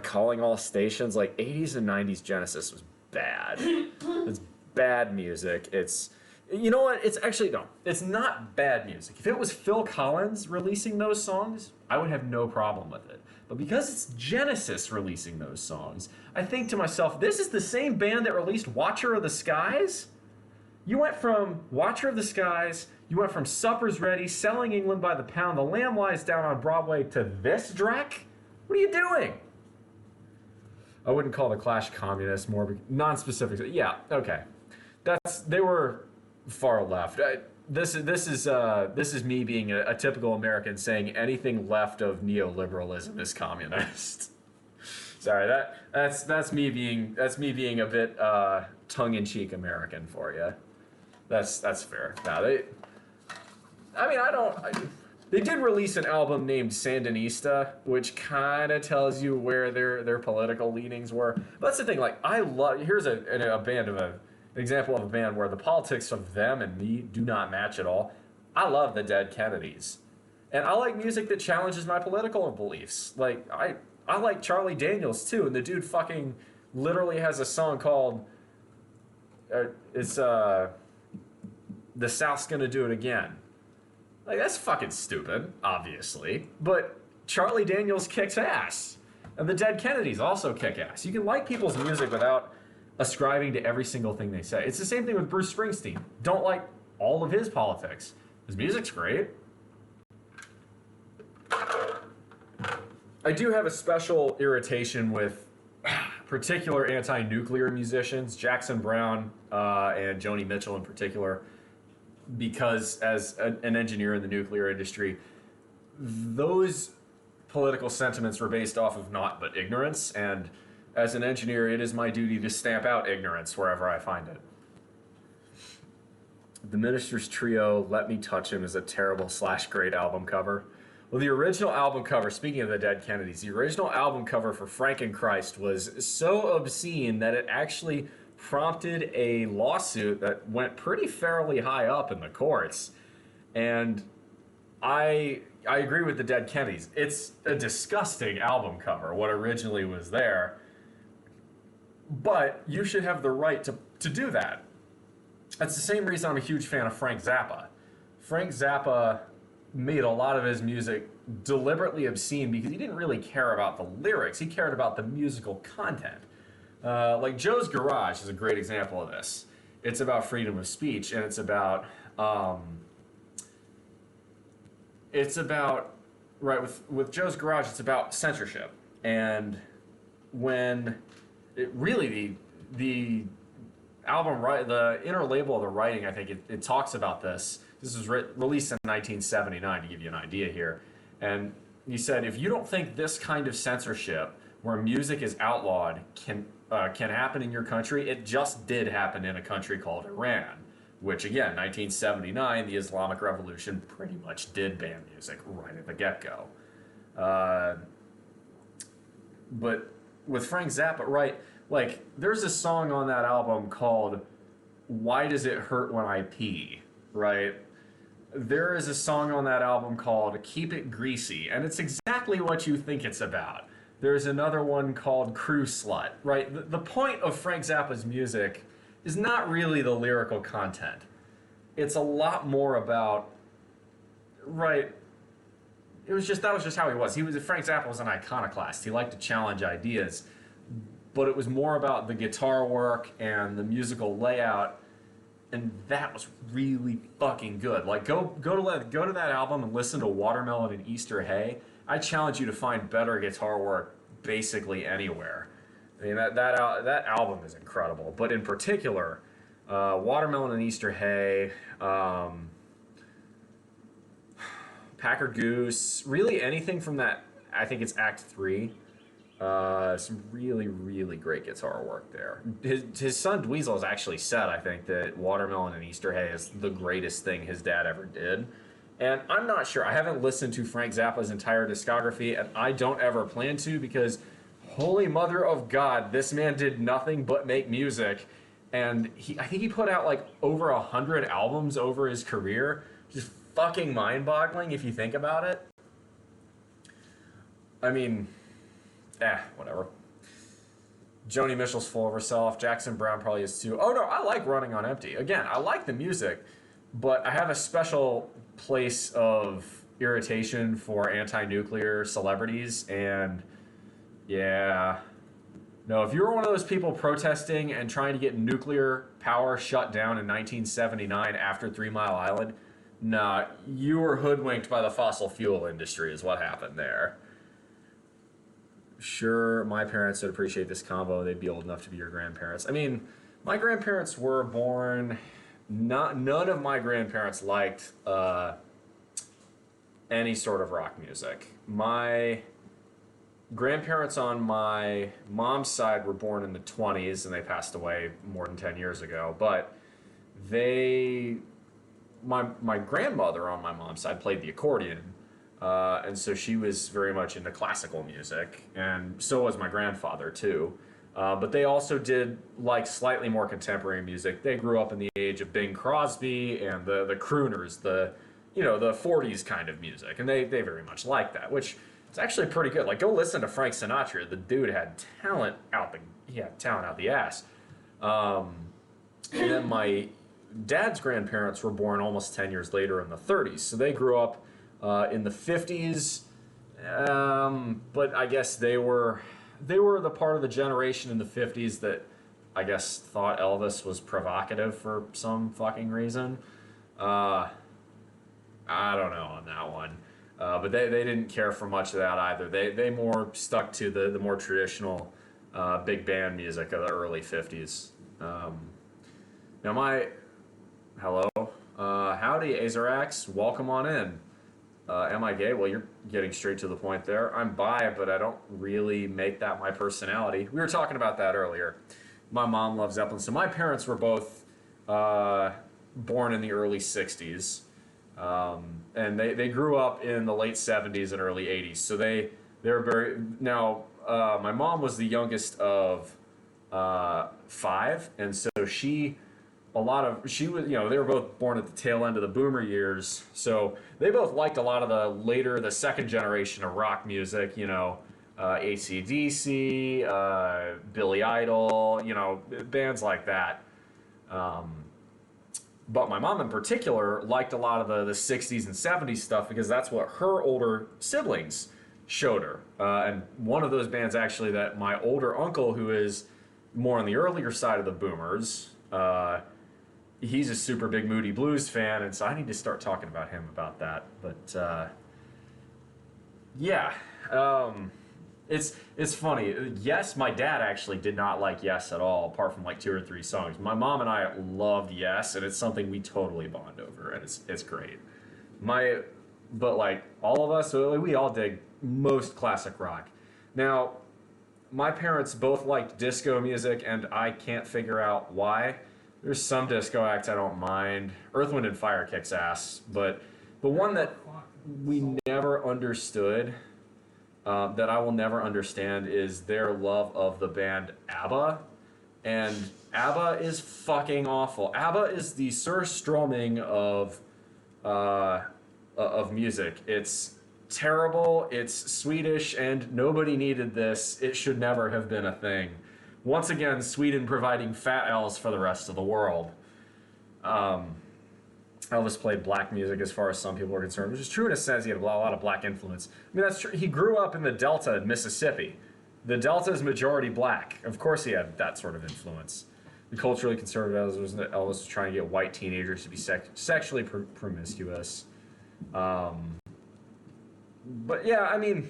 Calling All Stations. Like 80s and 90s Genesis was bad. It's bad music. You know what? It's actually, no, it's not bad music. If it was Phil Collins releasing those songs, I would have no problem with it. But because it's Genesis releasing those songs, I think to myself, this is the same band that released Watcher of the Skies? You went from Watcher of the Skies, you went from Supper's Ready, Selling England by the Pound, The Lamb Lies Down on Broadway, to this dreck? What are you doing? I wouldn't call the Clash communist, more non-specific. Yeah, okay. They were far left. This is me being a typical American saying anything left of neoliberalism is communist. Sorry, that's me being a bit tongue-in-cheek American for you. That's fair. They did release an album named Sandinista, which kind of tells you where their political leanings were. But that's the thing. Like, here's an example of a band where the politics of them and me do not match at all. I love the Dead Kennedys. And I like music that challenges my political beliefs. Like, I like Charlie Daniels, too. And the dude fucking literally has a song called... The South's Gonna Do It Again. Like, that's fucking stupid, obviously. But Charlie Daniels kicks ass. And the Dead Kennedys also kick ass. You can like people's music without ascribing to every single thing they say. It's the same thing with Bruce Springsteen. Don't like all of his politics. His music's great. I do have a special irritation with particular anti-nuclear musicians, Jackson Browne and Joni Mitchell in particular, because as an engineer in the nuclear industry, those political sentiments were based off of naught but ignorance, and as an engineer, it is my duty to stamp out ignorance wherever I find it. The Minister's Trio, Let Me Touch Him, is a terrible / great album cover. Well, the original album cover, speaking of the Dead Kennedys, the original album cover for Frankenchrist was so obscene that it actually prompted a lawsuit that went pretty fairly high up in the courts. And I agree with the Dead Kennedys. It's a disgusting album cover, what originally was there. But you should have the right to do that. That's the same reason I'm a huge fan of Frank Zappa. Frank Zappa made a lot of his music deliberately obscene because he didn't really care about the lyrics. He cared about the musical content. Like Joe's Garage is a great example of this. It's about freedom of speech, and it's about right, with Joe's Garage, it's about censorship. And when it really the album, right, the inner label of the writing, I think it talks about this. This was released in 1979, to give you an idea here. And he said, if you don't think this kind of censorship, where music is outlawed, can happen in your country, it just did happen in a country called Iran, which again, 1979, the Islamic Revolution pretty much did ban music right at the get-go. But with Frank Zappa, right, like, there's a song on that album called Why Does It Hurt When I Pee, right? There is a song on that album called Keep It Greasy, and it's exactly what you think it's about. There's another one called Crew Slut, right? The point of Frank Zappa's music is not really the lyrical content. It's a lot more about, right, that was just how he was. Frank Zappa was an iconoclast. He liked to challenge ideas, but it was more about the guitar work and the musical layout, and that was really fucking good. Like, go to that album and listen to Watermelon and Easter Hay. I challenge you to find better guitar work basically anywhere. I mean, that album is incredible. But in particular, Watermelon and Easter Hay, Packard Goose, really anything from that, I think it's Act 3. Some really, really great guitar work there. His son Dweezil has actually said, I think, that Watermelon and Easter Hay is the greatest thing his dad ever did. And I'm not sure. I haven't listened to Frank Zappa's entire discography, and I don't ever plan to, because holy mother of God, this man did nothing but make music. And I think he put out like over 100 albums over his career. Just fucking mind-boggling if you think about it. I mean, whatever. Joni Mitchell's full of herself. Jackson Browne probably is too. Oh no, I like Running on Empty. Again, I like the music, but I have a special place of irritation for anti-nuclear celebrities, and yeah. No, if you were one of those people protesting and trying to get nuclear power shut down in 1979 after 3 Mile Island, nah, you were hoodwinked by the fossil fuel industry is what happened there. Sure, my parents would appreciate this combo. They'd be old enough to be your grandparents. I mean, my grandparents were born... None of my grandparents liked any sort of rock music. My grandparents on my mom's side were born in the 20s, and they passed away more than 10 years ago. But my grandmother on my mom's side played the accordion. And so she was very much into classical music, and so was my grandfather too. But they also did like slightly more contemporary music. They grew up in the age of Bing Crosby and the crooners, the 40s kind of music, and they very much like that, which is actually pretty good. Like, go listen to Frank Sinatra. The dude had talent out the ass. And then my dad's grandparents were born almost 10 years later in the 30s, so they grew up in the 50s, but I guess they were the part of the generation in the 50s that I guess thought Elvis was provocative for some fucking reason. I don't know on that one, but they didn't care for much of that either. They more stuck to the more traditional big band music of the early 50s. Now howdy Azarax, welcome on in. Am I gay? Well, you're getting straight to the point there. I'm bi, but I don't really make that my personality. We were talking about that earlier. My mom loves Zeppelin. So my parents were both born in the early 60s. And they grew up in the late 70s and early 80s. So they were very... Now, my mom was the youngest of five. And so she was, you know, they were both born at the tail end of the boomer years, so they both liked a lot of the second generation of rock music, you know, AC/DC, Billy Idol, you know, bands like that. But my mom in particular liked a lot of the 60s and 70s stuff because that's what her older siblings showed her. And one of those bands actually that my older uncle, who is more on the earlier side of the boomers, he's a super big Moody Blues fan, and so I need to start talking about him about that. But yeah, it's funny. Yes, my dad actually did not like Yes at all, apart from like 2 or 3 songs. My mom and I loved Yes, and it's something we totally bond over, and it's great. But like all of us, we all dig most classic rock. Now, my parents both liked disco music, and I can't figure out why. There's some disco acts I don't mind. Earth, Wind, and Fire kicks ass, but the one that we never understood, that I will never understand, is their love of the band ABBA. And ABBA is fucking awful. ABBA is the Surströmming of music. It's terrible, it's Swedish, and nobody needed this. It should never have been a thing. Once again, Sweden providing fat L's for the rest of the world. Elvis played black music as far as some people are concerned, which is true in a sense. He had a lot of black influence. I mean, that's true. He grew up in the Delta in Mississippi. The Delta is majority black. Of course he had that sort of influence. The culturally conservative Elvis was trying to get white teenagers to be sexually promiscuous. But yeah, I mean,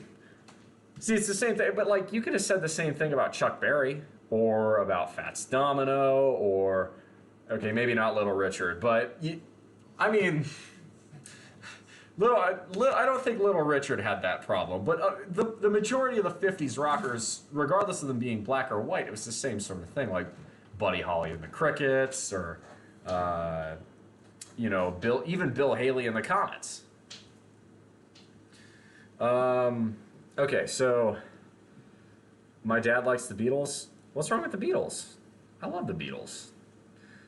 see, it's the same thing. But like, you could have said the same thing about Chuck Berry, or about Fats Domino, or, okay, maybe not Little Richard, but I mean, I don't think Little Richard had that problem, but the majority of the 50s rockers, regardless of them being black or white, it was the same sort of thing, like Buddy Holly and the Crickets, or you know, Bill Haley and the Comets. Okay, so my dad likes the Beatles. What's wrong with the Beatles? I love the Beatles.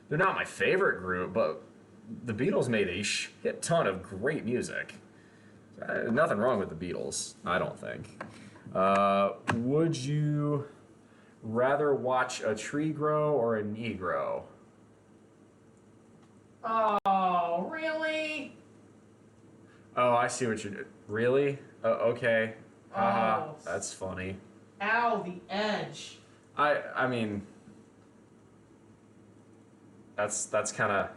They're not my favorite group, but the Beatles made a shit ton of great music. Nothing wrong with the Beatles, I don't think. Would you rather watch a tree grow or a Negro? Oh, really? Oh, I see what you're doing. Really? Okay. Haha, Oh. that's funny. Ow, the edge. I mean, that's kind of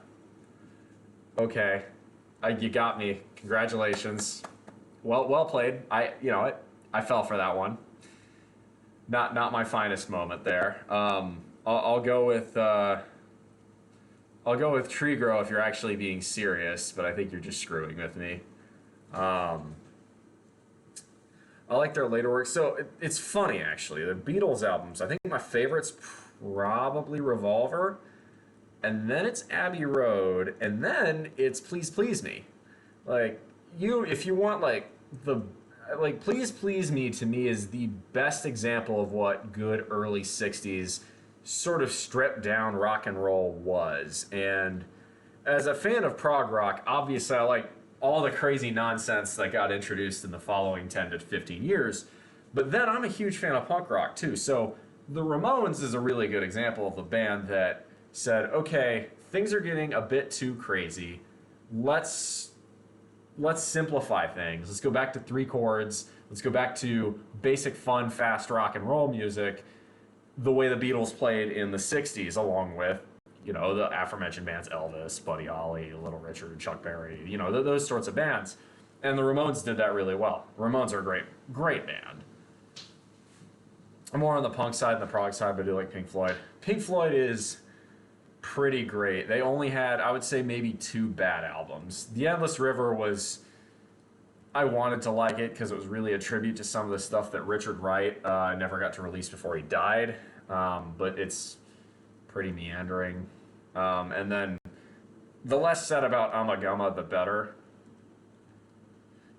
okay. You got me. Congratulations. Well played. I fell for that one. Not my finest moment there. I'll go with tree grow if you're actually being serious, but I think you're just screwing with me. I like their later work. So it's funny, actually. The Beatles albums, I think my favorite's probably Revolver, and then it's Abbey Road, and then it's Please Please Me. Like, if you want, Please Please Me to me is the best example of what good early 60s sort of stripped down rock and roll was. And as a fan of prog rock, obviously I like all the crazy nonsense that got introduced in the following 10 to 15 years. But then I'm a huge fan of punk rock too. So the Ramones is a really good example of the band that said, okay, things are getting a bit too crazy. Let's simplify things. Let's go back to 3 chords. Let's go back to basic fun, fast rock and roll music, the way the Beatles played in the 60s, along with, you know, the aforementioned bands Elvis, Buddy Holly, Little Richard, Chuck Berry, you know, those sorts of bands. And the Ramones did that really well. The Ramones are a great band. I'm more on the punk side than the prog side, but I do like Pink Floyd. Pink Floyd is pretty great. They only had, I would say, maybe 2 bad albums. The Endless River was I wanted to like it because it was really a tribute to some of the stuff that Richard Wright never got to release before he died. But it's pretty meandering. And then the less said about Amagama, the better.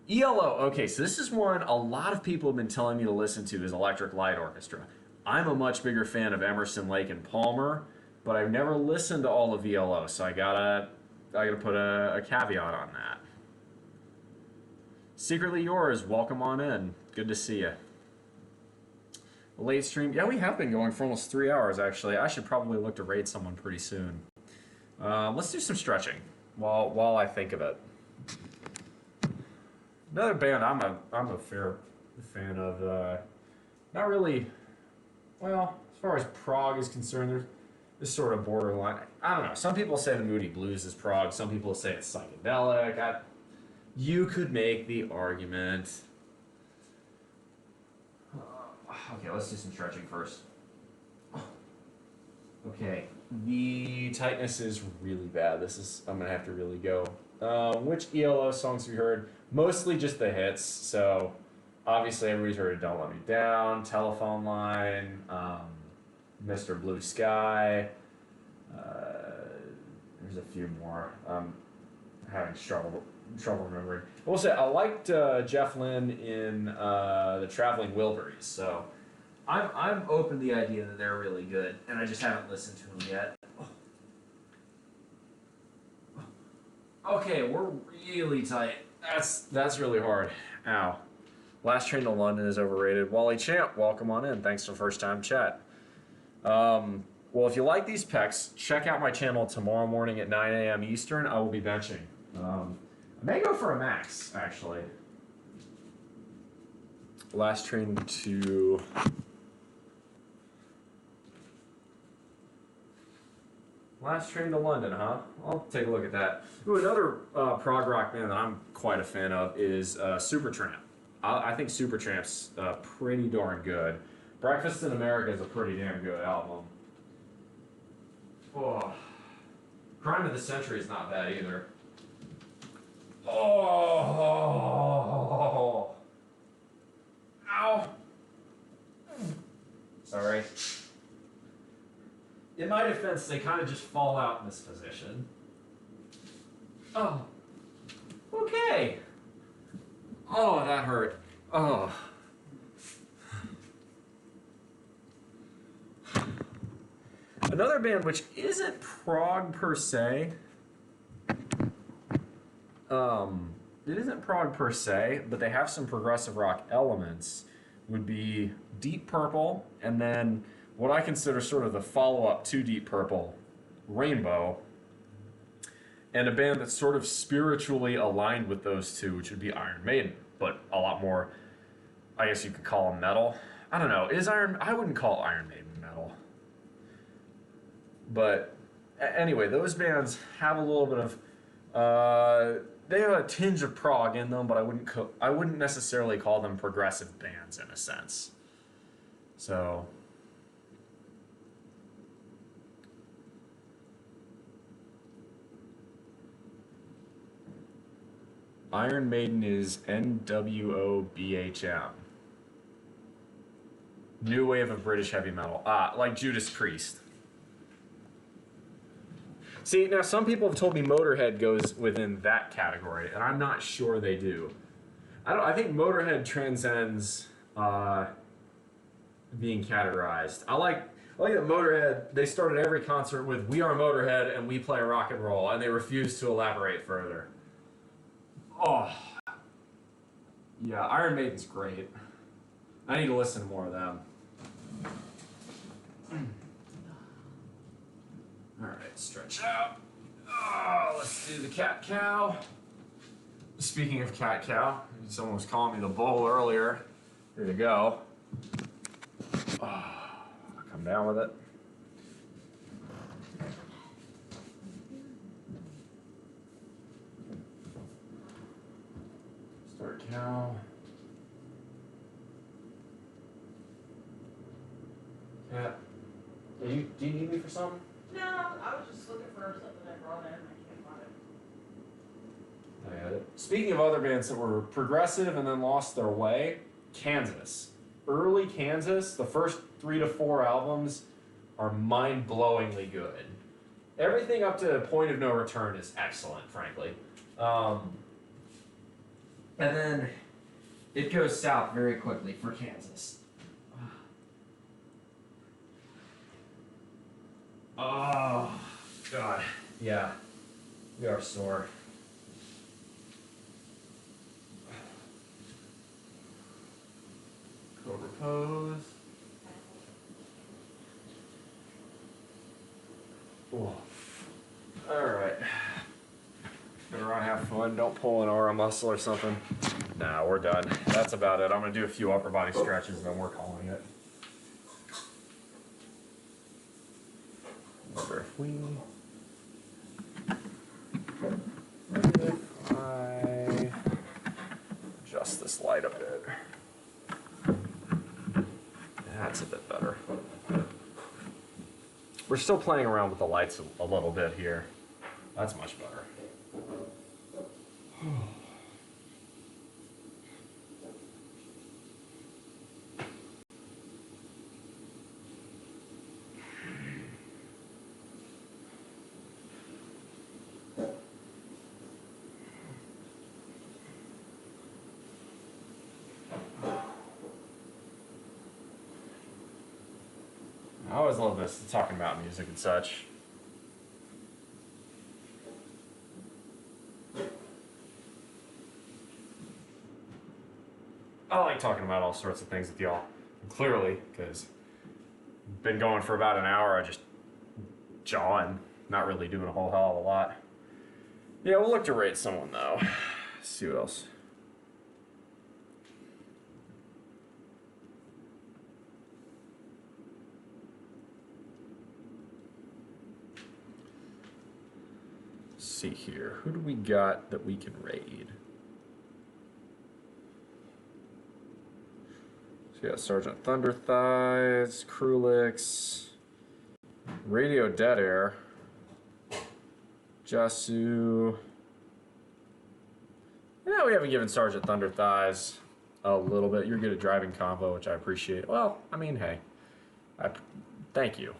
ELO, okay, so this is one a lot of people have been telling me to listen to is Electric Light Orchestra. I'm a much bigger fan of Emerson, Lake, and Palmer, but I've never listened to all of ELO, so I gotta put a caveat on that. Secretly Yours, welcome on in. Good to see you. Late stream, yeah, we have been going for almost 3 hours actually. I should probably look to raid someone pretty soon. Let's do some stretching while I think of it. Another band I'm a fair fan of. Not really. Well, as far as prog is concerned, there's this sort of borderline. I don't know. Some people say the Moody Blues is prog. Some people say it's psychedelic. You could make the argument. Okay, let's do some stretching first. Okay, the tightness is really bad. I'm gonna have to really go. Which ELO songs have you heard? Mostly just the hits. So obviously everybody's heard "Don't Let Me Down," "Telephone Line," "Mr. Blue Sky." There's a few more. I'm having trouble remembering. I will say I liked Jeff Lynne in the Traveling Wilburys. So I'm open to the idea that they're really good, and I just haven't listened to them yet. Okay, we're really tight. That's really hard. Ow. Last Train to London is overrated. Wally Champ, welcome on in. Thanks for first time chat. Well, if you like these pecs, check out my channel tomorrow morning at 9 a.m. Eastern. I will be benching. I may go for a max, actually. Last Train to... Last Train to London, huh? I'll take a look at that. Ooh, another prog rock band that I'm quite a fan of is Supertramp. I think Supertramp's pretty darn good. Breakfast in America is a pretty damn good album. Oh. Crime of the Century is not bad either. Oh. Ow. Sorry. In my defense, they kind of just fall out in this position. Oh. Okay. Oh, that hurt. Oh. Another band which isn't prog per se. It isn't prog per se, but they have some progressive rock elements. Would be Deep Purple, and then what I consider sort of the follow-up to Deep Purple, Rainbow, and a band that's sort of spiritually aligned with those two, which would be Iron Maiden, but a lot more, I guess you could call them metal. I don't know, I wouldn't call Iron Maiden metal. But anyway, those bands have a little bit of, they have a tinge of prog in them, but I wouldn't necessarily call them progressive bands in a sense. So... Iron Maiden is NWOBHM. New wave of British heavy metal. Like Judas Priest. See, now some people have told me Motorhead goes within that category, and I'm not sure they do. I think Motorhead transcends being categorized. I like that Motorhead, they started every concert with "We are Motorhead and we play rock and roll," and they refuse to elaborate further. Oh, yeah, Iron Maiden's great. I need to listen to more of them. All right, stretch out. Oh, let's do the cat-cow. Speaking of cat-cow, someone was calling me the bull earlier. Here you go. Oh, I'll come down with it. Start cow. Cat. Do you need me for something? No, I was just looking for something I brought in. I can't find Speaking of other bands that were progressive and then lost their way, Kansas. Early Kansas, the first 3 to 4 albums are mind-blowingly good. Everything up to Point of No Return is excellent, frankly. And then it goes south very quickly for Kansas. Oh, God. Yeah. We are sore. Co-repose. All right. Gonna run, have fun. Don't pull an aura muscle or something. Nah, we're done. That's about it. I'm gonna do a few upper body stretches and then we're calling it. Wonder if I adjust this light a bit. That's a bit better. We're still playing around with the lights a little bit here. That's much better. I always love this, talking about music and such. I like talking about all sorts of things with y'all. Clearly, because I've been going for about an hour, I just jawing, not really doing a whole hell of a lot. Yeah, we'll look to rate someone though. Let's see what else. See here, who do we got that we can raid? So we got Sergeant Thunderthighs, Krulix, Radio Dead Air, Jasu. Yeah, we haven't given Sergeant Thunderthighs a little bit. You're good at driving combo, which I appreciate. Well, I mean, hey, thank you.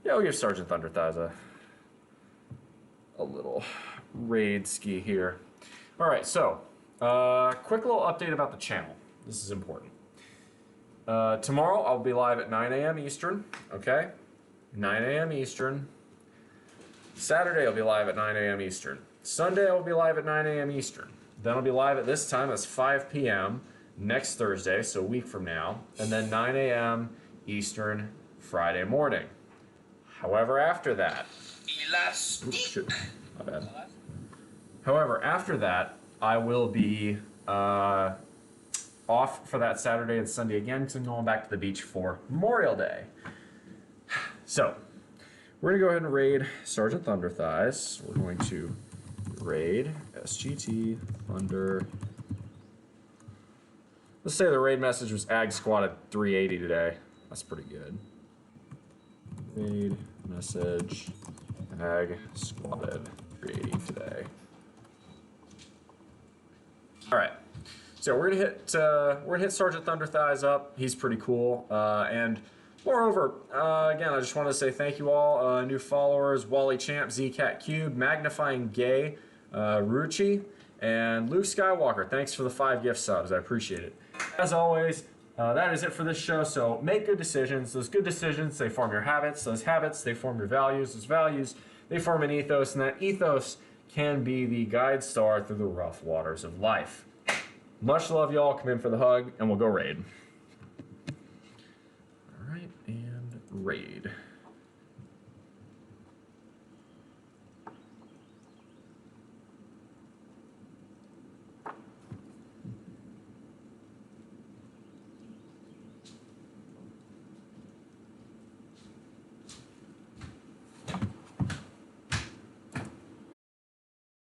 Yeah, we'll give Sergeant Thunderthighs a little raid ski here. All right, so quick little update about the channel. This is important. Tomorrow I'll be live at 9 a.m. Eastern, okay? 9 a.m. Eastern. Saturday I'll be live at 9 a.m. Eastern. Sunday I'll be live at 9 a.m. Eastern. Then I'll be live at this time, that's 5 p.m. next Thursday, so a week from now. And then 9 a.m. Eastern Friday morning. However, after that, oops, shit, my bad. However, after that, I will be off for that Saturday and Sunday again because I'm going back to the beach for Memorial Day. So, we're going to go ahead and raid Sergeant Thunderthighs. We're going to raid SGT Thunder. Let's say the raid message was Ag Squatted 380 today. That's pretty good. Raid message Ag Squatted 380 today. All right. So we're gonna hit Sergeant Thunderthighs up. He's pretty cool. And moreover, again, I just want to say thank you all. New followers: Wally Champ, ZCat Cube, Magnifying Gay, Ruchi, and Luke Skywalker. Thanks for the 5 gift subs. I appreciate it. As always, that is it for this show. So make good decisions. Those good decisions, they form your habits. Those habits, they form your values. Those values, they form an ethos, and that ethos can be the guide star through the rough waters of life. Much love, y'all. Come in for the hug, and we'll go raid. All right, and raid.